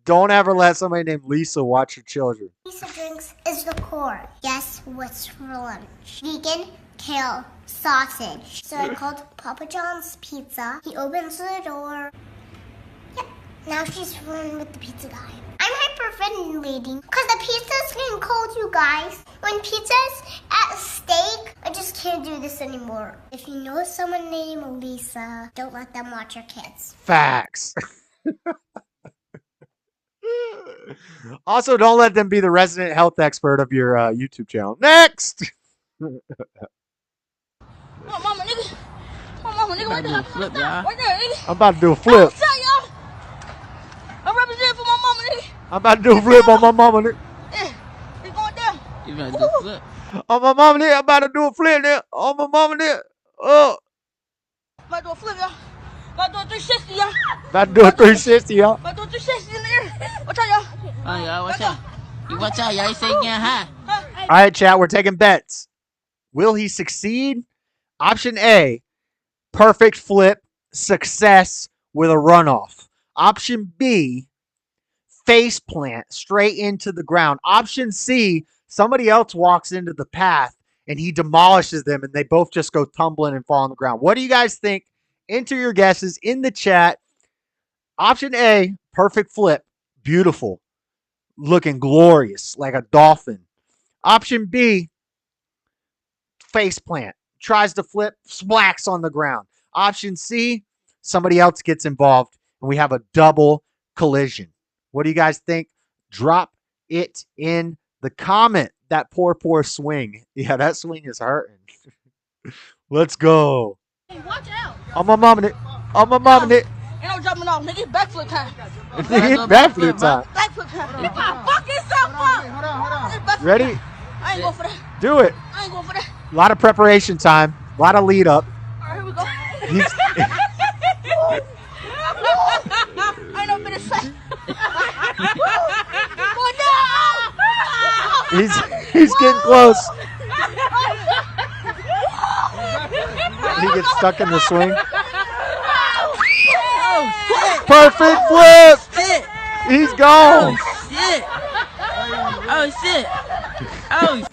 Don't ever let somebody named Lisa watch your children. Lisa drinks is the core. Guess what's for lunch? Vegan kale sausage. So I called Papa John's Pizza. He opens the door. Yep. Now she's running with the pizza guy. I'm hyperventilating because the pizza's getting cold, you guys. When pizza's at stake, I just can't do this anymore. If you know someone named Lisa, don't let them watch your kids. Facts. Also, don't let them be the resident health expert of your YouTube channel. Next! Mama, nigga. Mama, nigga, right there. Flip, right there, nigga. I'm about to do a flip. I'm representing for my mama, nigga. I'm about to do a flip on my mama, nigga. Yeah, it's going down. You better do a flip. On my mama, nigga. I'm about to do a flip, nigga. On my mama, nigga. Oh. About to do a flip, y'all. About to do a 360, y'all. About to do a 360, y'all. About to do a 360 in the air. Watch out, y'all. Oh, y'all, watch out. You watch out, y'all. You say getting high. All right, chat. We're taking bets. Will he succeed? Option A, perfect flip, success with a runoff. Option B, face plant straight into the ground. Option C, somebody else walks into the path and he demolishes them, and they both just go tumbling and fall on the ground. What do you guys think? Enter your guesses in the chat. Option A, perfect flip. Beautiful. Looking glorious, like a dolphin. Option B, face plant. Tries to flip, splacks on the ground. Option C, somebody else gets involved, and we have a double collision. What do you guys think? Drop it in the comment. That poor swing. Yeah, that swing is hurting. Let's go. Hey, watch out. I'm a mom it. I'm a mom it. Ain't no jumping off, nigga. It's backflip time. It's backflip time. Backflip time. You gotta fuck yourself up. Hold on. Ready? I ain't going for that. Do it. I ain't going for that. A lot of preparation time. A lot of lead up. All right, here we go. He's I know better say. He's getting close. He gets stuck in the swing. Perfect flip. Shit. He's gone. Shit. Oh shit. Oh.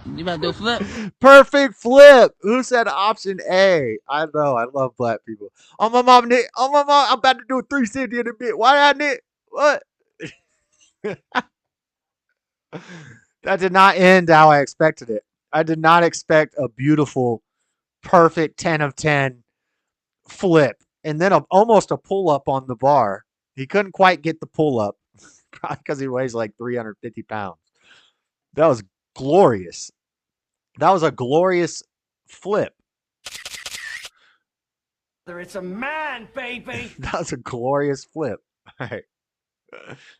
You about to do a flip? Perfect flip. Who said option A? I know. I love black people. Oh my mom, Nick. Oh my mom. I'm about to do a 360 in a bit. Why not, Nick? What? That did not end how I expected it. I did not expect a beautiful, perfect 10 of 10 flip. And then almost a pull up on the bar. He couldn't quite get the pull up because he weighs like 350 pounds. That was glorious. That was a glorious flip. It's a man, baby. That was a glorious flip. All right.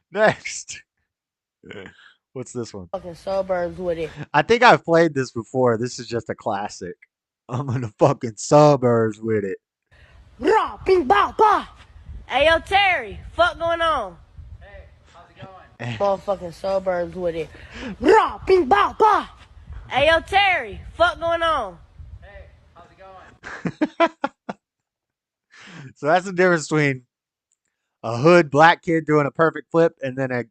Next. What's this one? Fucking suburbs with it. I think I've played this before. This is just a classic. I'm in the fucking suburbs with it. Rah, bing, bow, bah. Hey, yo, Terry, fuck going on? Hey, how's it going? Motherfucking suburbs with it. Rah, bing, bow, bah. Hey, yo, Terry, fuck going on? Hey, how's it going? So that's the difference between a hood black kid doing a perfect flip and then a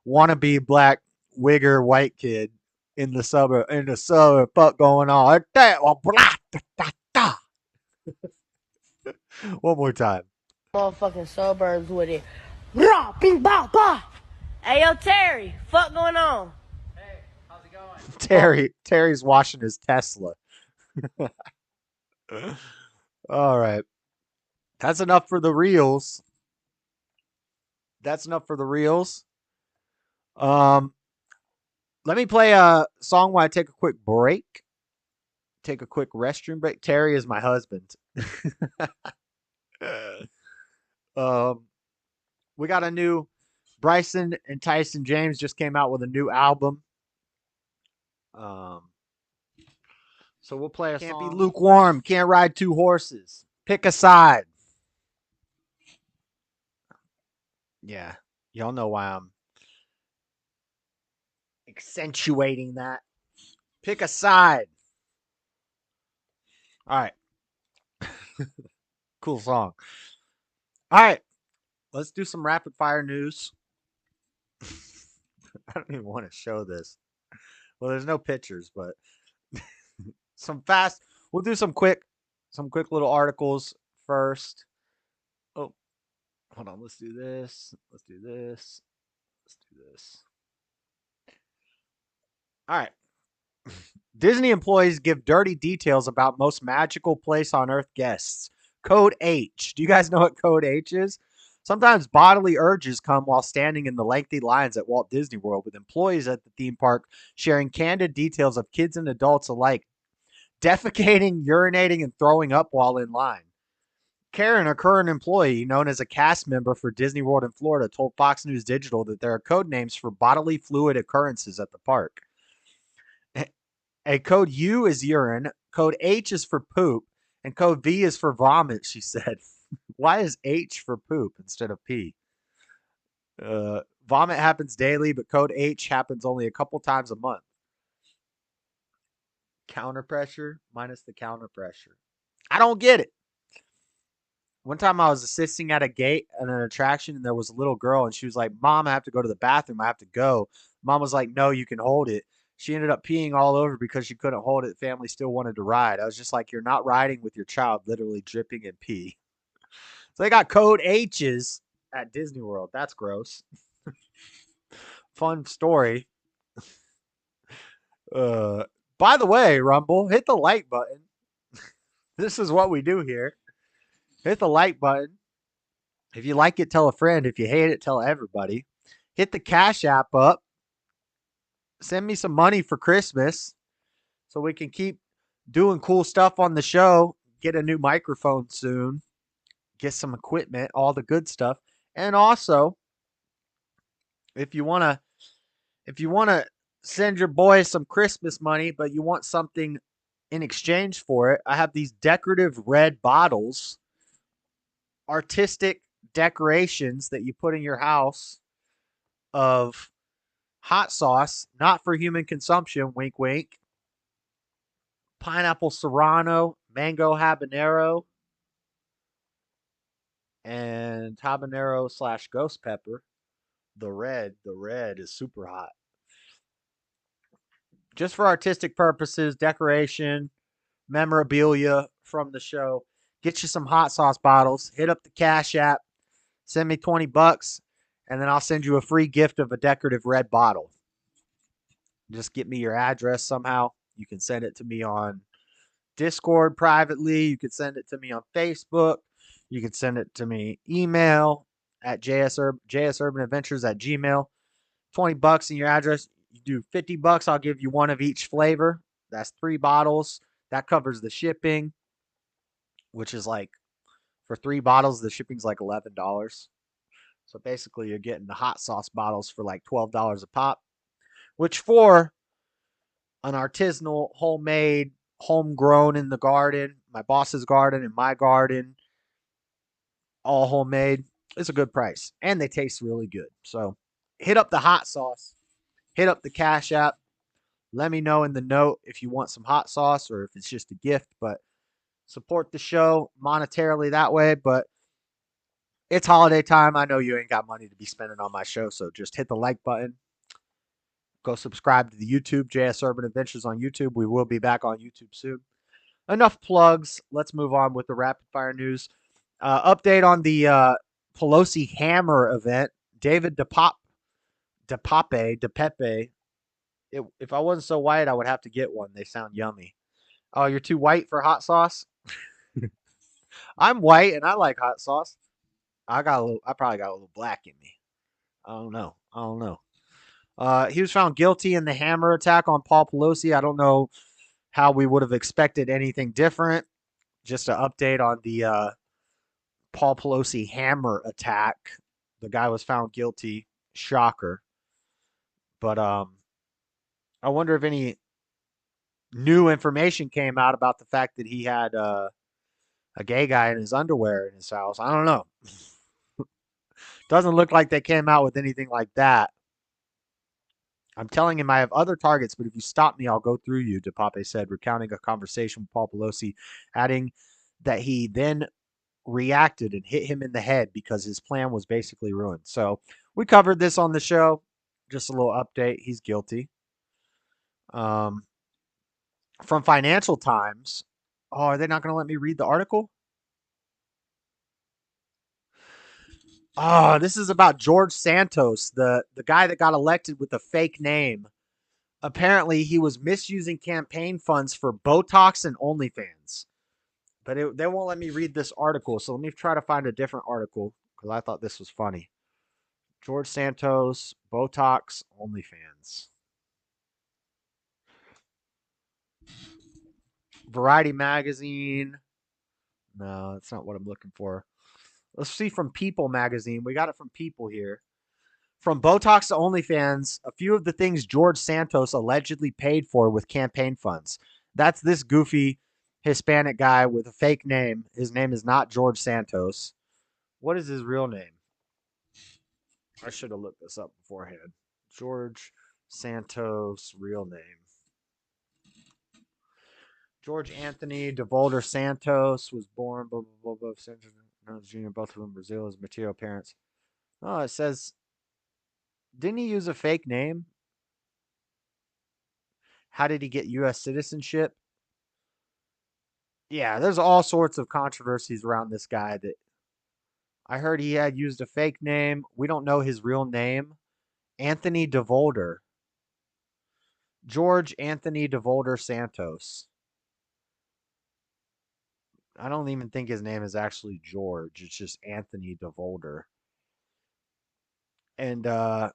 wannabe black wigger white kid in the suburb. Fuck going on? One more time. Motherfucking suburbs with it. Rah, bing, bow, bah. Hey, yo, Terry, fuck going on? Hey, how's it going? Terry's washing his Tesla. All right. That's enough for the reels. Let me play a song while I take a quick break. Take a quick restroom break. Terry is my husband. We got a new Bryson and Tyson James just came out with a new album. So we'll play a song. Can't be lukewarm. Can't ride two horses. Pick a side. Yeah, y'all know why I'm accentuating that. Pick a side. All right. Cool song. All right. Let's do some rapid fire news. I don't even want to show this. Well, there's no pictures, but we'll do some quick little articles first. Oh, hold on. Let's do this. All right. Disney employees give dirty details about most magical place on earth guests. Code H. Do you guys know what Code H is? Sometimes bodily urges come while standing in the lengthy lines at Walt Disney World, with employees at the theme park sharing candid details of kids and adults alike defecating, urinating, and throwing up while in line. Karen, a current employee known as a cast member for Disney World in Florida, told Fox News Digital that there are code names for bodily fluid occurrences at the park. A code U is urine, code H is for poop, and code V is for vomit, she said. Why is H for poop instead of P? Vomit happens daily, but code H happens only a couple times a month. Counter pressure minus the counter pressure. I don't get it. One time I was assisting at a gate at an attraction, and there was a little girl, and she was like, "Mom, I have to go to the bathroom. I have to go." Mom was like, "No, you can hold it." She ended up peeing all over because she couldn't hold it. Family still wanted to ride. I was just like, you're not riding with your child literally dripping in pee. So they got code H's at Disney World. That's gross. Fun story. By the way, Rumble, hit the like button. This is what we do here. Hit the like button. If you like it, tell a friend. If you hate it, tell everybody. Hit the Cash App up. Send me some money for Christmas so we can keep doing cool stuff on the show. Get a new microphone soon. Get some equipment, all the good stuff. And also, if you want to send your boy some Christmas money, but you want something in exchange for it, I have these decorative red bottles, artistic decorations that you put in your house of hot sauce, not for human consumption, wink, wink. Pineapple serrano, mango habanero, and habanero / ghost pepper. The red is super hot. Just for artistic purposes, decoration, memorabilia from the show. Get you some hot sauce bottles. Hit up the Cash App. Send me $20, and then I'll send you a free gift of a decorative red bottle. Just get me your address somehow. You can send it to me on Discord privately. You can send it to me on Facebook. You can send it to me email at jsurbanadventures@gmail. $20 in your address. You do $50, I'll give you one of each flavor. That's 3 bottles. That covers the shipping, which is like, for 3 bottles, the shipping's like $11. So basically, you're getting the hot sauce bottles for like $12 a pop, which for an artisanal, homemade, homegrown in the garden, my boss's garden and my garden, all homemade, it's a good price. And they taste really good. So hit up the hot sauce. Hit up the Cash App. Let me know in the note if you want some hot sauce or if it's just a gift, but support the show monetarily that way. But it's holiday time. I know you ain't got money to be spending on my show, so just hit the like button. Go subscribe to the YouTube, JS Urban Adventures on YouTube. We will be back on YouTube soon. Enough plugs. Let's move on with the rapid fire news. Update on the Pelosi Hammer event. David DePepe. If I wasn't so white, I would have to get one. They sound yummy. Oh, you're too white for hot sauce? I'm white and I like hot sauce. I probably got a little black in me. I don't know. He was found guilty in the hammer attack on Paul Pelosi. I don't know how we would have expected anything different. Just an update on the Paul Pelosi hammer attack. The guy was found guilty. Shocker. But I wonder if any new information came out about the fact that he had a gay guy in his underwear in his house. I don't know. Doesn't look like they came out with anything like that. I'm telling him I have other targets, but if you stop me, I'll go through you, DePape said, recounting a conversation with Paul Pelosi, adding that he then reacted and hit him in the head because his plan was basically ruined. So we covered this on the show. Just a little update. He's guilty. From Financial Times. Oh, are they not going to let me read the article? Oh, this is about George Santos, the guy that got elected with a fake name. Apparently, he was misusing campaign funds for Botox and OnlyFans. But they won't let me read this article, so let me try to find a different article because I thought this was funny. George Santos, Botox, OnlyFans. Variety Magazine. No, that's not what I'm looking for. Let's see from People Magazine. We got it from People here. From Botox to OnlyFans, a few of the things George Santos allegedly paid for with campaign funds. That's this goofy Hispanic guy with a fake name. His name is not George Santos. What is his real name? I should have looked this up beforehand. George Santos' real name. George Anthony DeVolder Santos was born, blah, blah, blah, blah, Jr., both of them Brazil, his material parents. Oh, it says, didn't he use a fake name? How did he get U.S. citizenship? Yeah, there's all sorts of controversies around this guy. That I heard he had used a fake name. We don't know his real name. Anthony DeVolder. George Anthony DeVolder Santos. I don't even think his name is actually George. It's just Anthony DeVolder. And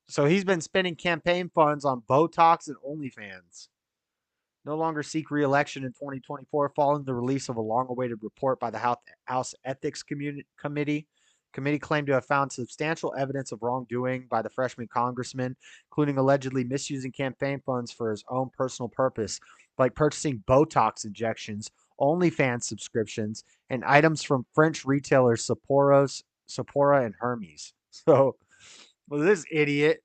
so he's been spending campaign funds on Botox and OnlyFans. No longer seek re-election in 2024 following the release of a long-awaited report by the House Ethics Committee. Committee claimed to have found substantial evidence of wrongdoing by the freshman congressman, including allegedly misusing campaign funds for his own personal purpose, like purchasing Botox injections, OnlyFans subscriptions, and items from French retailers Sephora and Hermes. So, well, this idiot,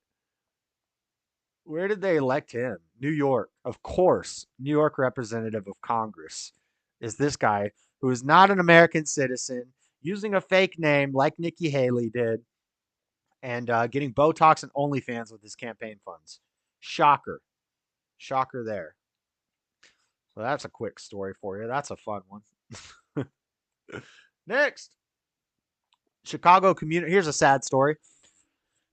where did they elect him? New York. Of course, New York representative of Congress is this guy who is not an American citizen, using a fake name like Nikki Haley did, and getting Botox and OnlyFans with his campaign funds. Shocker. Shocker there. So that's a quick story for you. That's a fun one. Next. Chicago commuter. Here's a sad story.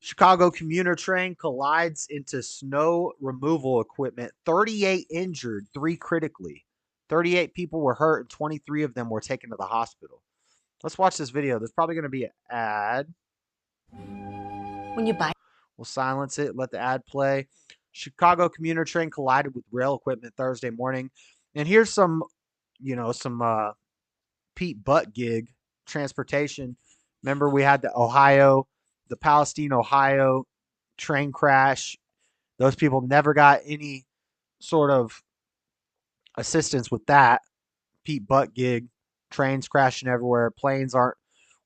Chicago commuter train collides into snow removal equipment. 38 injured, 3 critically. 38 people were hurt, and 23 of them were taken to the hospital. Let's watch this video. There's probably going to be an ad. When you buy, we'll silence it. Let the ad play. Chicago commuter train collided with rail equipment Thursday morning. And here's some, Pete Buttigieg transportation. Remember, we had the Palestine, Ohio train crash. Those people never got any sort of assistance with that. Pete Buttigieg, trains crashing everywhere, planes aren't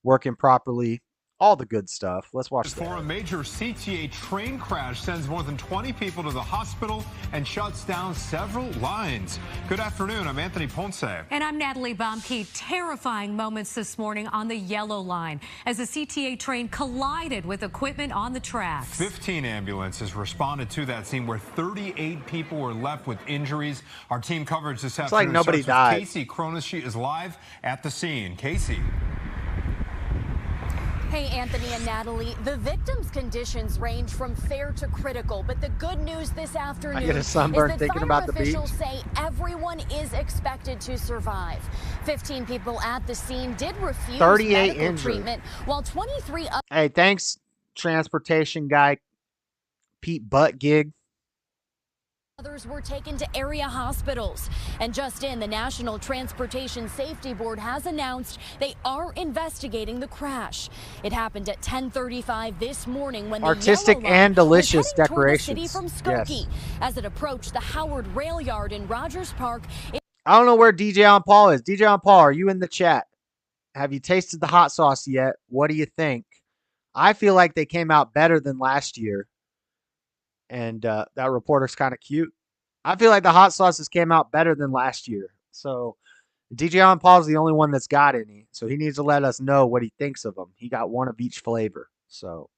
working properly, all the good stuff. Let's watch that. For a major CTA train crash sends more than 20 people to the hospital and shuts down several lines. Good afternoon. I'm Anthony Ponce. And I'm Natalie Baumke. Terrifying moments this morning on the Yellow Line as a CTA train collided with equipment on the tracks. 15 ambulances responded to that scene where 38 people were left with injuries. Our team coverage this afternoon. Like nobody died. Casey Cronus, she is live at the scene. Casey. Hey, Anthony and Natalie, the victims' conditions range from fair to critical, but the good news this afternoon is that thinking about the beach. Officials say everyone is expected to survive. 15 people at the scene did refuse 38 medical injured. treatment, while 23 Hey, thanks, transportation guy Pete Buttigieg. others were taken to area hospitals. And just in, the National Transportation Safety Board has announced they are investigating the crash. It happened at 10:35 this morning when artistic the Yellow and Line delicious was heading toward the city decorations. from Skokie. Yes. As it approached the Howard Rail Yard in Rogers Park. I don't know where DJ on Paul is. DJ on Paul, are you in the chat? Have you tasted the hot sauce yet? What do you think? I feel like they came out better than last year. And that reporter's kind of cute. I feel like the hot sauces came out better than last year. So DJ on Paul's the only one that's got any. So he needs to let us know what he thinks of them. He got one of each flavor. So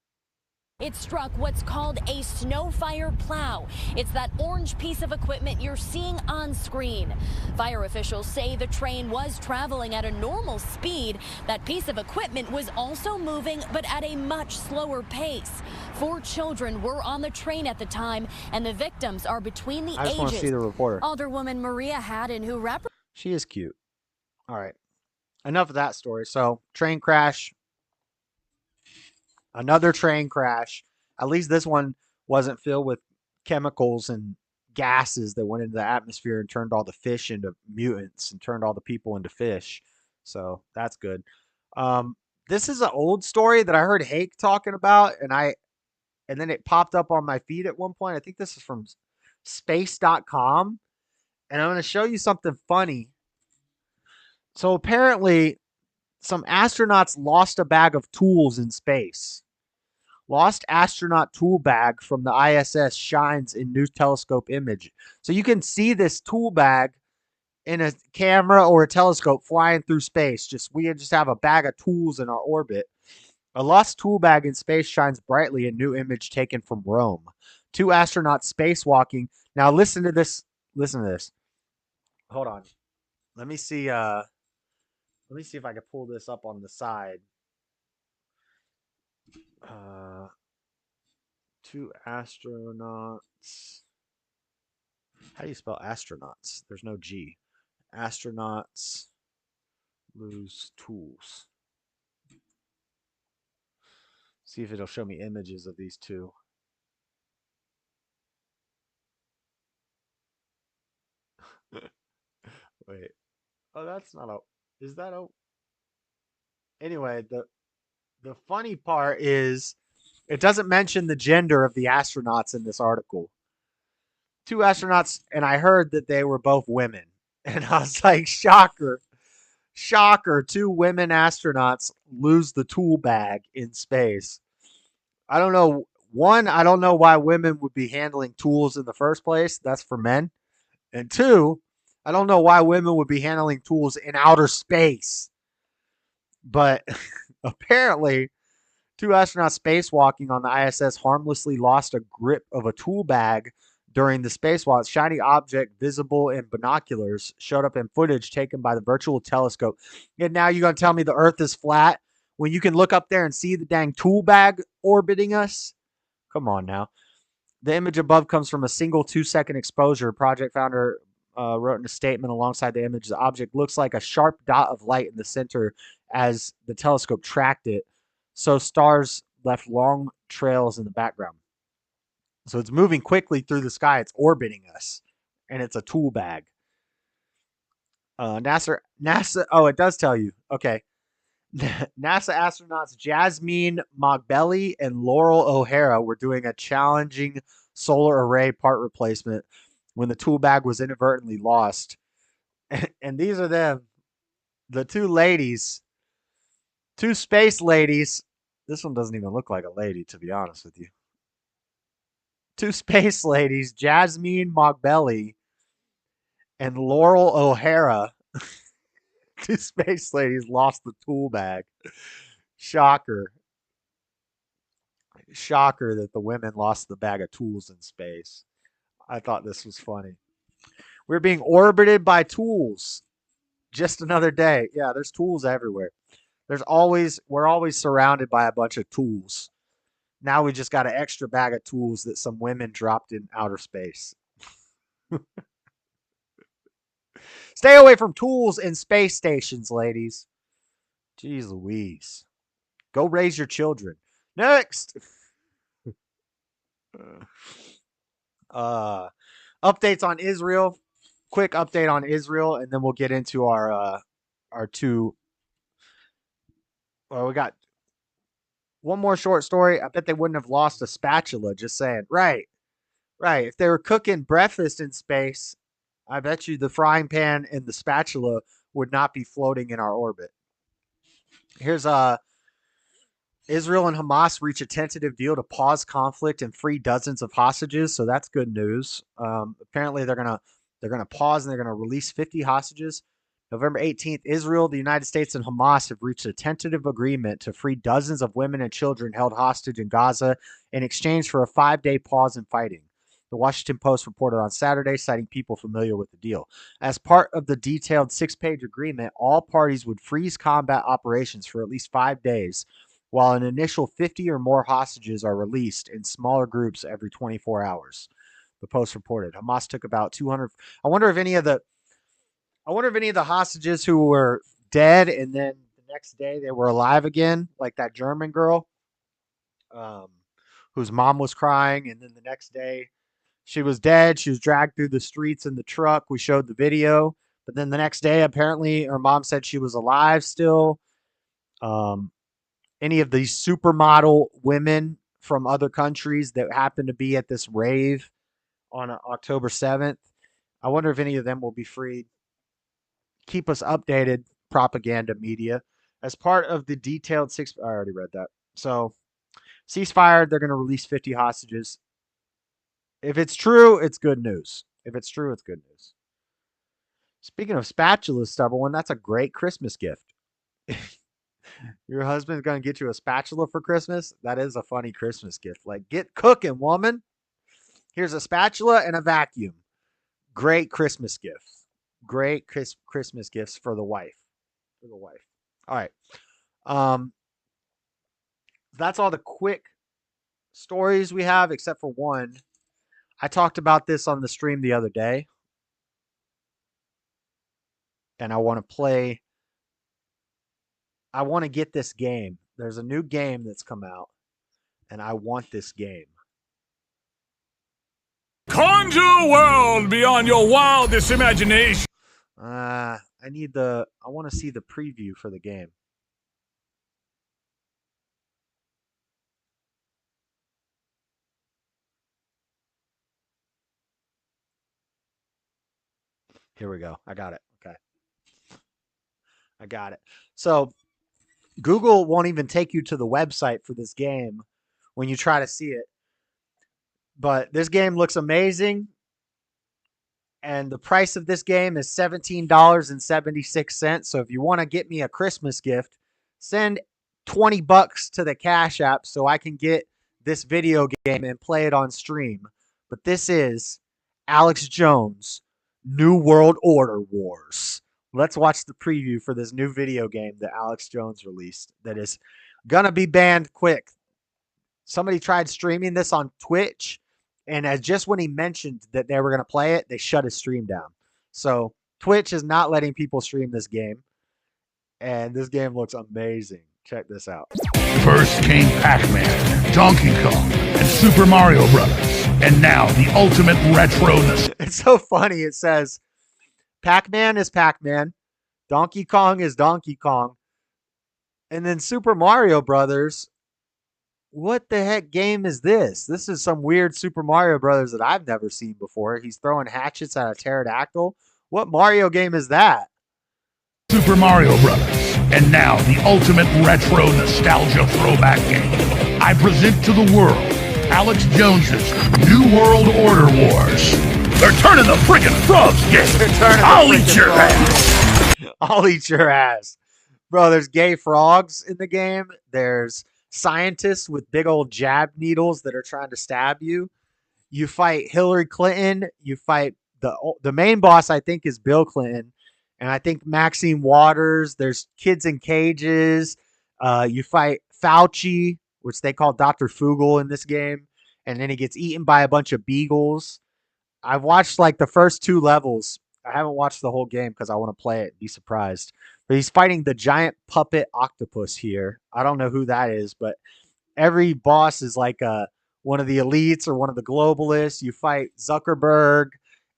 it struck what's called a snow fire plow. It's that orange piece of equipment you're seeing on screen. Fire officials say the train was traveling at a normal speed. That piece of equipment was also moving, but at a much slower pace. 4 children were on the train at the time, and the victims are between the ages. I just want to see the reporter. Alderwoman Maria Haddon, who she is cute. All right. Enough of that story. So, train crash. Another train crash. At least this one wasn't filled with chemicals and gases that went into the atmosphere and turned all the fish into mutants and turned all the people into fish. So that's good. This is an old story that I heard Hake talking about, and then it popped up on my feed at one point. I think this is from space.com, and I'm going to show you something funny. So apparently some astronauts lost a bag of tools in space. Lost astronaut tool bag from the ISS shines in new telescope image. So you can see this tool bag in a camera or a telescope flying through space. We just have a bag of tools in our orbit. A lost tool bag in space shines brightly in new image taken from Rome. 2 astronauts spacewalking. Now listen to this. Listen to this. Hold on. Let me see if I can pull this up on the side. 2 astronauts. How do you spell astronauts? There's no G. Astronauts lose tools. See if it'll show me images of these two. Wait. Oh, that's not a... Is that a... Anyway, the funny part is it doesn't mention the gender of the astronauts in this article. 2 astronauts, and I heard that they were both women. And I was like, shocker. Shocker. 2 women astronauts lose the tool bag in space. I don't know. One, I don't know why women would be handling tools in the first place. That's for men. And 2, I don't know why women would be handling tools in outer space. But apparently, 2 astronauts spacewalking on the ISS harmlessly lost a grip of a tool bag during the spacewalk. Shiny object visible in binoculars showed up in footage taken by the virtual telescope. And now you're going to tell me the Earth is flat when you can look up there and see the dang tool bag orbiting us? Come on now. The image above comes from a single 2-second exposure. Project founder wrote in a statement alongside the image. The object looks like a sharp dot of light in the center as the telescope tracked it. So stars left long trails in the background. So it's moving quickly through the sky. It's orbiting us. And it's a tool bag. NASA, oh, it does tell you. Okay. NASA astronauts Jasmine Mogbelli and Laurel O'Hara were doing a challenging solar array part replacement when the tool bag was inadvertently lost. And these are them. The 2 ladies. 2 space ladies. This one doesn't even look like a lady, to be honest with you. 2 space ladies, Jasmine Mogbelli and Laurel O'Hara. 2 space ladies lost the tool bag. Shocker. Shocker that the women lost the bag of tools in space. I thought this was funny. We're being orbited by tools. Just another day. Yeah, there's tools everywhere. We're always surrounded by a bunch of tools. Now we just got an extra bag of tools that some women dropped in outer space. Stay away from tools in space stations, ladies. Jeez Louise. Go raise your children. Next. Updates on Israel. Quick update on Israel, and then we'll get into our 2. Well, we got one more short story. I bet they wouldn't have lost a spatula. Just saying. Right. If they were cooking breakfast in space, I bet you the frying pan and the spatula would not be floating in our orbit. Here's Israel and Hamas reach a tentative deal to pause conflict and free dozens of hostages. So that's good news. Apparently they're gonna pause and they're gonna release 50 hostages. November 18th, Israel, the United States, and Hamas have reached a tentative agreement to free dozens of women and children held hostage in Gaza in exchange for a 5-day pause in fighting. The Washington Post reported on Saturday, citing people familiar with the deal. As part of the detailed 6-page agreement, all parties would freeze combat operations for at least 5 days, while an initial 50 or more hostages are released in smaller groups every 24 hours. The Post reported. Hamas took about 200. I wonder if any of the hostages who were dead and then the next day they were alive again, like that German girl, whose mom was crying, and then the next day she was dead. She was dragged through the streets in the truck. We showed the video. But then the next day, apparently, her mom said she was alive still. Any of these supermodel women from other countries that happen to be at this rave on October 7th, I wonder if any of them will be freed. Keep us updated, propaganda media. As part of the detailed I already read that. So, ceasefire, they're going to release 50 hostages. If it's true, it's good news. If it's true, it's good news. Speaking of spatulas, stubborn one, that's a great Christmas gift. Your husband's going to get you a spatula for Christmas? That is a funny Christmas gift. Like, get cooking, woman. Here's a spatula and a vacuum. Great Christmas gifts. Great Christmas gifts for the wife. All right. That's all the quick stories we have, except for one. I talked about this on the stream the other day. And I want to get this game. There's a new game that's come out. And I want this game. Conjure a world beyond your wildest imagination. I want to see the preview for the game. Here we go. I got it. Okay. I got it. So Google won't even take you to the website for this game when you try to see it. But this game looks amazing. And the price of this game is $17.76. So if you want to get me a Christmas gift, send $20 to the Cash App so I can get this video game and play it on stream. But this is Alex Jones' New World Order Wars. Let's watch the preview for this new video game that Alex Jones released that is going to be banned quick. Somebody tried streaming this on Twitch, and as just when he mentioned that they were going to play it, they shut his stream down. So Twitch is not letting people stream this game, and this game looks amazing. Check this out. First came Pac-Man, Donkey Kong, and Super Mario Brothers. And now the ultimate retroness. It's so funny. It says Pac-Man is Pac-Man, Donkey Kong is Donkey Kong, and then Super Mario Brothers. What the heck game is this? This is some weird Super Mario Brothers that I've never seen before. He's throwing hatchets at a pterodactyl. What Mario game is that? Super Mario Brothers. And now the ultimate retro nostalgia throwback game. I present to the world Alex Jones's New World Order Wars. They're turning the friggin' frogs gay. I'll eat your ass. I'll eat your ass. Bro, there's gay frogs in the game. There's scientists with big old jab needles that are trying to stab you. You fight Hillary Clinton. You fight the main boss, I think, is Bill Clinton. And I think Maxine Waters. There's kids in cages. You fight Fauci, which they call Dr. Fugel in this game. And then he gets eaten by a bunch of beagles. I've watched like the first 2 levels. I haven't watched the whole game because I want to play it and be surprised. But he's fighting the giant puppet octopus here. I don't know who that is, but every boss is like one of the elites or one of the globalists. You fight Zuckerberg,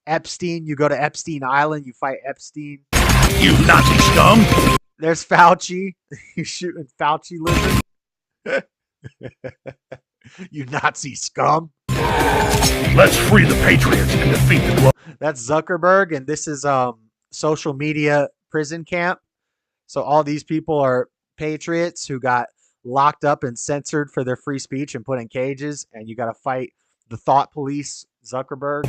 Epstein. You go to Epstein Island. You fight Epstein. You Nazi scum! There's Fauci. You're shooting Fauci lizard. You Nazi scum. Let's free the patriots and defeat the globe. That's Zuckerberg, and this is social media prison camp. So all these people are patriots who got locked up and censored for their free speech and put in cages, and you got to fight the thought police, Zuckerberg.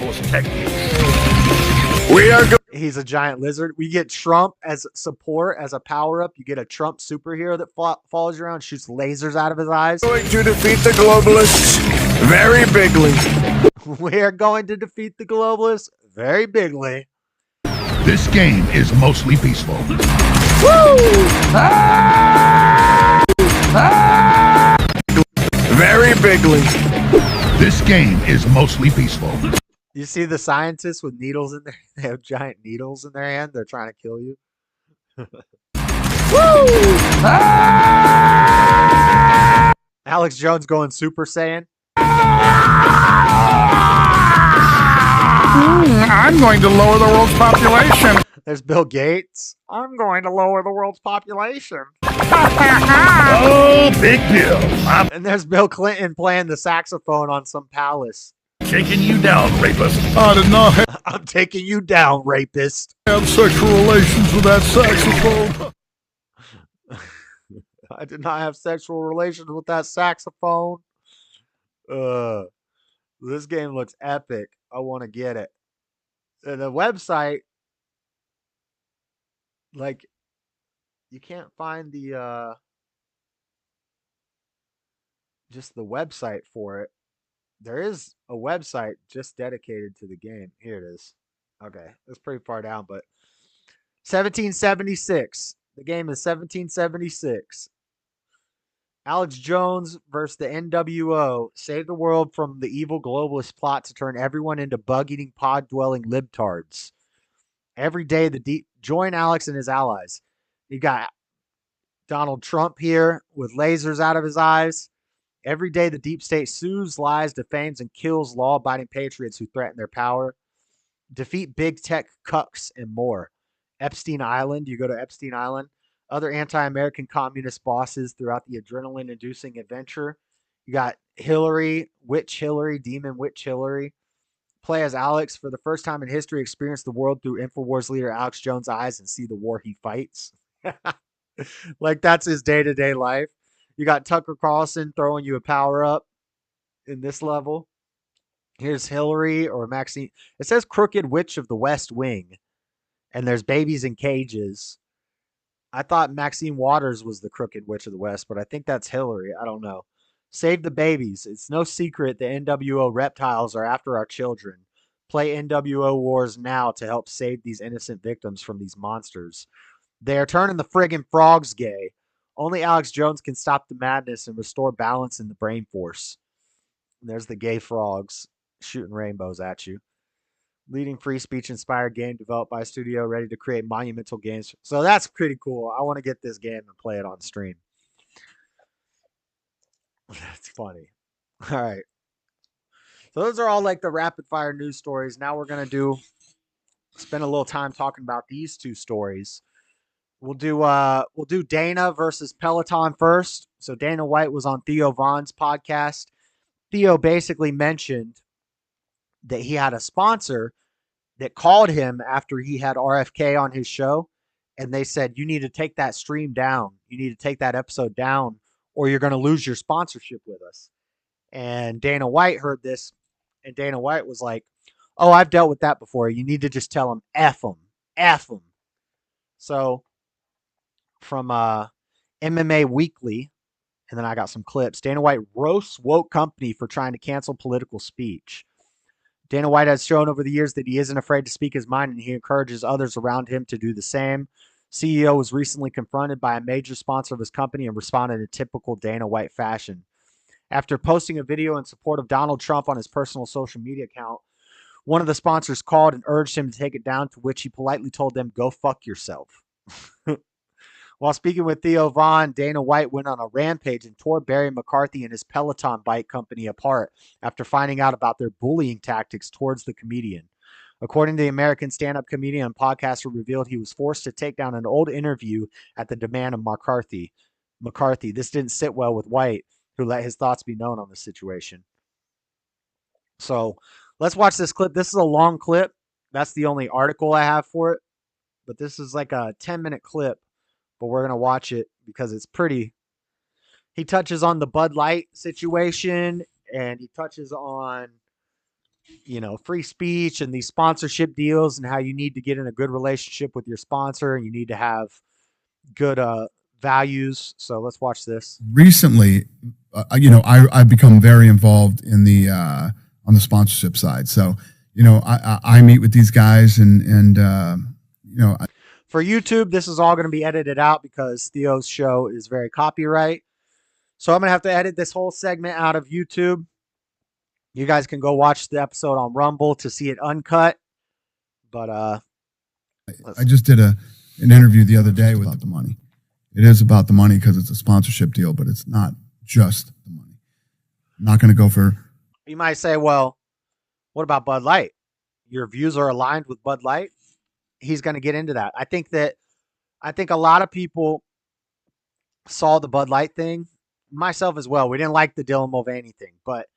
He's a giant lizard. We get Trump as support, as a power-up. You get a Trump superhero that follows you around, shoots lasers out of his eyes. Going to defeat the globalists very bigly. We're going to defeat the globalists very bigly. This game is mostly peaceful. Woo! Ah! Ah! Very bigly. This game is mostly peaceful. You see the scientists with needles in there? They have giant needles in their hand. They're trying to kill you. Woo! Ah! Alex Jones going Super Saiyan. I'm going to lower the world's population. There's Bill Gates. I'm going to lower the world's population. Oh, big Bill. And there's Bill Clinton playing the saxophone on some palace. Taking you down, rapist. I did not have... I'm taking you down, rapist. Have sexual relations with that saxophone. I did not have sexual relations with that saxophone. This game looks epic. I want to get it. The website, like, you can't find the just the website for it. There is a website just dedicated to the game. Here it is. Okay, that's pretty far down, but 1776. The game is 1776. Alex Jones versus the NWO. Save the world from the evil globalist plot to turn everyone into bug-eating, pod-dwelling libtards. Every day, join Alex and his allies. You got Donald Trump here with lasers out of his eyes. Every day, the deep state sues, lies, defames, and kills law-abiding patriots who threaten their power. Defeat big tech cucks and more. Epstein Island. You go to Epstein Island. Other anti-American communist bosses throughout the adrenaline-inducing adventure. You got Hillary, Witch Hillary, Demon Witch Hillary. Play as Alex. For the first time in history, experience the world through InfoWars leader Alex Jones' eyes and see the war he fights. Like, that's his day-to-day life. You got Tucker Carlson throwing you a power-up in this level. Here's Hillary or Maxine. It says Crooked Witch of the West Wing. And there's babies in cages. I thought Maxine Waters was the Crooked Witch of the West, but I think that's Hillary. I don't know. Save the babies. It's no secret the NWO reptiles are after our children. Play NWO Wars now to help save these innocent victims from these monsters. They are turning the friggin' frogs gay. Only Alex Jones can stop the madness and restore balance in the brain force. And there's the gay frogs shooting rainbows at you. Leading free speech inspired game developed by a studio ready to create monumental games. So that's pretty cool. I want to get this game and play it on stream. That's funny. All right. So those are all like the rapid fire news stories. Now we're going to spend a little time talking about these two stories. We'll do Dana versus Peleton first. So Dana White was on Theo Vons' podcast. Theo basically mentioned that he had a sponsor that called him after he had RFK on his show, and they said, you need to take that stream down. You need to take that episode down, or you're going to lose your sponsorship with us. And Dana White heard this, and Dana White was like, oh, I've dealt with that before. You need to just tell him, F him, F him. So from MMA Weekly, and then I got some clips, Dana White roasts woke company for trying to cancel political speech. Dana White has shown over the years that he isn't afraid to speak his mind, and he encourages others around him to do the same. CEO was recently confronted by a major sponsor of his company and responded in typical Dana White fashion. After posting a video in support of Donald Trump on his personal social media account, one of the sponsors called and urged him to take it down, to which he politely told them, go fuck yourself. While speaking with Theo Vaughn, Dana White went on a rampage and tore Barry McCarthy and his Peleton bike company apart after finding out about their bullying tactics towards the comedian. According to the American stand-up comedian and podcaster, revealed he was forced to take down an old interview at the demand of McCarthy. This didn't sit well with White, who let his thoughts be known on the situation. So let's watch this clip. This is a long clip. That's the only article I have for it. But this is like a 10-minute clip. But we're going to watch it because it's pretty. He touches on the Bud Light situation, and he touches on, free speech and these sponsorship deals and how you need to get in a good relationship with your sponsor and you need to have good values. So let's watch this. Recently, I've become very involved in the on the sponsorship side. So, I meet with these guys and for YouTube, this is all going to be edited out because Theo's show is very copyright. So I'm going to have to edit this whole segment out of YouTube. You guys can go watch the episode on Rumble to see it uncut. But I just did an interview the other day about the money. It is about the money because it's a sponsorship deal, but it's not just the money. I'm not going to go for... You might say, well, what about Bud Light? Your views are aligned with Bud Light? He's going to get into that. I think a lot of people saw the Bud Light thing, myself as well. We didn't like the Dylan Mulvaney thing, but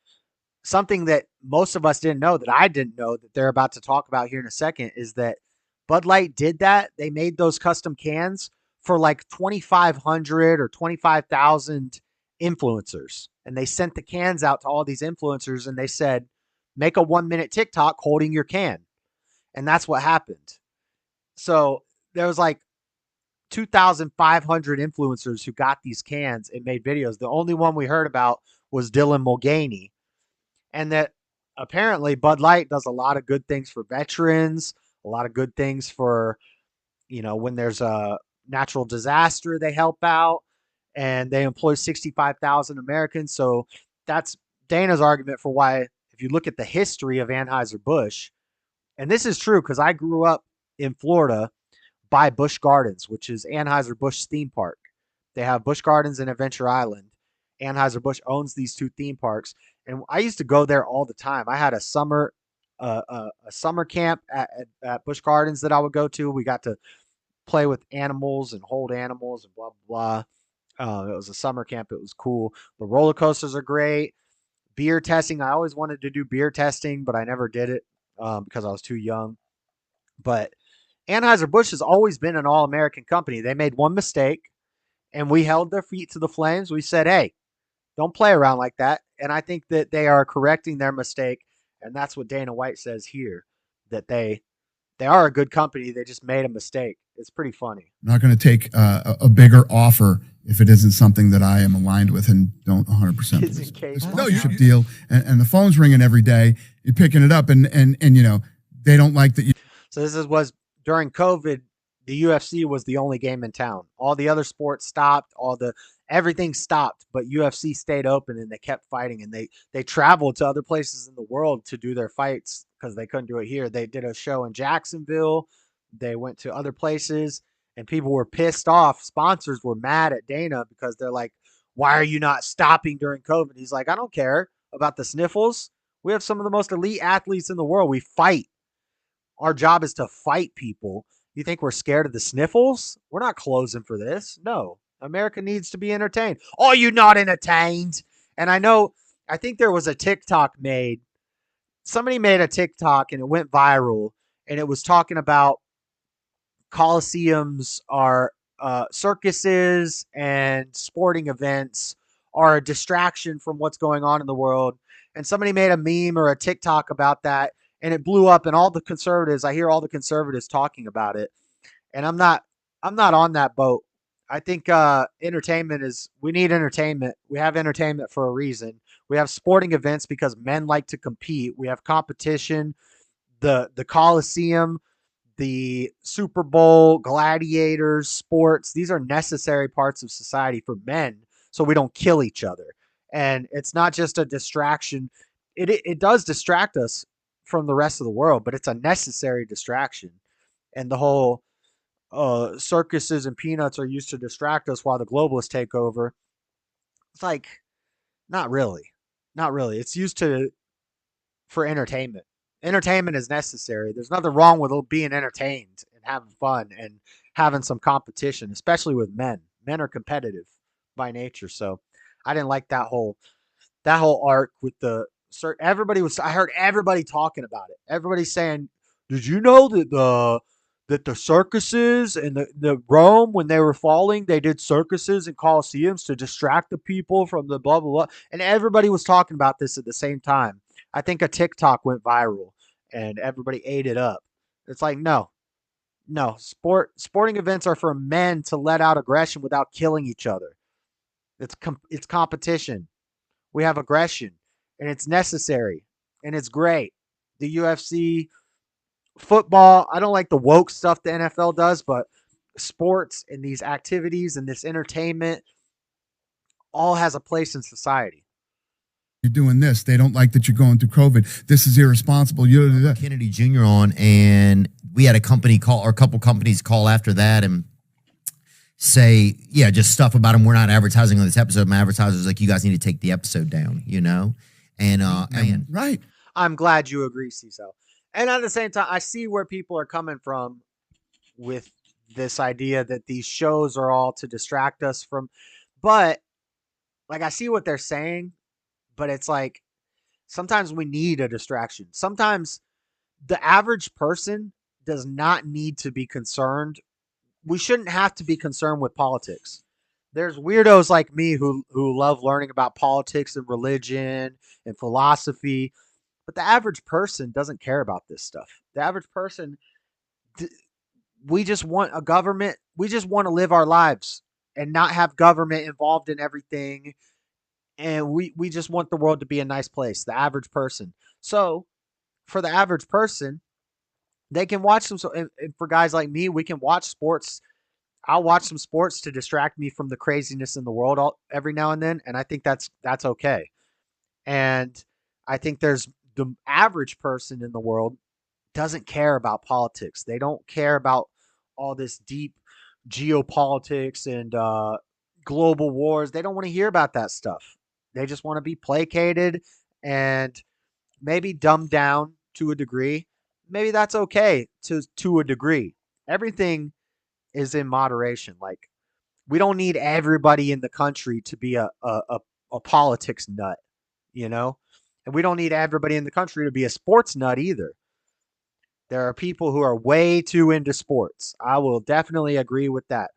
something that most of us didn't know, that I didn't know, that they're about to talk about here in a second, is that Bud Light did that. They made those custom cans for like 2,500 or 25,000 influencers. And they sent the cans out to all these influencers and they said, make a 1-minute TikTok holding your can. And that's what happened. So there was like 2,500 influencers who got these cans and made videos. The only one we heard about was Dylan Mulvaney. and that apparently Bud Light does a lot of good things for veterans, a lot of good things for, when there's a natural disaster, they help out, and they employ 65,000 Americans. So that's Dana's argument for why, if you look at the history of Anheuser-Busch, and this is true because I grew up in Florida by Busch Gardens, which is Anheuser-Busch theme park. They have Busch Gardens and Adventure Island. Anheuser-Busch owns these two theme parks, and I used to go there all the time. I had a summer camp at Busch Gardens that I would go to. We got to play with animals and hold animals and blah blah blah. It was a summer camp. It was cool. The roller coasters are great. Beer testing. I always wanted to do beer testing, but I never did it because I was too young. But Anheuser-Busch has always been an all-American company. They made one mistake, and we held their feet to the flames. We said, hey, don't play around like that. And I think that they are correcting their mistake, and that's what Dana White says here, that they are a good company. They just made a mistake. It's pretty funny. I'm not going to take a bigger offer if it isn't something that I am aligned with and don't 100%. Kids in case. No, you should deal. And the phone's ringing every day. You're picking it up, and they don't like that. So this was during COVID. The UFC was the only game in town. All the other sports stopped. Everything stopped, but UFC stayed open, and they kept fighting. And they traveled to other places in the world to do their fights because they couldn't do it here. They did a show in Jacksonville. They went to other places, and people were pissed off. Sponsors were mad at Dana because they're like, "Why are you not stopping during COVID?" He's like, "I don't care about the sniffles. We have some of the most elite athletes in the world. We fight. Our job is to fight people. You think we're scared of the sniffles? We're not closing for this. No. America needs to be entertained. Are you not entertained?" And I think there was a TikTok made. Somebody made a TikTok and it went viral, and it was talking about coliseums are circuses, and sporting events are a distraction from what's going on in the world. And somebody made a meme or a TikTok about that, and it blew up. And I hear all the conservatives talking about it, and I'm not on that boat. I think we need entertainment. We have entertainment for a reason. We have sporting events because men like to compete. We have competition, the Coliseum, the Super Bowl, gladiators, sports. These are necessary parts of society for men so we don't kill each other. And it's not just a distraction. It does distract us from the rest of the world, but it's a necessary distraction. And the whole circuses and peanuts are used to distract us while the globalists take over. It's like, not really. It's used for entertainment. Entertainment is necessary. There's nothing wrong with being entertained and having fun and having some competition, especially with men. Men are competitive by nature. So I didn't like that whole arc with I heard everybody talking about it. Everybody saying, did you know that the circuses and the Rome, when they were falling, they did circuses and coliseums to distract the people from the blah, blah, blah. And everybody was talking about this at the same time. I think a TikTok went viral and everybody ate it up. It's like, no. Sporting events are for men to let out aggression without killing each other. It's competition. We have aggression, and it's necessary, and it's great. The UFC, football, I don't like the woke stuff the NFL does, but sports and these activities and this entertainment all has a place in society. You're doing this. They don't like that you're going through COVID. This is irresponsible. Kennedy Jr. on, and we had a couple companies call after that and say, yeah, just stuff about them. We're not advertising on this episode. My advertiser's like, you guys need to take the episode down, And right. I'm glad you agree, Cecil. And at the same time, I see where people are coming from with this idea that these shows are all to distract us from, but like, I see what they're saying, but it's like, sometimes we need a distraction. Sometimes the average person does not need to be concerned. We shouldn't have to be concerned with politics. There's weirdos like me who love learning about politics and religion and philosophy, but the average person doesn't care about this stuff. The average person, we just want a government. We just want to live our lives and not have government involved in everything And we just want the world to be a nice place, the average person. So for the average person, they can watch some. And for guys like me, we can watch sports. I'll watch some sports to distract me from the craziness in the world every now and then, and I think that's okay. And I think there's the average person in the world doesn't care about politics. They don't care about all this deep geopolitics and global wars. They don't want to hear about that stuff. They just want to be placated and maybe dumbed down to a degree. Maybe that's okay to a degree. Everything is in moderation. Like, we don't need everybody in the country to be a politics nut, you know? And we don't need everybody in the country to be a sports nut either. There are people who are way too into sports. I will definitely agree with that.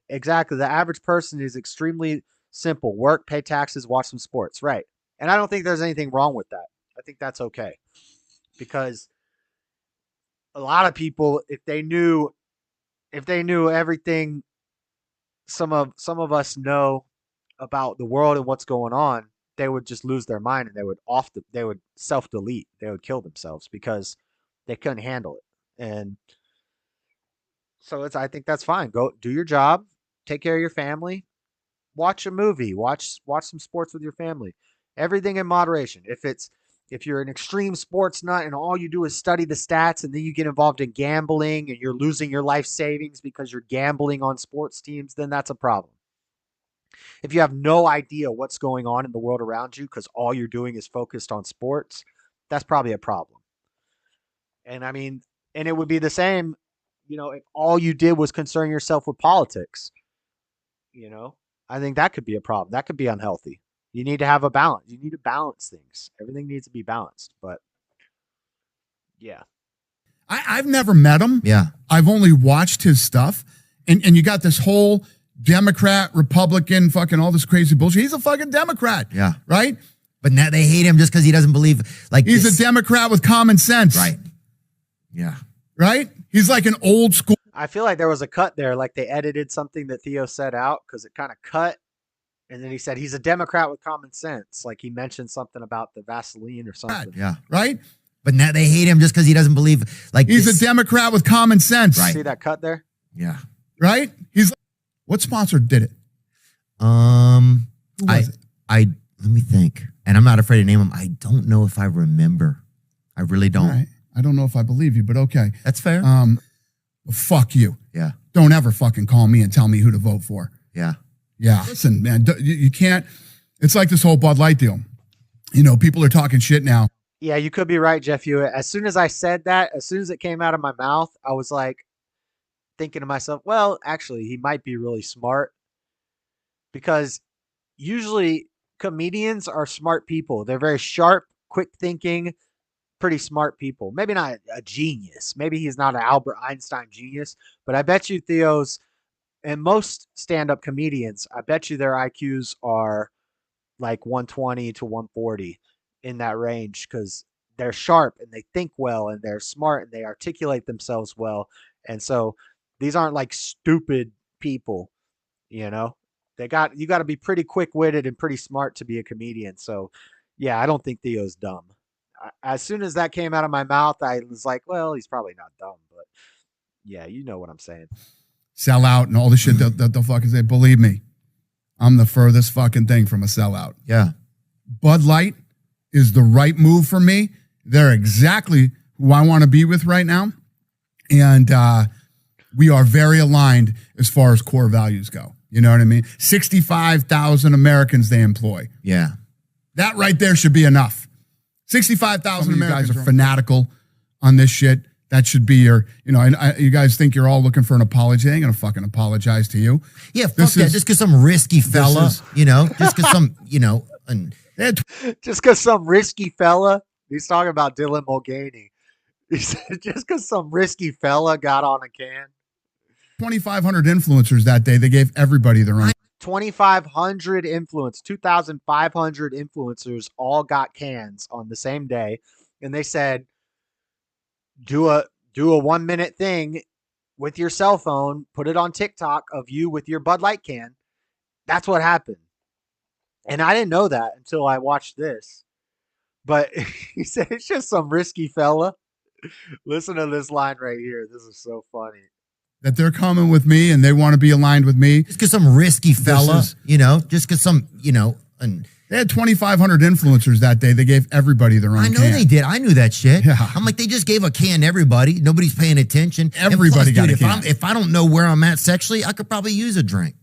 Exactly. The average person is extremely simple. Work, pay taxes, watch some sports. Right. And I don't think there's anything wrong with that. I think that's okay. Because a lot of people, if they knew everything some of us know about the world and what's going on, they would just lose their mind and they would self-delete. They would kill themselves because they couldn't handle it. And so I think that's fine. Go do your job, take care of your family, watch a movie, watch some sports with your family. Everything in moderation. If you're an extreme sports nut and all you do is study the stats and then you get involved in gambling and you're losing your life savings because you're gambling on sports teams, then that's a problem. If you have no idea what's going on in the world around you because all you're doing is focused on sports, that's probably a problem. And I mean, and it would be the same, if all you did was concern yourself with politics, I think that could be a problem. That could be unhealthy. You need to have a balance. You need to balance things. Everything needs to be balanced. But yeah. I've never met him. Yeah. I've only watched his stuff. And you got this whole Democrat, Republican, fucking all this crazy bullshit. He's a fucking Democrat. Yeah. Right? But now they hate him just because he doesn't believe he's a Democrat with common sense. Right. Yeah. Right? He's like an old school. I feel like there was a cut there. Like they edited something that Theo said out because it kind of cut. And then he said he's a Democrat with common sense. Like he mentioned something about the Vaseline or something. Yeah. Right? But now they hate him just because he doesn't believe he's a Democrat with common sense. Right. See that cut there? Yeah. Right? What sponsor did it? Let me think. And I'm not afraid to name him. I don't know if I remember. I really don't. Right. I don't know if I believe you, but okay. That's fair. Fuck you. Yeah. Don't ever fucking call me and tell me who to vote for. Yeah. Yeah. Listen, man, you can't. It's like this whole Bud Light deal. People are talking shit now. Yeah, you could be right, Jeff Hewitt. As soon as I said that, as soon as it came out of my mouth, I was like thinking to myself, well, actually, he might be really smart. Because usually comedians are smart people. They're very sharp, quick thinking, pretty smart people. Maybe not a genius. Maybe he's not an Albert Einstein genius. But I bet you Theo's and most stand-up comedians, I bet you their IQs are like 120 to 140 in that range because they're sharp and they think well and they're smart and they articulate themselves well. And so these aren't like stupid people, you got to be pretty quick-witted and pretty smart to be a comedian. So yeah, I don't think Theo's dumb. As soon as that came out of my mouth, I was like, well, he's probably not dumb, but yeah, you know what I'm saying. Sellout and all the shit that they'll fucking say. Believe me, I'm the furthest fucking thing from a sellout. Yeah. Bud Light is the right move for me. They're exactly who I want to be with right now. And we are very aligned as far as core values go. You know what I mean? 65,000 Americans they employ. Yeah. That right there should be enough. 65,000 Americans guys are fanatical on this shit. That should be your, you guys think you're all looking for an apology. They ain't going to fucking apologize to you. Yeah, fuck that. Just because some risky fella, just because some, just because some risky fella, he's talking about Dylan Mulvaney. He said just because some risky fella got on a can. 2,500 influencers that day. They gave everybody their own. 2,500 2,500 influencers all got cans on the same day. And they said, do a 1 minute thing with your cell phone, put it on TikTok of you with your Bud Light can. That's what happened. And I didn't know that until I watched this. But he said it's just some risky fella. Listen to this line right here. This is so funny. That they're coming with me and they want to be aligned with me. Just because some risky fella, just because some, and they had 2,500 influencers that day. They gave everybody their own I know can. they did. I knew that shit. Yeah. I'm like, they just gave a can to everybody. Nobody's paying attention. Everybody and plus, got dude, a can. if I don't know where I'm at sexually, I could probably use a drink.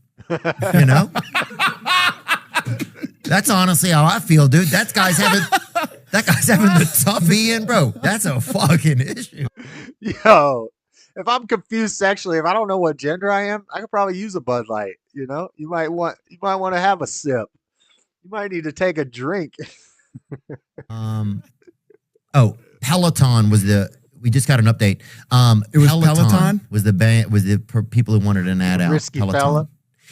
That's honestly how I feel, dude. That guy's having the toughie in, bro. That's a fucking issue. Yo, if I'm confused sexually, if I don't know what gender I am, I could probably use a Bud Light. You might want to have a sip. You might need to take a drink. Peleton was we just got an update. It was Peleton? Was the band, was the people who wanted an ad out. Risky Peloton. fella.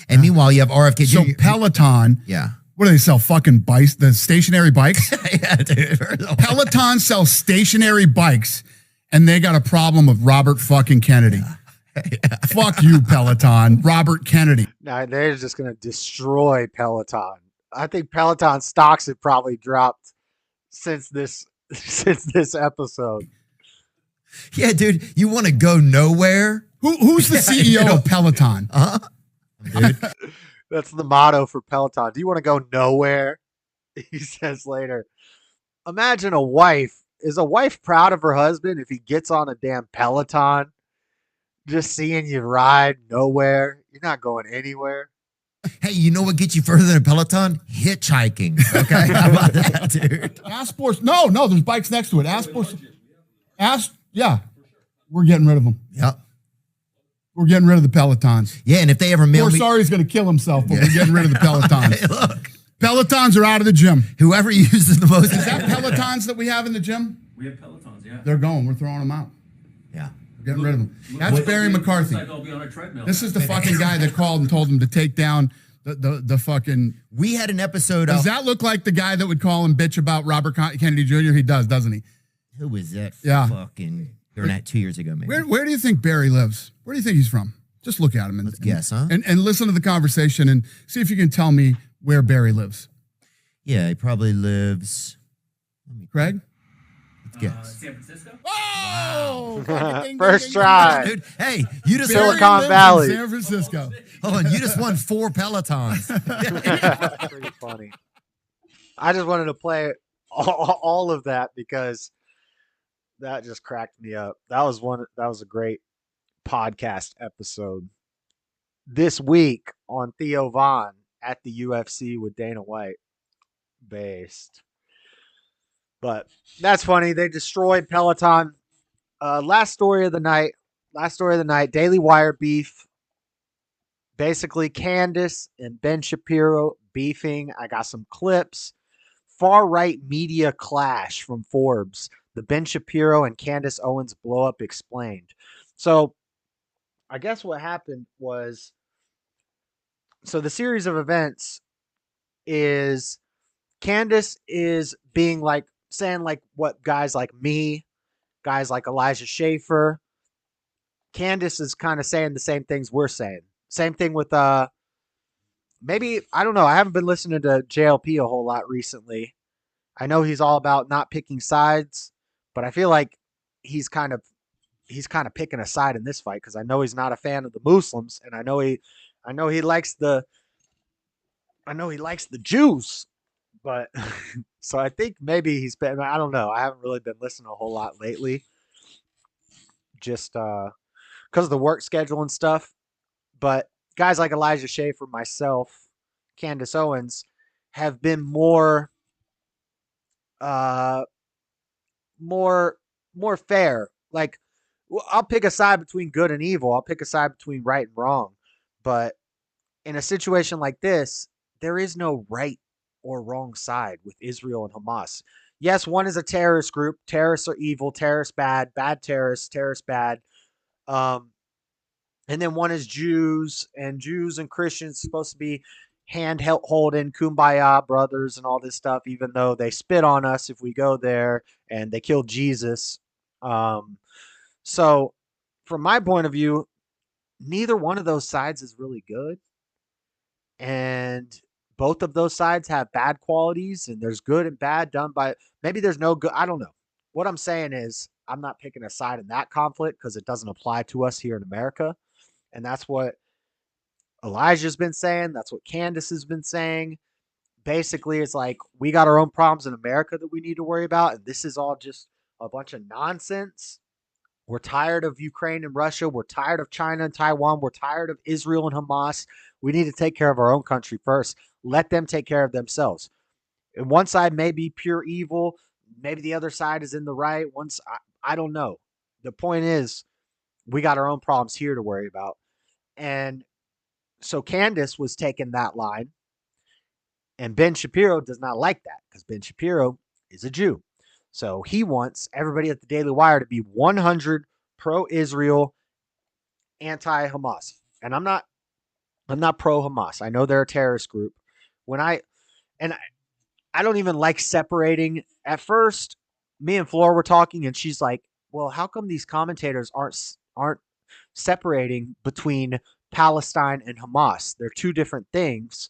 And meanwhile, you have RFK. So Peloton, yeah. What do they sell? Fucking bikes, the stationary bikes? Yeah, dude. Peloton sells stationary bikes, and they got a problem with Robert fucking Kennedy. Yeah. Fuck you, Peloton. Robert Kennedy. Now they're just gonna destroy Peloton. I think Peloton stocks have probably dropped since this episode. Yeah, dude. You want to go nowhere? Who's the CEO of Peloton? Dude. That's the motto for Peloton. Do you want to go nowhere? He says later. Imagine a wife. Is a wife proud of her husband if he gets on a damn Peloton? Just seeing you ride nowhere. You're not going anywhere. Hey, you know what gets you further than a Peloton? Hitchhiking. Okay, how about that, dude? Assports. No, there's bikes next to it. Assports. Yeah, we're getting rid of them. Yep. We're getting rid of the Pelotons. Yeah, and if they ever mail me... Sorry he's going to kill himself, but we're getting rid of the Pelotons. Hey, look. Pelotons are out of the gym. Whoever uses the most... Is that Pelotons that we have in the gym? We have Pelotons, yeah. They're going. We're throwing them out. Yeah. We're getting rid of them. That's Barry McCarthy. Looks like I'll be on a treadmill. This is the fucking guy that called and told him to take down the fucking... We had an episode Does that look like the guy that would call and bitch about Robert Kennedy Jr.? He does, doesn't he? Who was that fucking... During that 2 years ago, maybe. Where do you think Barry lives? Where do you think he's from? Just look at him and guess, huh? And listen to the conversation and see if you can tell me where Barry lives. Yeah, he probably lives. Craig? Let's guess. San Francisco? Oh! First try. Dude, hey, you just Silicon Valley. San Francisco. Hold on, you just won 4 Pelotons. That's pretty funny. I just wanted to play all of that because that just cracked me up. That was a great podcast episode. This week on Theo Vons at the UFC with Dana White. Based. But that's funny. They destroyed Peloton. Last story of the night. Daily Wire beef. Basically, Candace and Ben Shapiro beefing. I got some clips. Far-right media clash from Forbes. The Ben Shapiro and Candace Owens blow-up explained. So, I guess what happened was... So, the series of events is... Candace is being saying what guys like me, guys like Elijah Schaefer, Candace is kind of saying the same things we're saying. Same thing with maybe, I don't know, I haven't been listening to JLP a whole lot recently. I know he's all about not picking sides, but I feel like he's kind of picking a side in this fight because I know he's not a fan of the Muslims, and I know he likes the Jews. But so I think maybe he's been, I don't know. I haven't really been listening a whole lot lately. Just because of the work schedule and stuff. But guys like Elijah Schaefer, myself, Candace Owens have been more fair. Like, I'll pick a side between good and evil. I'll pick a side between right and wrong. But in a situation like this, there is no right or wrong side with Israel and Hamas. Yes, one is a terrorist group. Terrorists are evil. Terrorists bad. Bad terrorists. Terrorists bad. And then one is Jews. And Jews and Christians supposed to be hand-holding, kumbaya brothers and all this stuff, even though they spit on us if we go there and they killed Jesus. So from my point of view, neither one of those sides is really good. And both of those sides have bad qualities, and there's good and bad done by, maybe there's no good. I don't know. What I'm saying is I'm not picking a side in that conflict because it doesn't apply to us here in America. And that's what Elijah's been saying. That's what Candace has been saying. Basically, it's like we got our own problems in America that we need to worry about. And this is all just a bunch of nonsense. We're tired of Ukraine and Russia. We're tired of China and Taiwan. We're tired of Israel and Hamas. We need to take care of our own country first. Let them take care of themselves. And one side may be pure evil. Maybe the other side is in the right. I don't know. The point is, we got our own problems here to worry about. And so Candace was taking that line. And Ben Shapiro does not like that because Ben Shapiro is a Jew. So he wants everybody at the Daily Wire to be 100 pro-Israel, anti-Hamas. And I'm not pro-Hamas. I know they're a terrorist group. I don't even like separating. At first, me and Flora were talking, and she's like, "Well, how come these commentators aren't separating between Palestine and Hamas? They're two different things.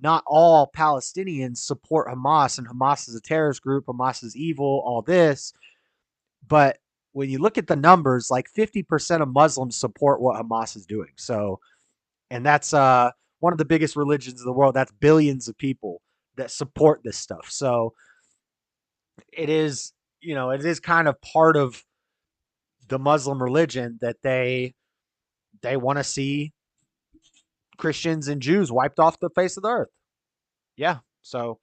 Not all Palestinians support Hamas, and Hamas is a terrorist group. Hamas is evil, all this. But when you look at the numbers, like 50% of Muslims support what Hamas is doing. So, and that's one of the biggest religions in the world. That's billions of people that support this stuff. So it is, it is kind of part of the Muslim religion that they want to see Christians and Jews wiped off the face of the earth. Yeah, so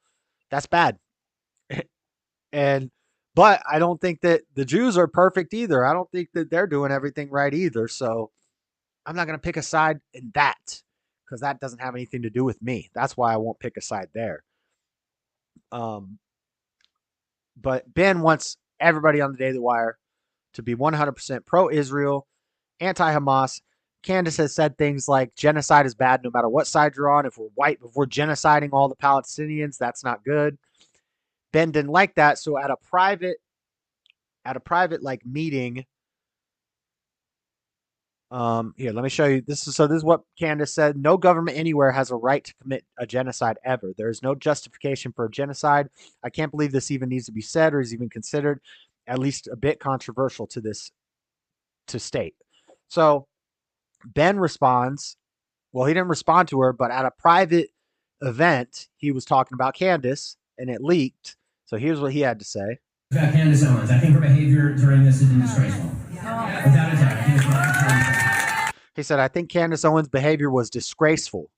that's bad. But I don't think that the Jews are perfect either. I don't think that they're doing everything right either. So I'm not going to pick a side in that because that doesn't have anything to do with me. That's why I won't pick a side there. But Ben wants everybody on the Daily Wire to be 100% pro-Israel, anti-Hamas. Candace has said things like genocide is bad no matter what side you're on. If we're genociding all the Palestinians, that's not good. Ben didn't like that, so at a private like meeting, here, let me show you. This is what Candace said. No government anywhere has a right to commit a genocide ever. There is no justification for a genocide. I can't believe this even needs to be said or is even considered, at least a bit controversial to state. So Ben responds, well, he didn't respond to her, but at a private event, he was talking about Candace, and it leaked. So here's what he had to say. About Candace Owens, I think her behavior during this has been disgraceful. Without a doubt, I think it's not. He said, I think Candace Owens' behavior was disgraceful.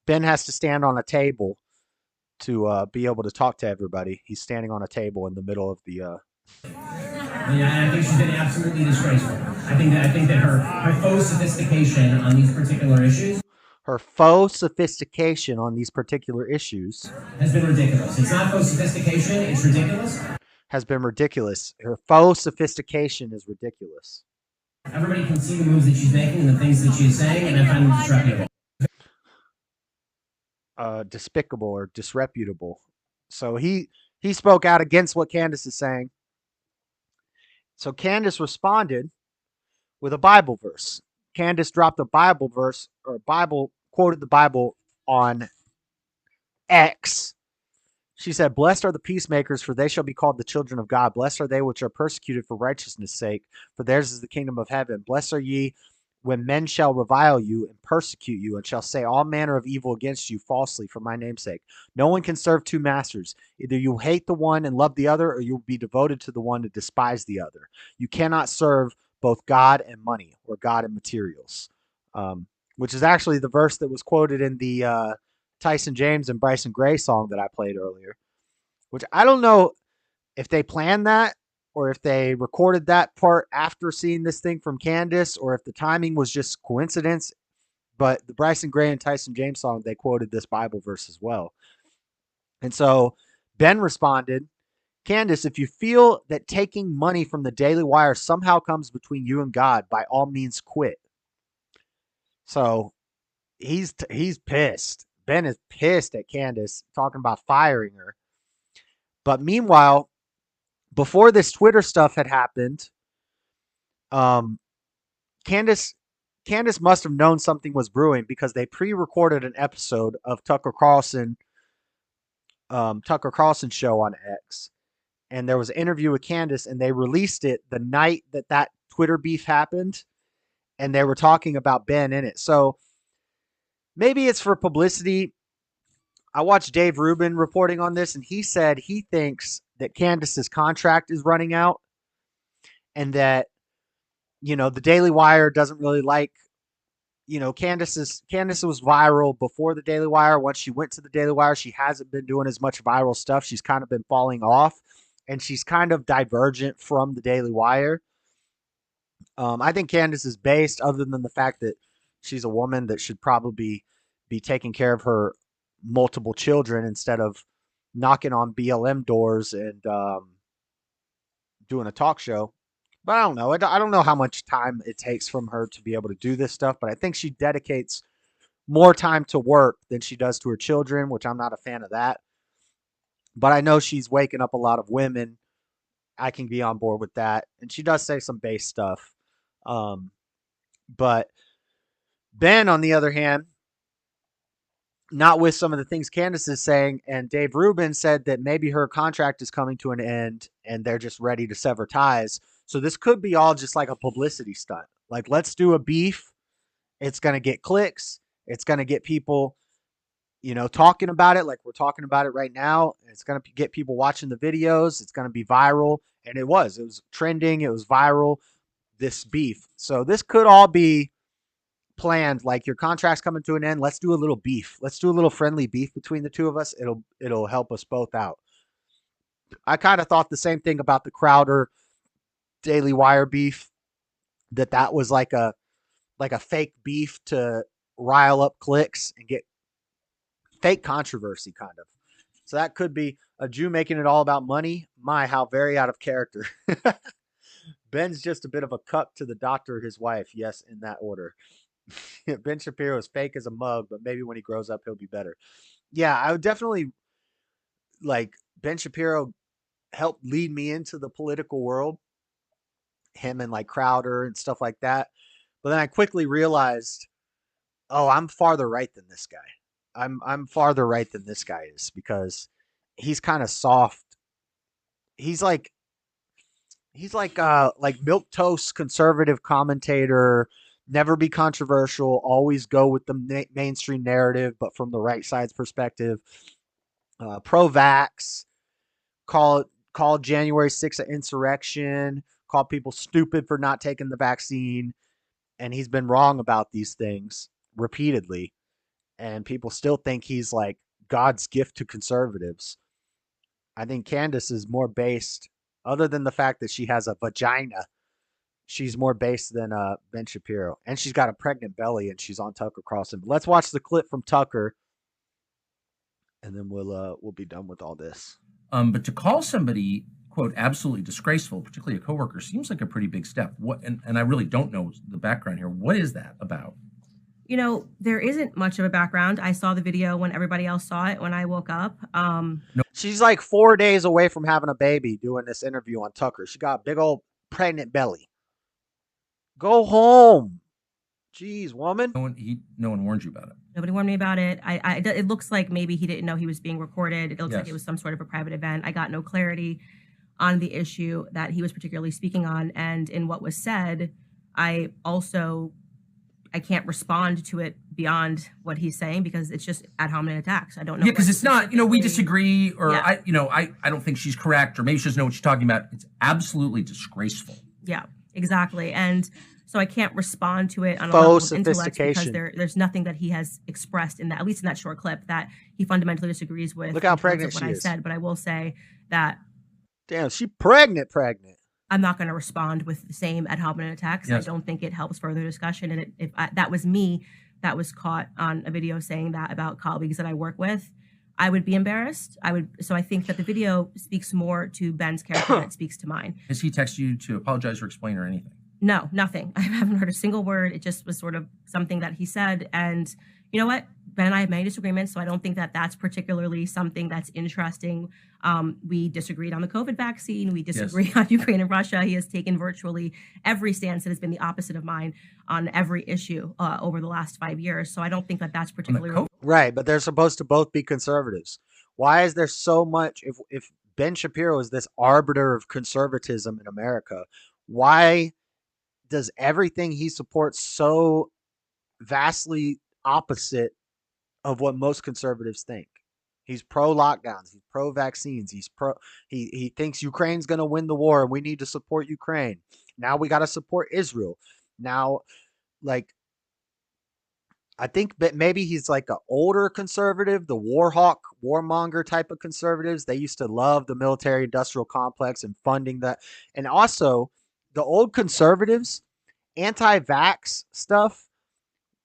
Ben has to stand on a table to be able to talk to everybody. He's standing on a table in the middle of the. I think she's been absolutely disgraceful. I think that her faux sophistication on these particular issues. Her faux sophistication on these particular issues has been ridiculous. It's not faux sophistication, it's ridiculous. Has been ridiculous. Her faux sophistication is ridiculous. Everybody can see the moves that she's making and the things that she's saying, and I find them disreputable. Despicable or disreputable. So he spoke out against what Candace is saying. So Candace responded with a Bible verse. Candace dropped a Bible verse or quoted the Bible on X. She said, blessed are the peacemakers, for they shall be called the children of God. Blessed are they which are persecuted for righteousness' sake, for theirs is the kingdom of heaven. Blessed are ye when men shall revile you and persecute you, and shall say all manner of evil against you falsely for my name's sake. No one can serve two masters. Either you hate the one and love the other, or you'll be devoted to the one and despise the other. You cannot serve both God and money, or God and materials, which is actually the verse that was quoted in the Tyson James and Bryson Gray song that I played earlier, which I don't know if they planned that or if they recorded that part after seeing this thing from Candace, or if the timing was just coincidence. But the Bryson Gray and Tyson James song, they quoted this Bible verse as well. And so Ben responded, Candace, if you feel that taking money from the Daily Wire somehow comes between you and God, by all means quit. So he's pissed. Ben is pissed at Candace, talking about firing her. But meanwhile, before this Twitter stuff had happened, Candace must have known something was brewing because they pre-recorded an episode of Tucker Carlson show on X, and there was an interview with Candace, and they released it the night that Twitter beef happened, and they were talking about Ben in it. So maybe it's for publicity. I watched Dave Rubin reporting on this, and he said he thinks that Candace's contract is running out, and that, you know, the Daily Wire doesn't really like, you know, Candace was viral before the Daily Wire. Once she went to the Daily Wire, she hasn't been doing as much viral stuff. She's kind of been falling off, and she's kind of divergent from the Daily Wire. I think Candace is based, other than the fact that she's a woman that should probably be taking care of her multiple children instead of knocking on BLM doors and doing a talk show. But I don't know. I don't know how much time it takes from her to be able to do this stuff, but I think she dedicates more time to work than she does to her children, which I'm not a fan of that. But I know she's waking up a lot of women. I can be on board with that. And she does say some base stuff. But Ben, on the other hand, not with some of the things Candace is saying, and Dave Rubin said that maybe her contract is coming to an end and they're just ready to sever ties. So this could be all just like a publicity stunt. Like, let's do a beef. It's going to get clicks. It's going to get people, you know, talking about it like we're talking about it right now. It's going to get people watching the videos. It's going to be viral. And it was trending. It was viral, this beef. So this could all be planned. Like, your contract's coming to an end. Let's do a little beef. Let's do a little friendly beef between the two of us. It'll help us both out. I kind of thought the same thing about the Crowder Daily Wire beef, that was like a fake beef to rile up clicks and get fake controversy, kind of. So that could be a Jew making it all about money. My, how very out of character. Ben's just a bit of a cuck to the doctor, his wife. Yes, in that order. Ben Shapiro is fake as a mug, but maybe when he grows up, he'll be better. Yeah, I would definitely, like, Ben Shapiro helped lead me into the political world. Him and like Crowder and stuff like that. But then I quickly realized, oh, I'm farther right than this guy. I'm farther right than this guy is, because he's kind of soft. He's like milquetoast conservative commentator, never be controversial, always go with the mainstream narrative, but from the right side's perspective. Pro-vax, call January 6th an insurrection, call people stupid for not taking the vaccine. And he's been wrong about these things repeatedly. And people still think he's like God's gift to conservatives. I think Candace is more based, other than the fact that she has a vagina, she's more based than Ben Shapiro. And she's got a pregnant belly, and she's on Tucker Carlson. But let's watch the clip from Tucker, and then we'll be done with all this. But to call somebody, quote, absolutely disgraceful, particularly a coworker, seems like a pretty big step. What? And I really don't know the background here. What is that about? You know, there isn't much of a background. I saw the video when everybody else saw it when I woke up. No. She's like 4 days away from having a baby doing this interview on Tucker. She got a big old pregnant belly. Go home. Jeez, woman. No one warned you about it. Nobody warned me about it. It looks like maybe he didn't know he was being recorded. It looks like Yes. it was some sort of a private event. I got no clarity on the issue that he was particularly speaking on. And in what was said, I can't respond to it beyond what he's saying, because it's just ad hominem attacks. I don't know. Yeah, because it's not, we disagree, or Yeah. I don't think she's correct, or maybe she doesn't know what she's talking about. It's absolutely disgraceful. Yeah, exactly. And so I can't respond to it on a Faux level of intellect, because sophistication. there's nothing that he has expressed in that, at least in that short clip, that he fundamentally disagrees with. Look how in terms pregnant of what she I is. said, but I will say that Damn, she pregnant. I'm not going to respond with the same ad hominem attacks. Yes. I don't think it helps further discussion. And if that was me that was caught on a video saying that about colleagues that I work with, I would be embarrassed. So I think that the video speaks more to Ben's character than it speaks to mine. Has he texted you to apologize or explain or anything? No, nothing. I haven't heard a single word. It just was sort of something that he said. And you know what? Ben and I have many disagreements, so I don't think that that's particularly something that's interesting. We disagreed on the COVID vaccine. We disagree on Ukraine and Russia. He has taken virtually every stance that has been the opposite of mine on every issue over the last 5 years. So I don't think that that's particularly right. But they're supposed to both be conservatives. Why is there so much? If Ben Shapiro is this arbiter of conservatism in America, why does everything he supports so vastly opposite of what most conservatives think? He's pro lockdowns, he's pro vaccines, he thinks Ukraine's going to win the war and we need to support Ukraine. Now we got to support Israel. Now, like, I think that maybe he's like an older conservative, the warmonger type of conservatives. They used to love the military industrial complex and funding that. And also the old conservatives, anti-vax stuff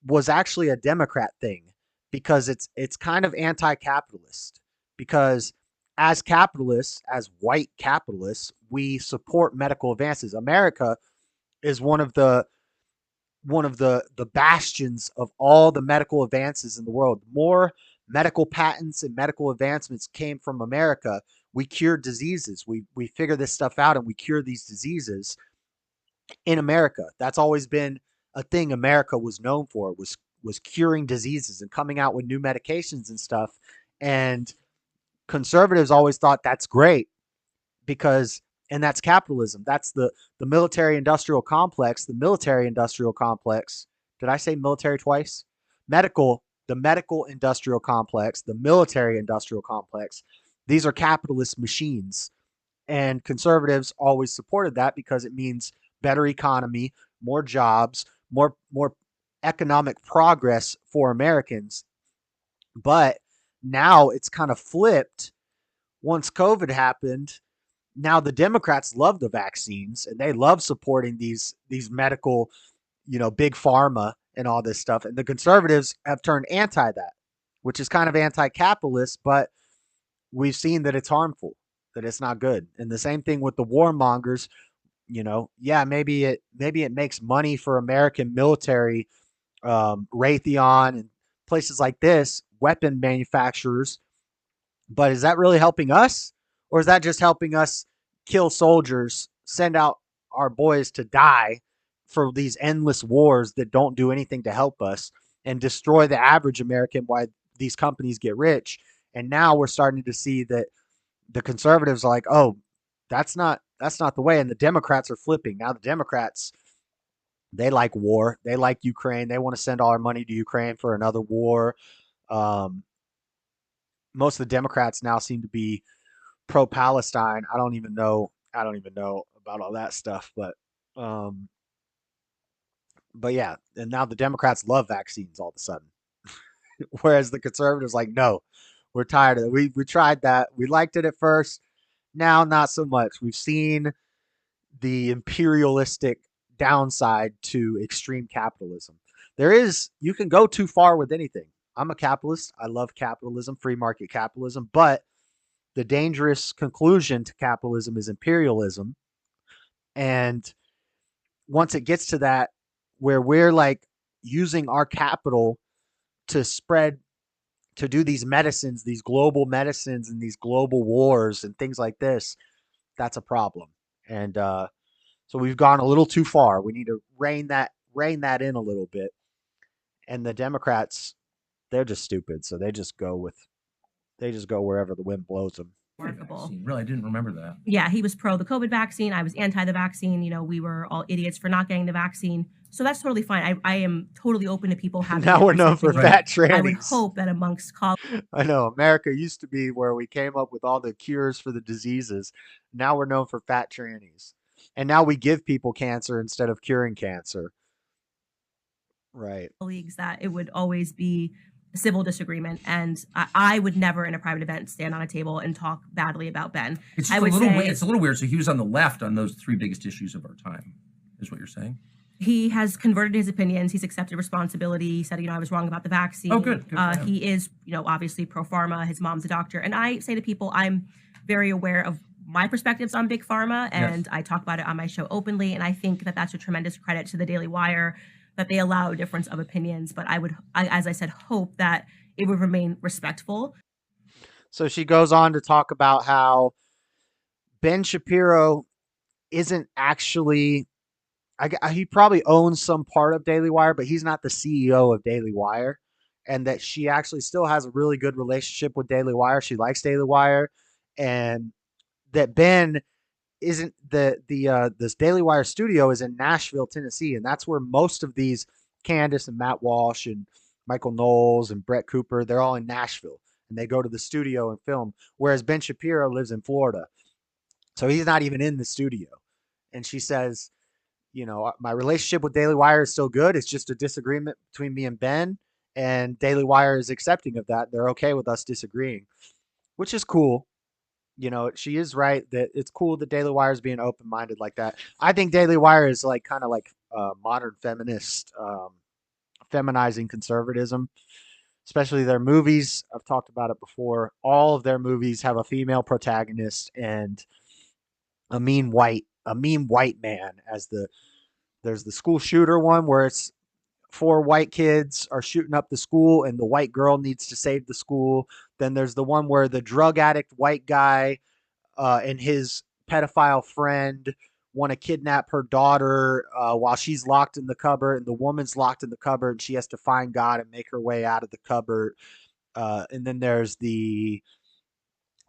was actually a Democrat thing, because it's kind of anti-capitalist, because as capitalists, as white capitalists, we support medical advances. America is one of the bastions of all the medical advances in the world. More medical patents and medical advancements came from America. We cured diseases. We figure this stuff out and we cure these diseases in America. That's always been a thing America was known for, was curing diseases and coming out with new medications and stuff. And conservatives always thought that's great because, and that's capitalism. That's the military industrial complex. The military industrial complex. Did I say military twice? The medical industrial complex, the military industrial complex. These are capitalist machines. And conservatives always supported that because it means better economy, more jobs, more economic progress for Americans. But now it's kind of flipped. Once COVID happened, now the Democrats love the vaccines and they love supporting these medical, big pharma and all this stuff. And the conservatives have turned anti that, which is kind of anti-capitalist, but we've seen that it's harmful, that it's not good. And the same thing with the warmongers. Maybe it makes money for American military, Raytheon and places like this, weapon manufacturers. But is that really helping us? Or is that just helping us kill soldiers, send out our boys to die for these endless wars that don't do anything to help us and destroy the average American while these companies get rich? And now we're starting to see that the conservatives are like, oh, that's not the way. And the Democrats are flipping. Now the Democrats, they like war. They like Ukraine. They want to send all our money to Ukraine for another war. Most of the Democrats now seem to be pro-Palestine. I don't even know about all that stuff, but yeah. And now the Democrats love vaccines all of a sudden, whereas the conservatives like, no, we're tired of it. We tried that. We liked it at first. Now, not so much. We've seen the imperialistic downside to extreme capitalism. You can go too far with anything. I'm a capitalist. I love capitalism, free market capitalism, but the dangerous conclusion to capitalism is imperialism. And once it gets to that, where we're like using our capital to do these medicines, these global medicines and these global wars and things like this, that's a problem. And so we've gone a little too far. We need to rein that in a little bit. And the Democrats, they're just stupid. So they just go wherever the wind blows them. Remarkable. Really, I didn't remember that. Yeah, he was pro the COVID vaccine. I was anti the vaccine. We were all idiots for not getting the vaccine. So that's totally fine. I am totally open to people having. Now we're known for fat trannies. I would hope that amongst colleagues. I know America used to be where we came up with all the cures for the diseases. Now we're known for fat trannies. And now we give people cancer instead of curing cancer. Right. Colleagues, that it would always be a civil disagreement. And I would never in a private event stand on a table and talk badly about Ben. It's a little weird. So he was on the left on those three biggest issues of our time, is what you're saying? He has converted his opinions. He's accepted responsibility. He said, I was wrong about the vaccine. Oh, good. He is, obviously pro-pharma. His mom's a doctor. And I say to people, I'm very aware of my perspectives on Big Pharma, and I talk about it on my show openly. And I think that that's a tremendous credit to the Daily Wire, that they allow a difference of opinions, but as I said, hope that it would remain respectful. So she goes on to talk about how Ben Shapiro isn't actually, he probably owns some part of Daily Wire, but he's not the CEO of Daily Wire. And that she actually still has a really good relationship with Daily Wire. She likes Daily Wire. And that Ben isn't this Daily Wire studio is in Nashville, Tennessee. And that's where most of these Candace and Matt Walsh and Michael Knowles and Brett Cooper, they're all in Nashville. And they go to the studio and film. Whereas Ben Shapiro lives in Florida. So he's not even in the studio. And she says, you know, my relationship with Daily Wire is still good. It's just a disagreement between me and Ben. And Daily Wire is accepting of that. They're okay with us disagreeing, which is cool. You know, she is right that it's cool that Daily Wire is being open-minded like that. I think Daily Wire is like kind of like modern feminist, feminizing conservatism, especially their movies. I've talked about it before. All of their movies have a female protagonist and a mean white man as there's the school shooter one where it's 4 white kids are shooting up the school and the white girl needs to save the school. Then there's the one where the drug addict white guy and his pedophile friend want to kidnap her daughter while she's locked in the cupboard, and the woman's locked in the cupboard and she has to find God and make her way out of the cupboard. And then there's the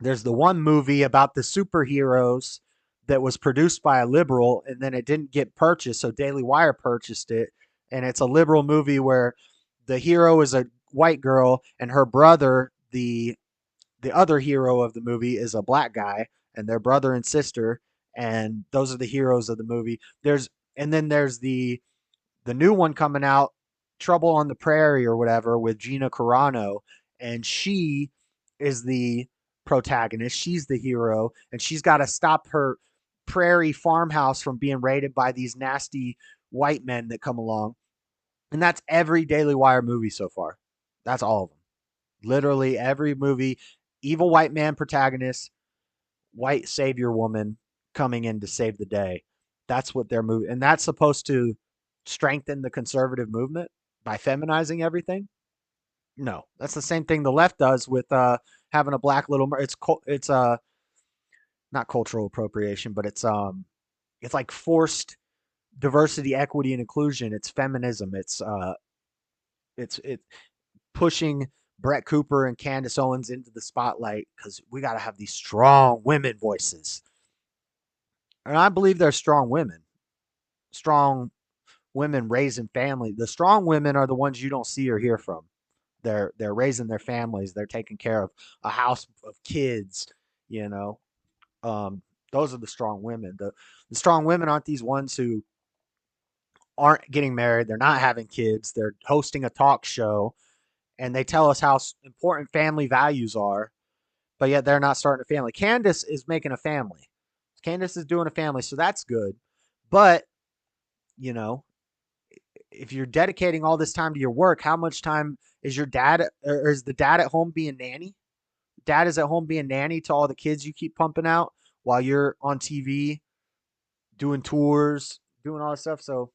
one movie about the superheroes that was produced by a liberal and then it didn't get purchased, so Daily Wire purchased it. And it's a liberal movie where the hero is a white girl and her brother, the other hero of the movie, is a black guy, and they're brother and sister, and those are the heroes of the movie. There's the new one coming out, Trouble on the Prairie or whatever, with Gina Carano, and she is the protagonist. She's the hero, and she's got to stop her prairie farmhouse from being raided by these nasty white men that come along. And that's every Daily Wire movie so far. That's all of them. Literally every movie, evil white man protagonist, white savior woman coming in to save the day. That's what their movie, and that's supposed to strengthen the conservative movement by feminizing everything. No, that's the same thing the left does with having a black little. It's not cultural appropriation, but it's like forced diversity, equity, and inclusion. It's feminism. It's pushing Brett Cooper and Candace Owens into the spotlight because we got to have these strong women voices. And I believe they're strong women raising family. The strong women are the ones you don't see or hear from. They're raising their families. They're taking care of a house of kids, you know. Those are the strong women. The strong women aren't these ones who aren't getting married. They're not having kids. They're hosting a talk show and they tell us how important family values are, but yet they're not starting a family. Candace is making a family. Candace is doing a family, so that's good. But, you know, if you're dedicating all this time to your work, how much time is your dad, or is the dad at home being nanny? Dad is at home being nanny to all the kids you keep pumping out while you're on TV, doing tours, doing all this stuff. So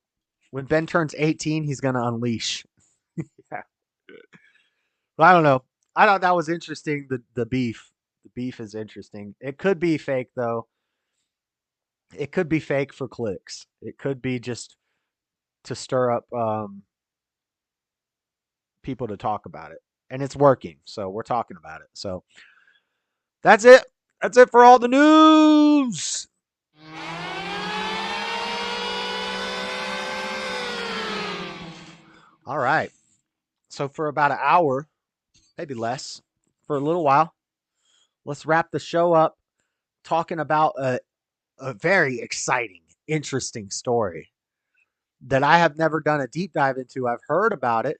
when Ben turns 18, he's going to unleash. Yeah. But I don't know. I thought that was interesting. The beef. The beef is interesting. It could be fake, though. It could be fake for clicks. It could be just to stir up people to talk about it. And it's working. So we're talking about it. So that's it. That's it for all the news. All right. So for about an hour, maybe less, for a little while, let's wrap the show up talking about a very exciting, interesting story that I have never done a deep dive into. I've heard about it.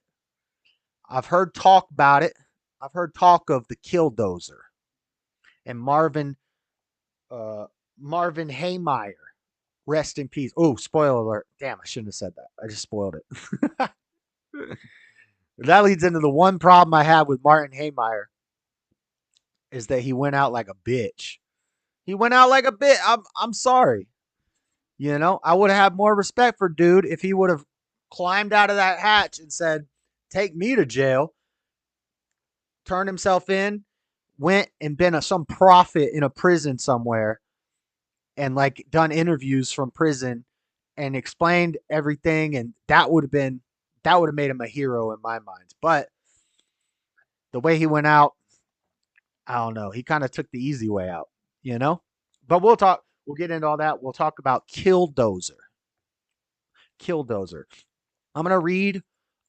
I've heard talk about it. I've heard talk of the Killdozer and Marvin Haymeyer. Rest in peace. Oh, spoiler alert. Damn, I shouldn't have said that. I just spoiled it. That leads into the one problem I have with Martin Haymeyer is that he went out like a bitch. He went out like a bitch. I'm sorry. You know, I would have had more respect for dude if he would have climbed out of that hatch and said, "Take me to jail." Turned himself in, went and been some prophet in a prison somewhere, and like done interviews from prison and explained everything, and that would have made him a hero in my mind. But the way he went out, I don't know. He kind of took the easy way out, you know? But we'll get into all that. We'll talk about Killdozer. I'm going to read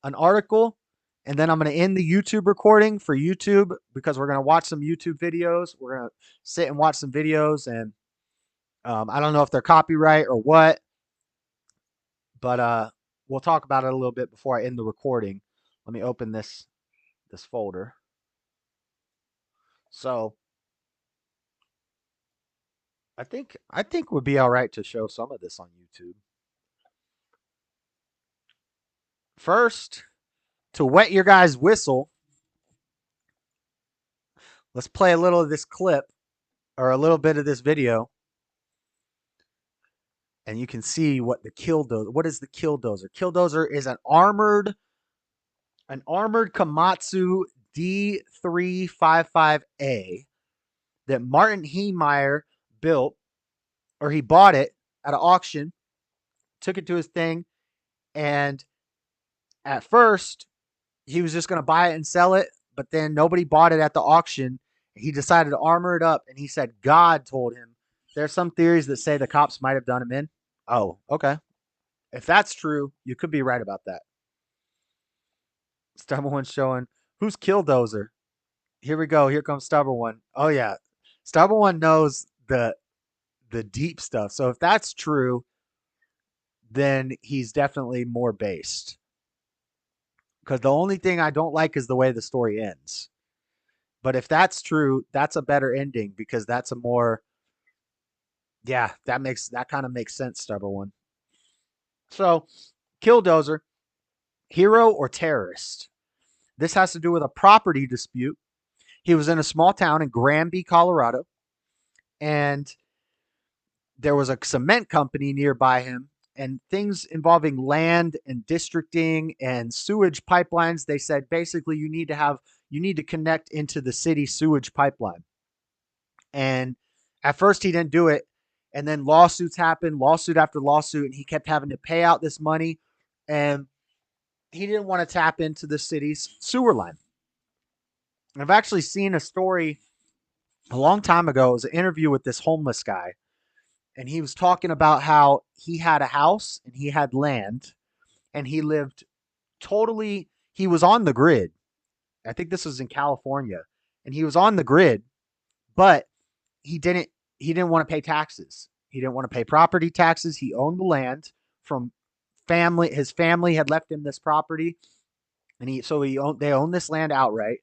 an article, and then I'm going to end the YouTube recording for YouTube because we're going to watch some YouTube videos. We're going to sit and watch some videos, and I don't know if they're copyright or what, but we'll talk about it a little bit before I end the recording. Let me open this folder. So I think it would be all right to show some of this on YouTube. First, to wet your guys' whistle, let's play a little of this clip or a little bit of this video, and you can see what the Killdozer. What is the Killdozer? Killdozer is an armored Komatsu D355A that Martin Heemeyer built, or he bought it at an auction, took it to his thing, and at first he was just going to buy it and sell it, but then nobody bought it at the auction. He decided to armor it up, and he said God told him. There's some theories that say the cops might have done him in. Oh, okay. If that's true, you could be right about that. Stubborn One showing who's Killdozer. Here we go. Here comes Stubborn One. Oh yeah, Stubborn One knows the deep stuff. So if that's true, then he's definitely more based. Because the only thing I don't like is the way the story ends. But if that's true, that's a better ending because that's a more, yeah, that kind of makes sense, Stubborn One. So, Killdozer, hero or terrorist? This has to do with a property dispute. He was in a small town in Granby, Colorado, and there was a cement company nearby him, and things involving land and districting and sewage pipelines. They said basically you need to connect into the city sewage pipeline. And at first he didn't do it. And then lawsuits happened, lawsuit after lawsuit, and he kept having to pay out this money. And he didn't want to tap into the city's sewer line. And I've actually seen a story a long time ago. It was an interview with this homeless guy. And he was talking about how he had a house and he had land and he lived he was on the grid. I think this was in California, and he was on the grid, but he didn't want to pay taxes. He didn't want to pay property taxes. He owned the land from family. His family had left him this property, and they owned this land outright.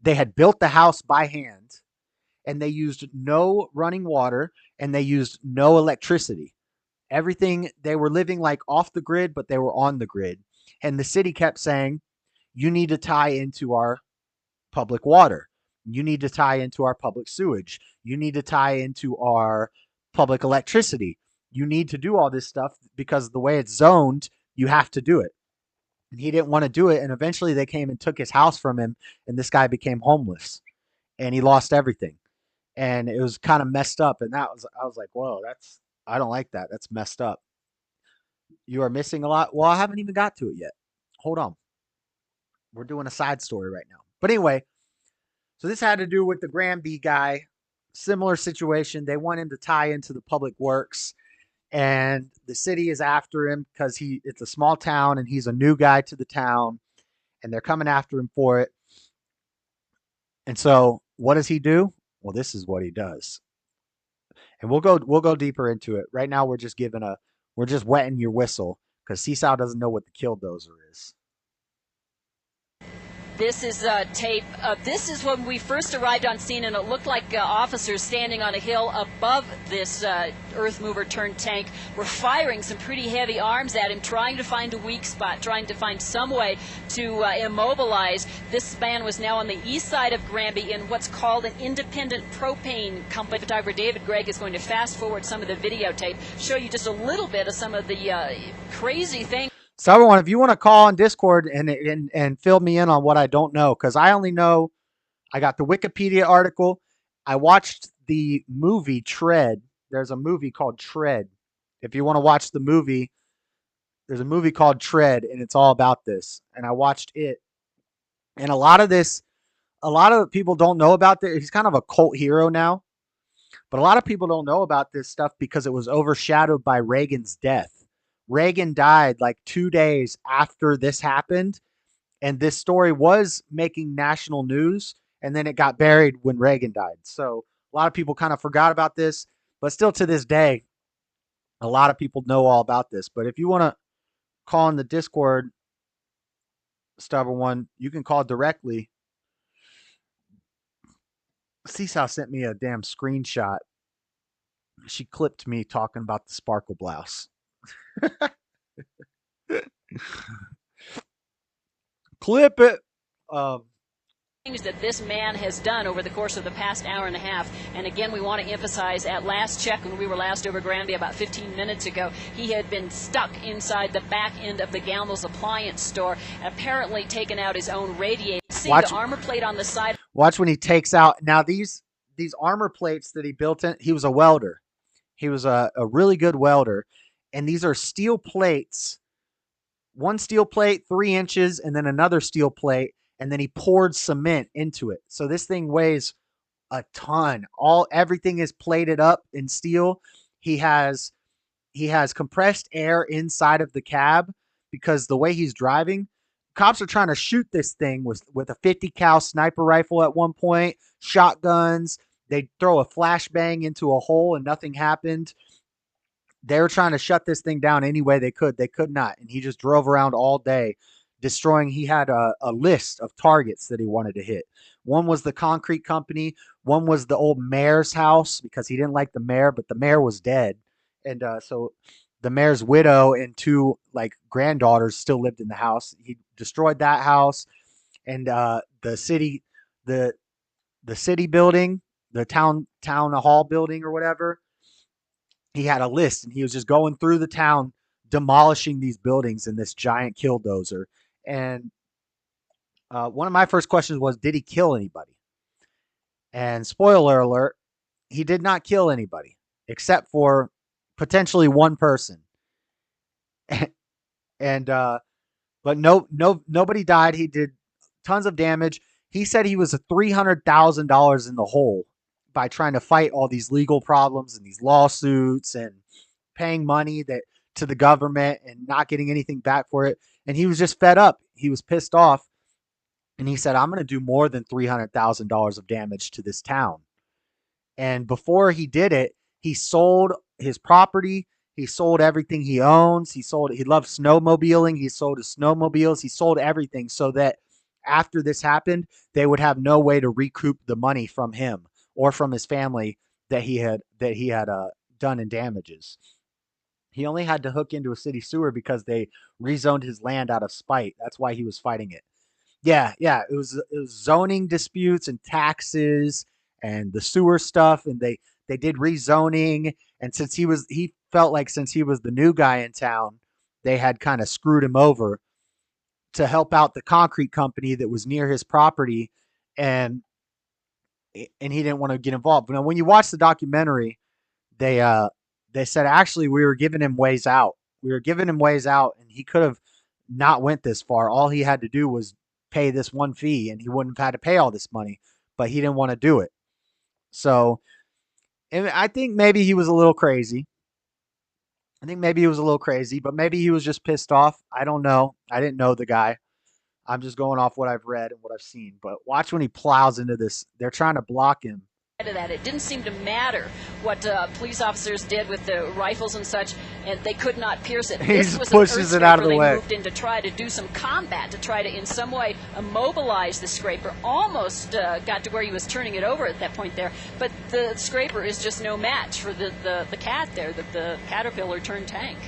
They had built the house by hand, and they used no running water, and they used no electricity. Everything, they were living like off the grid, but they were on the grid. And the city kept saying, you need to tie into our public water. You need to tie into our public sewage. You need to tie into our public electricity. You need to do all this stuff because the way it's zoned, you have to do it. And he didn't want to do it. And eventually they came and took his house from him, and this guy became homeless and he lost everything. And it was kind of messed up. And I was like, whoa, I don't like that. That's messed up. You are missing a lot. Well, I haven't even got to it yet. Hold on. We're doing a side story right now. But anyway, so this had to do with the Granby guy. Similar situation. They want him to tie into the public works, and the city is after him because it's a small town and he's a new guy to the town, and they're coming after him for it. And so what does he do? Well, this is what he does. And we'll go deeper into it. Right now we're just wetting your whistle because Seesaw doesn't know what the Killdozer is. This is tape. This is when we first arrived on scene, and it looked like officers standing on a hill above this earth mover turned tank were firing some pretty heavy arms at him, trying to find a weak spot, trying to find some way to immobilize. This man was now on the east side of Granby in what's called an independent propane company. Photographer David Gregg is going to fast forward some of the videotape, show you just a little bit of some of the crazy things. So everyone, if you want to call on Discord and fill me in on what I don't know, because I only know I got the Wikipedia article. I watched the movie Tread. There's a movie called Tread. If you want to watch the movie, there's a movie called Tread, and it's all about this. And I watched it. And a lot of people don't know about this. He's kind of a cult hero now. But a lot of people don't know about this stuff because it was overshadowed by Reagan's death. Reagan died like 2 days after this happened, and this story was making national news, and then it got buried when Reagan died. So a lot of people kind of forgot about this, but still to this day, a lot of people know all about this. But if you want to call in the Discord, Stubborn One, you can call directly. Seesaw sent me a damn screenshot. She clipped me talking about the sparkle blouse. Clip it. Things that this man has done over the course of the past hour and a half. And again, we want to emphasize, at last check, when we were last over Granby about 15 minutes ago, he had been stuck inside the back end of the Galmo's appliance store, apparently taken out his own radiator. See the armor plate on the side. Watch when he takes out. Now these armor plates that he built in, he was a welder. He was a really good welder. And these are steel plates. One steel plate, 3 inches, and then another steel plate. And then he poured cement into it. So this thing weighs a ton. Everything is plated up in steel. He has compressed air inside of the cab because the way he's driving, cops are trying to shoot this thing with a 50 cal sniper rifle at one point, shotguns. They throw a flashbang into a hole and nothing happened. They were trying to shut this thing down any way they could. They could not. And he just drove around all day destroying. He had a list of targets that he wanted to hit. One was the concrete company. One was the old mayor's house because he didn't like the mayor, but the mayor was dead. And so the mayor's widow and 2 granddaughters still lived in the house. He destroyed that house. And the city building, the town hall building or whatever, he had a list and he was just going through the town demolishing these buildings in this giant Killdozer. And one of my first questions was, did he kill anybody? And spoiler alert, he did not kill anybody except for potentially one person. And but nobody died. He did tons of damage. He said he was $300,000 in the hole by trying to fight all these legal problems and these lawsuits and paying money to the government and not getting anything back for it. And he was just fed up. He was pissed off. And he said, I'm going to do more than $300,000 of damage to this town. And before he did it, he sold his property. He sold everything he owns. He loved snowmobiling. He sold his snowmobiles. He sold everything so that after this happened, they would have no way to recoup the money from him or from his family that he had done in damages. He only had to hook into a city sewer because they rezoned his land out of spite. That's why he was fighting it. Yeah. It was zoning disputes and taxes and the sewer stuff, and they did rezoning. And since he felt like since he was the new guy in town, they had kind of screwed him over to help out the concrete company that was near his property, and he didn't want to get involved. But when you watch the documentary, they said actually we were giving him ways out. We were giving him ways out, and he could have not went this far. All he had to do was pay this one fee, and he wouldn't have had to pay all this money. But he didn't want to do it. So, and I think maybe he was a little crazy. But maybe he was just pissed off. I don't know. I didn't know the guy. I'm just going off what I've read and what I've seen. But watch when he plows into this. They're trying to block him. That it didn't seem to matter what police officers did with the rifles and such, and they could not pierce it. He just pushes it out of the way. They moved in to try to do some combat, to try to in some way immobilize the scraper. Almost got to where he was turning it over at that point there, but the scraper is just no match for the cat there, the caterpillar turned tank.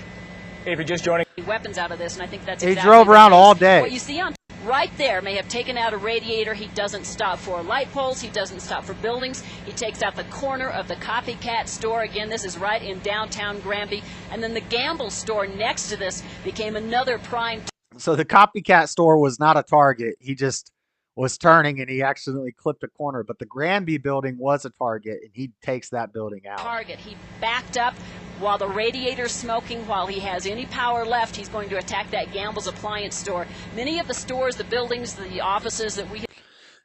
If you're just joining, weapons out of this, and I think that's he exactly drove around all day. What you see on right there may have taken out a radiator. He doesn't stop for light poles. He doesn't stop for buildings. He takes out the corner of the copycat store. Again, this is right in downtown Granby. And then the Gamble store next to this became another prime. So the copycat store was not a target. He just was turning and he accidentally clipped a corner. But the Granby building was a target, and he takes that building out. Target. He backed up while the radiator's smoking. While he has any power left, he's going to attack that Gamble's appliance store. Many of the stores, the buildings, the offices that we...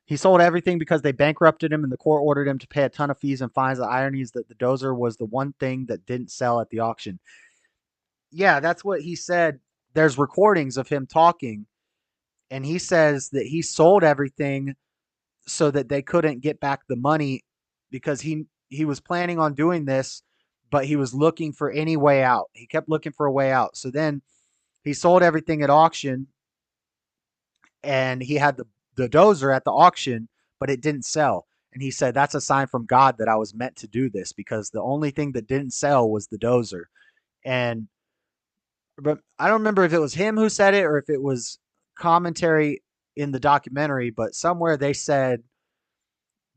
He sold everything because they bankrupted him and the court ordered him to pay a ton of fees and fines. The irony is that the Dozer was the one thing that didn't sell at the auction. Yeah, that's what he said. There's recordings of him talking, and he says that he sold everything so that they couldn't get back the money because he was planning on doing this, but he was looking for any way out. He kept looking for a way out. So then he sold everything at auction, and he had the Dozer at the auction, but it didn't sell. And he said, that's a sign from God that I was meant to do this, because the only thing that didn't sell was the Dozer. But I don't remember if it was him who said it or if it was commentary in the documentary, but somewhere they said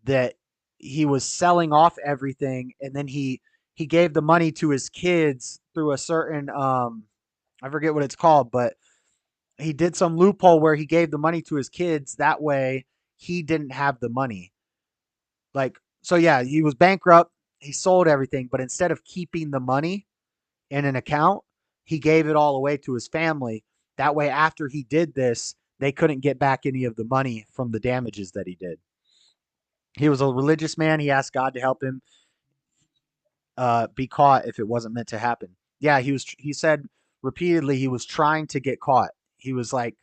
that he was selling off everything, and then he gave the money to his kids through a certain I forget what it's called, but he did some loophole where he gave the money to his kids. That way he didn't have the money. So yeah, he was bankrupt. He sold everything, but instead of keeping the money in an account, he gave it all away to his family. That way, after he did this, they couldn't get back any of the money from the damages that he did. He was a religious man. He asked God to help him be caught if it wasn't meant to happen. Yeah, he said repeatedly he was trying to get caught. He was like,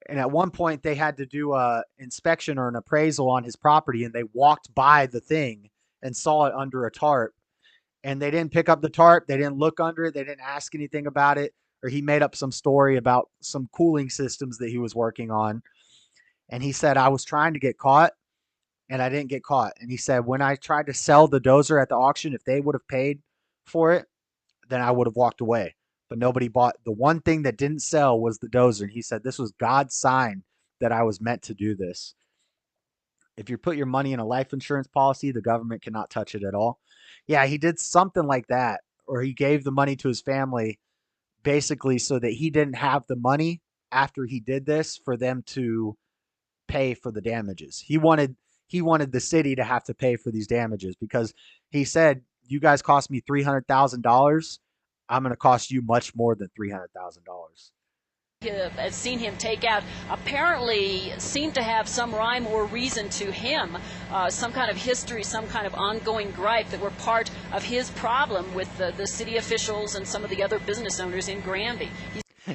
and at one point they had to do a inspection or an appraisal on his property, and they walked by the thing and saw it under a tarp. And they didn't pick up the tarp. They didn't look under it. They didn't ask anything about it. Or he made up some story about some cooling systems that he was working on. And he said, I was trying to get caught, and I didn't get caught. And he said, when I tried to sell the Dozer at the auction, if they would have paid for it, then I would have walked away. But nobody bought. The one thing that didn't sell was the Dozer. And he said, this was God's sign that I was meant to do this. If you put your money in a life insurance policy, the government cannot touch it at all. Yeah, he did something like that, or he gave the money to his family basically so that he didn't have the money after he did this for them to pay for the damages. He wanted the city to have to pay for these damages because he said, you guys cost me $300,000. I'm going to cost you much more than $300,000. I've seen him take out apparently seemed to have some rhyme or reason to him, some kind of history, some kind of ongoing gripe that were part of his problem with the city officials and some of the other business owners in Granby.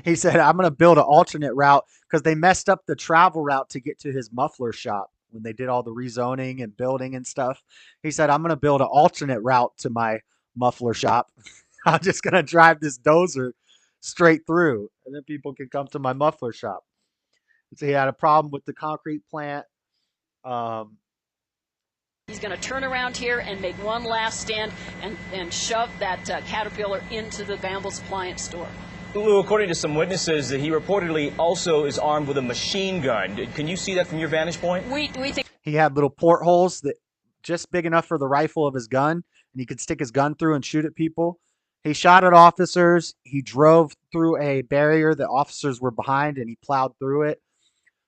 He said, I'm going to build an alternate route because they messed up the travel route to get to his muffler shop when they did all the rezoning and building and stuff. He said, I'm going to build an alternate route to my muffler shop. I'm just going to drive this Dozer straight through, and then people can come to my muffler shop. So he had a problem with the concrete plant. He's going to turn around here and make one last stand and shove that Caterpillar into the Gamble's appliance store. Lou, according to some witnesses, that he reportedly also is armed with a machine gun. Can you see that from your vantage point? We think he had little portholes that just big enough for the rifle of his gun, and he could stick his gun through and shoot at people. He shot at officers. He drove through a barrier that officers were behind, and he plowed through it.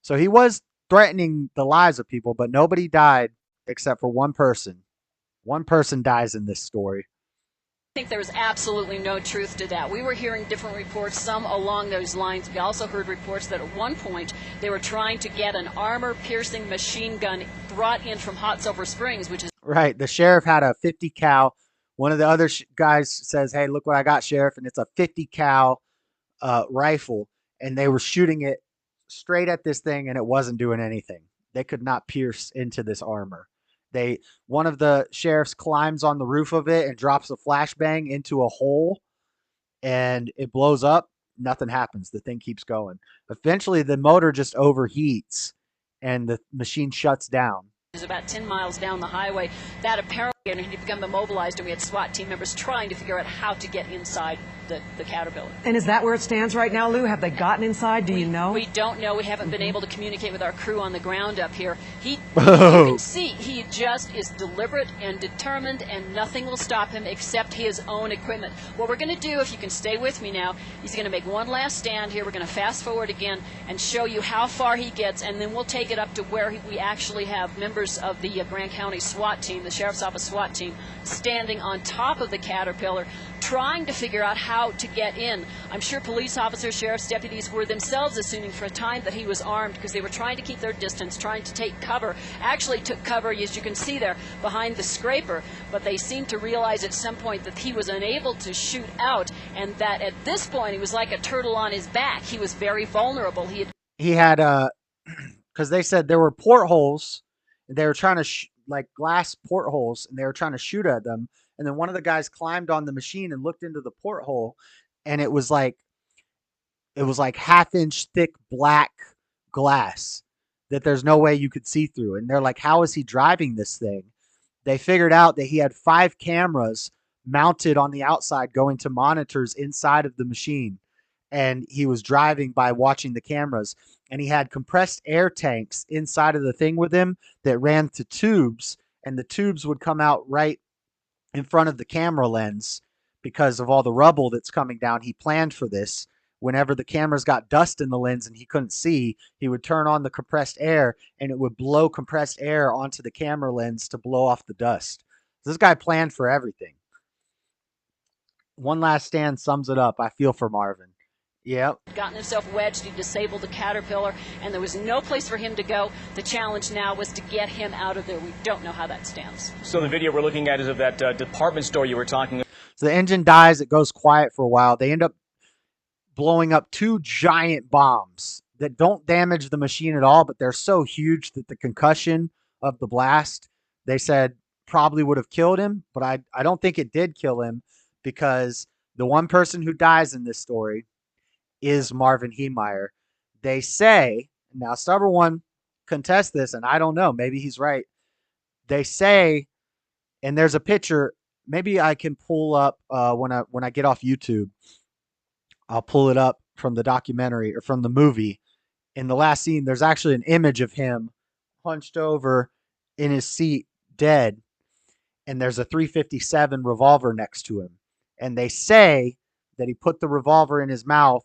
So he was threatening the lives of people, but nobody died except for one person. One person dies in this story. I think there was absolutely no truth to that. We were hearing different reports, some along those lines. We also heard reports that at one point they were trying to get an armor-piercing machine gun brought in from Hot Sulphur Springs, which is... Right. The sheriff had a 50 cal. One of the other guys says, hey, look what I got, Sheriff. And it's a 50 cal rifle. And they were shooting it straight at this thing, and it wasn't doing anything. They could not pierce into this armor. One of the sheriffs climbs on the roof of it and drops a flashbang into a hole, and it blows up. Nothing happens. The thing keeps going. Eventually, the motor just overheats, and the machine shuts down. It was about 10 miles down the highway. That apparently had become immobilized, and we had SWAT team members trying to figure out how to get inside. the Caterpillar. And is that where it stands right now, Lou? Have they gotten inside? Do you know? We don't know. We haven't been able to communicate with our crew on the ground up here. You can see he just is deliberate and determined, and nothing will stop him except his own equipment. What we're going to do, if you can stay with me now, he's going to make one last stand here. We're going to fast forward again and show you how far he gets, and then we'll take it up to where we actually have members of the Grant County SWAT team, the Sheriff's Office SWAT team, standing on top of the Caterpillar, trying to figure out how to get in. I'm sure police officers, sheriff's deputies were themselves assuming for a time that he was armed because they were trying to keep their distance, trying to take cover. Actually took cover, as you can see there, behind the scraper, but they seemed to realize at some point that he was unable to shoot out, and that at this point he was like a turtle on his back. He was very vulnerable. He had because they said there were portholes, and they were trying to like glass portholes, and they were trying to shoot at them. And then one of the guys climbed on the machine and looked into the porthole, and it was like half-inch thick black glass that there's no way you could see through. And they're like, how is he driving this thing? They figured out that he had 5 cameras mounted on the outside going to monitors inside of the machine. And he was driving by watching the cameras. And he had compressed air tanks inside of the thing with him that ran to tubes. And the tubes would come out right in front of the camera lens because of all the rubble that's coming down. He planned for this. Whenever the cameras got dust in the lens and he couldn't see, he would turn on the compressed air, and it would blow compressed air onto the camera lens to blow off the dust. This guy planned for everything. One last stand sums it up. I feel for Marvin. Yep. Gotten himself wedged, he disabled the Caterpillar, and there was no place for him to go. The challenge now was to get him out of there. We don't know how that stands. So the video we're looking at is of that department store you were talking about. So the engine dies. It goes quiet for a while. They end up blowing up 2 giant bombs that don't damage the machine at all, but they're so huge that the concussion of the blast, they said, probably would have killed him. But I don't think it did kill him, because the one person who dies in this story is Marvin Heemeyer. They say, now Stubborn One contests this, and I don't know, maybe he's right. They say, and there's a picture, maybe I can pull up when I get off YouTube, I'll pull it up from the documentary or from the movie. In the last scene, there's actually an image of him hunched over in his seat, dead, and there's a .357 revolver next to him. And they say that he put the revolver in his mouth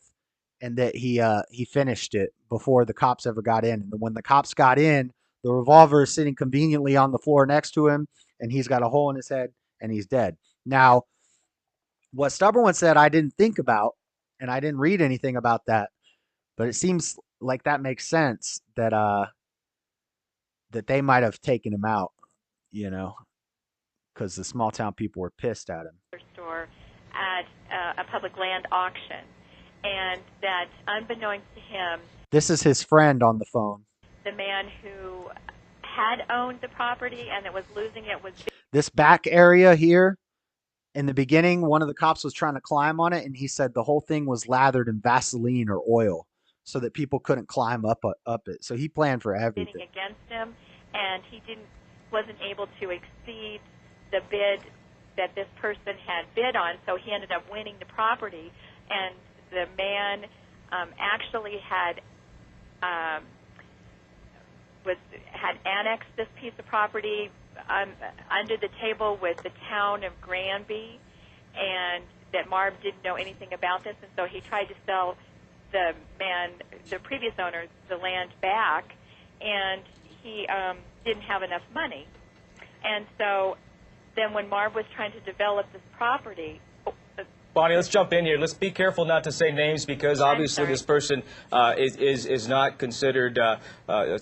and that he finished it before the cops ever got in. And when the cops got in, the revolver is sitting conveniently on the floor next to him, and he's got a hole in his head, and he's dead. Now, what Stubborn One said I didn't think about, and I didn't read anything about that, but it seems like that makes sense that that they might have taken him out, you know, because the small town people were pissed at him. Store at a public land auction, and that unbeknownst to him, this is his friend on the phone. The man who had owned the property and that was losing it was this back area here. In the beginning, one of the cops was trying to climb on it, and he said the whole thing was lathered in Vaseline or oil so that people couldn't climb up it. So he planned for everything. bidding against him, and he wasn't able to exceed the bid that this person had bid on, so he ended up winning the property. And the man actually had annexed this piece of property under the table with the town of Granby, and that Marv didn't know anything about this, and so he tried to sell the previous owner, the land back, and he didn't have enough money. And so then when Marv was trying to develop this property... Bonnie, let's jump in here. Let's be careful not to say names, because obviously this person is not considered,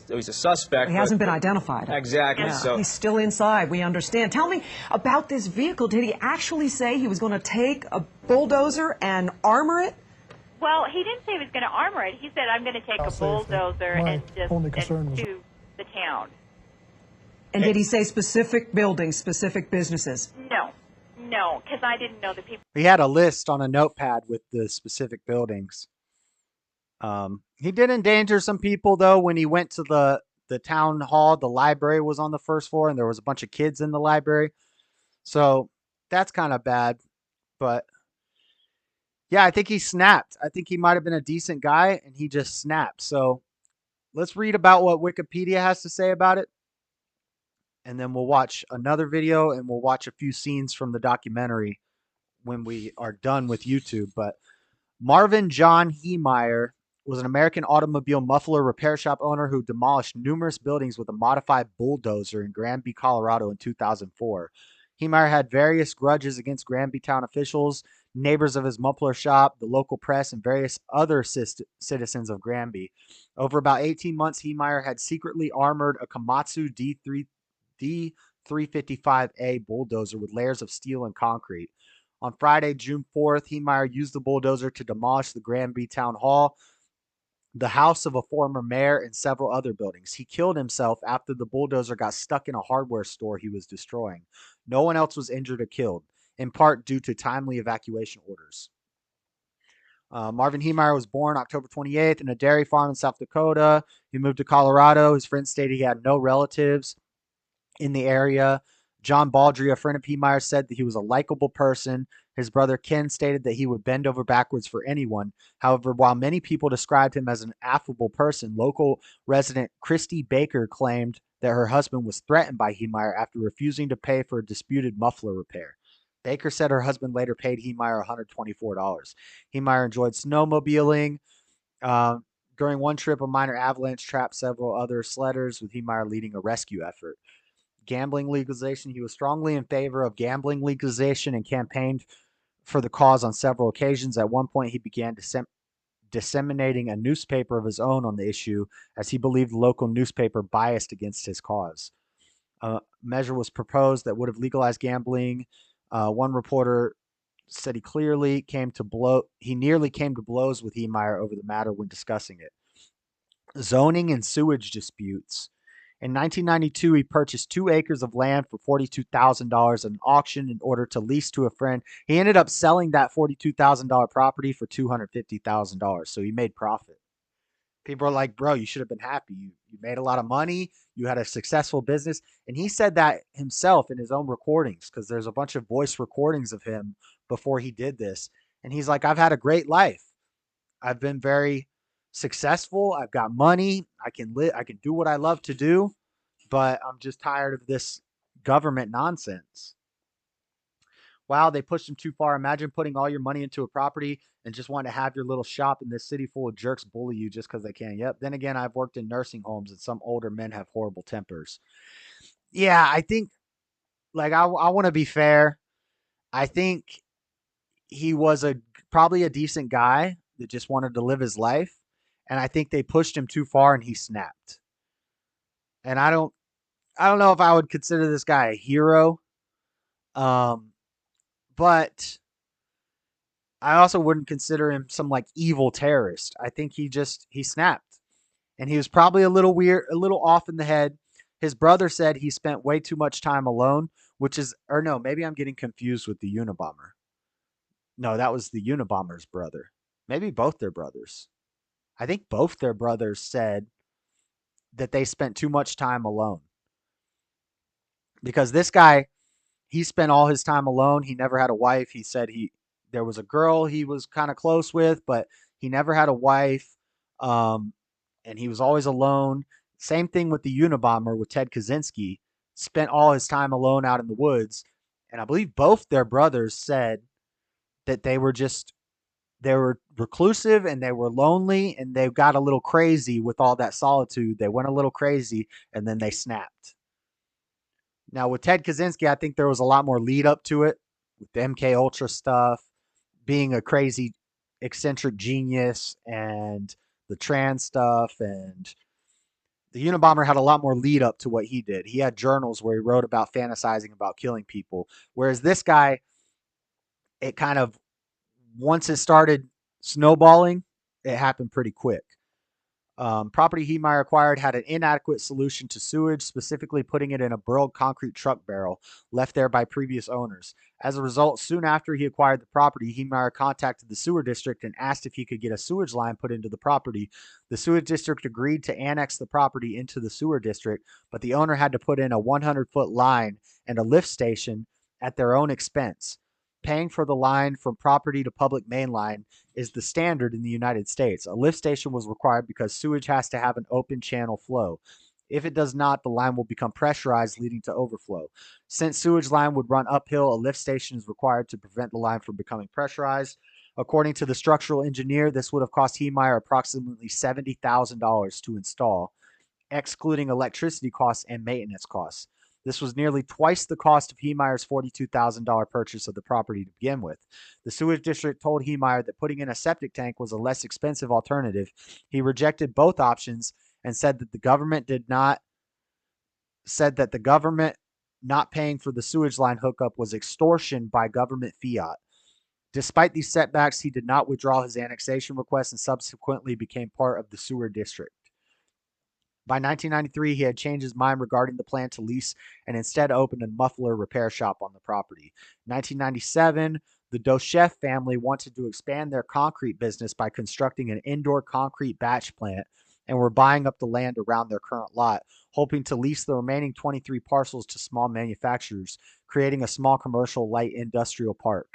he's a suspect. He hasn't been identified. Exactly. Yeah. So he's still inside, we understand. Tell me about this vehicle. Did he actually say he was going to take a bulldozer and armor it? Well, he didn't say he was going to armor it. He said, I'm going to take a bulldozer and to the town. And did he say specific buildings, specific businesses? No, because I didn't know the people. He had a list on a notepad with the specific buildings. He did endanger some people, though, when he went to the town hall. The library was on the first floor, and there was a bunch of kids in the library. So that's kind of bad. But Yeah, I think he snapped. I think he might have been a decent guy and he just snapped. So let's read about what Wikipedia has to say about it. And then we'll watch another video and we'll watch a few scenes from the documentary when we are done with YouTube. But Marvin John Heemeyer was an American automobile muffler repair shop owner who demolished numerous buildings with a modified bulldozer in Granby, Colorado in 2004. Heemeyer had various grudges against Granby town officials, neighbors of his muffler shop, the local press, and various other citizens of Granby. Over about 18 months, Heemeyer had secretly armored a Komatsu D355A bulldozer with layers of steel and concrete. On Friday, June 4th, Heemeyer used the bulldozer to demolish the Granby Town Hall, the house of a former mayor, and several other buildings. He killed himself after the bulldozer got stuck in a hardware store he was destroying. No one else was injured or killed, in part due to timely evacuation orders. Marvin Heemeyer was born October 28th in a dairy farm in South Dakota. He moved to Colorado. His friends stated he had no relatives in the area. John Baldry, a friend of Heemeyer, said that he was a likable person. His brother Ken stated that he would bend over backwards for anyone. However, while many people described him as an affable person, local resident Christy Baker claimed that her husband was threatened by Heemeyer after refusing to pay for a disputed muffler repair. Baker said her husband later paid Heemeyer $124. Heemeyer enjoyed snowmobiling. During one trip, a minor avalanche trapped several other sledders, with Heemeyer leading a rescue effort. Gambling legalization. He was strongly in favor of gambling legalization and campaigned for the cause on several occasions. At one point, he began disseminating a newspaper of his own on the issue, as he believed the local newspaper biased against his cause. A measure was proposed that would have legalized gambling. One reporter said he nearly came to blows with Heemeyer over the matter when discussing it. Zoning and sewage disputes. In 1992, he purchased 2 acres of land for $42,000 at an auction in order to lease to a friend. He ended up selling that $42,000 property for $250,000, so he made profit. People are like, bro, you should have been happy. You made a lot of money. You had a successful business. And he said that himself in his own recordings, because there's a bunch of voice recordings of him before he did this. And he's like, I've had a great life. I've been very successful. I've got money. I can do what I love to do, but I'm just tired of this government nonsense. Wow, they pushed him too far. Imagine putting all your money into a property and just wanting to have your little shop in this city full of jerks bully you just because they can. Yep. Then again, I've worked in nursing homes and some older men have horrible tempers. Yeah, I think, like, I want to be fair. I think he was probably a decent guy that just wanted to live his life. And I think they pushed him too far and he snapped. And I don't know if I would consider this guy a hero. But I also wouldn't consider him some like evil terrorist. I think he snapped. And he was probably a little weird, a little off in the head. His brother said he spent way too much time alone, maybe I'm getting confused with the Unabomber. No, that was the Unabomber's brother. Maybe both their brothers. I think both their brothers said that they spent too much time alone. Because this guy, he spent all his time alone. He never had a wife. He said there was a girl he was kind of close with, but he never had a wife. And he was always alone. Same thing with the Unabomber with Ted Kaczynski. Spent all his time alone out in the woods. And I believe both their brothers said that they were reclusive and they were lonely and they got a little crazy with all that solitude. They went a little crazy and then they snapped. Now with Ted Kaczynski, I think there was a lot more lead up to it with the MK Ultra stuff, being a crazy eccentric genius, and the trans stuff. And the Unabomber had a lot more lead up to what he did. He had journals where he wrote about fantasizing about killing people. Whereas this guy, it kind of, once it started snowballing, it happened pretty quick. Property Heemeyer acquired had an inadequate solution to sewage, specifically putting it in a burled concrete truck barrel left there by previous owners. As a result, soon after he acquired the property, Heemeyer contacted the sewer district and asked if he could get a sewage line put into the property. The sewage district agreed to annex the property into the sewer district, but the owner had to put in a 100-foot line and a lift station at their own expense. paying for the line from property to public main line is the standard in the United States. A lift station was required because sewage has to have an open channel flow. If it does not, the line will become pressurized, leading to overflow. Since sewage line would run uphill, a lift station is required to prevent the line from becoming pressurized. According to the structural engineer, this would have cost Heemeyer approximately $70,000 to install, excluding electricity costs and maintenance costs. This was nearly twice the cost of Heemeyer's $42,000 purchase of the property to begin with. The sewage district told Heemeyer that putting in a septic tank was a less expensive alternative. He rejected both options and said that the government not paying for the sewage line hookup was extortion by government fiat. Despite these setbacks, he did not withdraw his annexation request and subsequently became part of the sewer district. By 1993, he had changed his mind regarding the plan to lease and instead opened a muffler repair shop on the property. In 1997, the Dochev family wanted to expand their concrete business by constructing an indoor concrete batch plant and were buying up the land around their current lot, hoping to lease the remaining 23 parcels to small manufacturers, creating a small commercial light industrial park.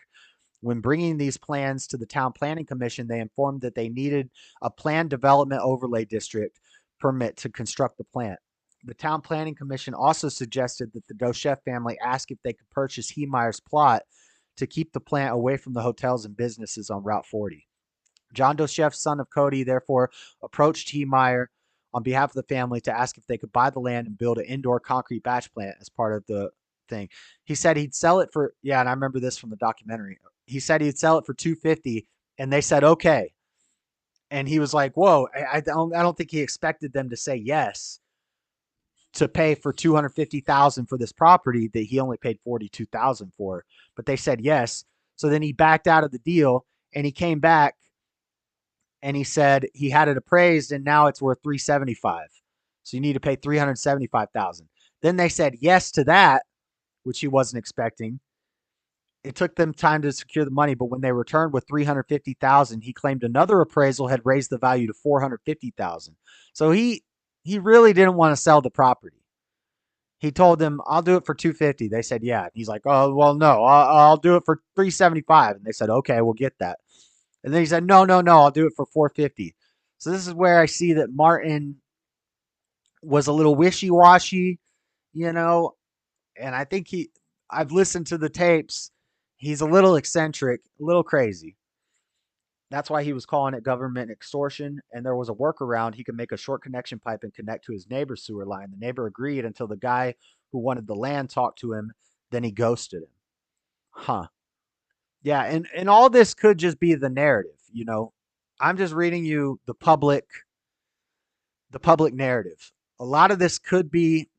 When bringing these plans to the Town Planning Commission, they informed that they needed a planned development overlay district permit to construct the plant. The Town Planning Commission also suggested that the Dochev family ask if they could purchase Heemeyer's plot to keep the plant away from the hotels and businesses on Route 40. John Dochev, son of Cody, therefore approached Heemeyer on behalf of the family to ask if they could buy the land and build an indoor concrete batch plant as part of the thing. He said he'd sell it for, and I remember this from the documentary. He said he'd sell it for $250, and they said okay. And he was like, "Whoa!" I don't think he expected them to say yes to pay for $250,000 for this property that he only paid $42,000 for. But they said yes. So then he backed out of the deal, and he came back, and he said he had it appraised, and now it's worth $375,000. So you need to pay $375,000. Then they said yes to that, which he wasn't expecting. It took them time to secure the money, but when they returned with $350,000, he claimed another appraisal had raised the value to $450,000. So he really didn't want to sell the property. He told them, "I'll do it for $250,000." They said, "Yeah." He's like, "Oh, well, no, I'll do it for $375,000." And they said, "Okay, we'll get that." And then he said, "No, I'll do it for $450,000." So this is where I see that Martin was a little wishy-washy, and I think I've listened to the tapes. He's a little eccentric, a little crazy. That's why he was calling it government extortion. And there was a workaround. He could make a short connection pipe and connect to his neighbor's sewer line. The neighbor agreed until the guy who wanted the land talked to him. Then he ghosted him. Huh. Yeah. And all this could just be the narrative. I'm just reading you the public narrative. A lot of this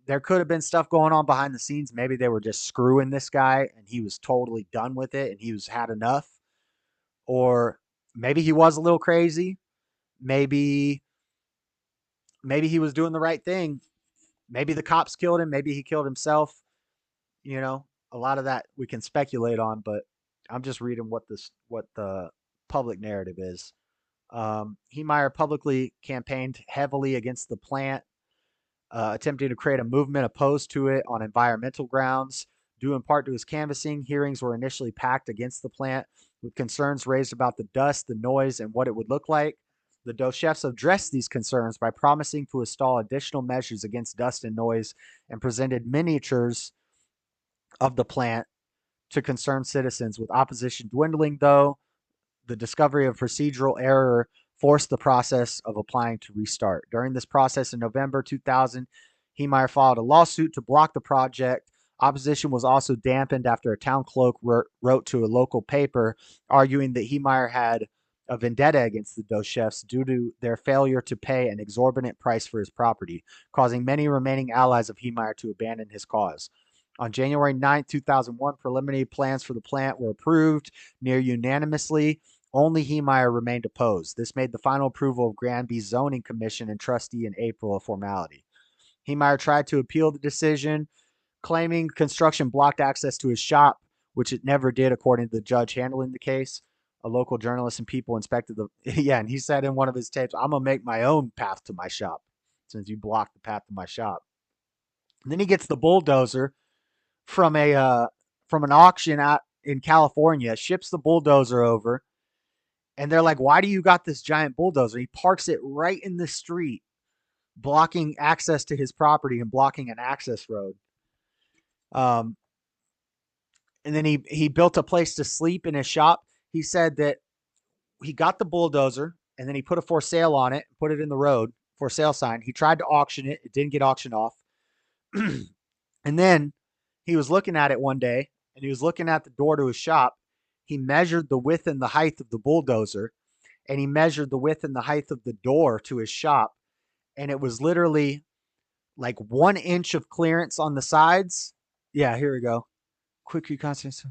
there could have been stuff going on behind the scenes. Maybe they were just screwing this guy and he was totally done with it and he had enough. Or maybe he was a little crazy. Maybe he was doing the right thing. Maybe the cops killed him. Maybe he killed himself. A lot of that we can speculate on, but I'm just reading what the public narrative is. Heemeyer publicly campaigned heavily against the plant, attempting to create a movement opposed to it on environmental grounds. Due in part to his canvassing, hearings were initially packed against the plant, with concerns raised about the dust, the noise, and what it would look like. The Dochefs addressed these concerns by promising to install additional measures against dust and noise and presented miniatures of the plant to concerned citizens. With opposition dwindling, though, the discovery of procedural error forced the process of applying to restart. During this process in November 2000, Heemeyer filed a lawsuit to block the project. Opposition was also dampened after a town clerk wrote to a local paper arguing that Heemeyer had a vendetta against the Dochefs due to their failure to pay an exorbitant price for his property, causing many remaining allies of Heemeyer to abandon his cause. On January 9, 2001, preliminary plans for the plant were approved near unanimously. Only Heemeyer remained opposed. This made the final approval of Granby's zoning commission and trustee in April a formality. Heemeyer tried to appeal the decision, claiming construction blocked access to his shop, which it never did, according to the judge handling the case. A local journalist and people inspected and he said in one of his tapes, "I'm going to make my own path to my shop since you blocked the path to my shop." And then he gets the bulldozer from an auction in California, ships the bulldozer over, and they're like, "Why do you got this giant bulldozer?" He parks it right in the street, blocking access to his property and blocking an access road. And then he built a place to sleep in his shop. He said that he got the bulldozer and then he put a for sale on it, put it in the road, for sale sign. He tried to auction it. It didn't get auctioned off. And then he was looking at it one day and he was looking at the door to his shop. He measured the width and the height of the bulldozer, and he measured the width and the height of the door to his shop. And it was literally like 1 inch of clearance on the sides. Yeah, here we go. Quick reconnaissance.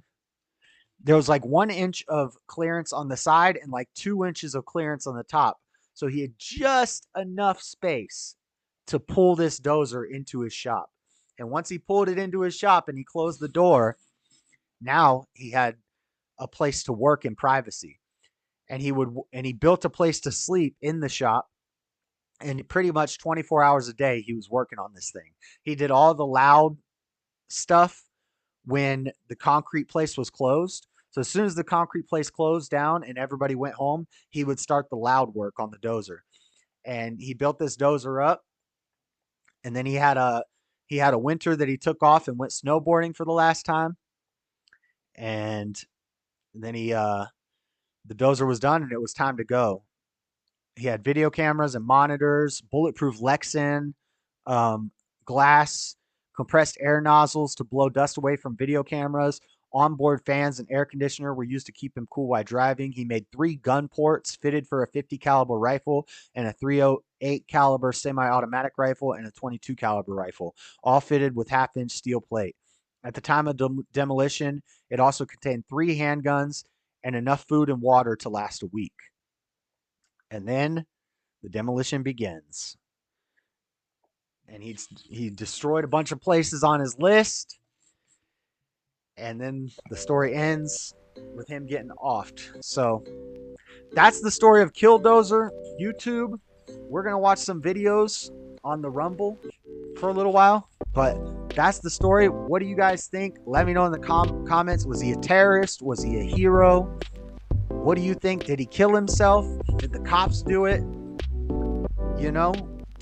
There was like 1 inch of clearance on the side and like 2 inches of clearance on the top. So he had just enough space to pull this dozer into his shop. And once he pulled it into his shop and he closed the door, now he had a place to work in privacy. And he built a place to sleep in the shop. And pretty much 24 hours a day, he was working on this thing. He did all the loud stuff when the concrete place was closed. So as soon as the concrete place closed down and everybody went home, he would start the loud work on the dozer. And he built this dozer up. And then he had a winter that he took off and went snowboarding for the last time. And then the dozer was done and it was time to go. He had video cameras and monitors, bulletproof Lexan, glass, compressed air nozzles to blow dust away from video cameras. Onboard fans and air conditioner were used to keep him cool while driving. He made 3 gun ports fitted for a 50 caliber rifle and a 308 caliber semi-automatic rifle and a 22 caliber rifle, all fitted with 1/2-inch steel plate. At the time of demolition, it also contained 3 handguns and enough food and water to last a week. And then the demolition begins. And he destroyed a bunch of places on his list. And then the story ends with him getting offed. So that's the story of Killdozer. YouTube, we're going to watch some videos on the Rumble for a little while. But that's the story. What do you guys think? Let me know in the comments. Was he a terrorist? Was he a hero? What do you think? Did he kill himself? Did the cops do it? You know?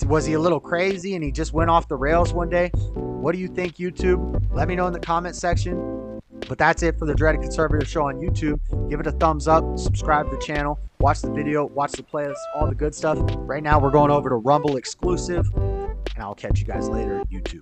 Was he a little crazy and he just went off the rails one day? What do you think, YouTube? Let me know in the comment section. But that's it for the Dreaded Conservative Show on YouTube. Give it a thumbs up, subscribe to the channel, watch the video, watch the playlist, all the good stuff. Right now we're going over to Rumble exclusive, and I'll catch you guys later, YouTube.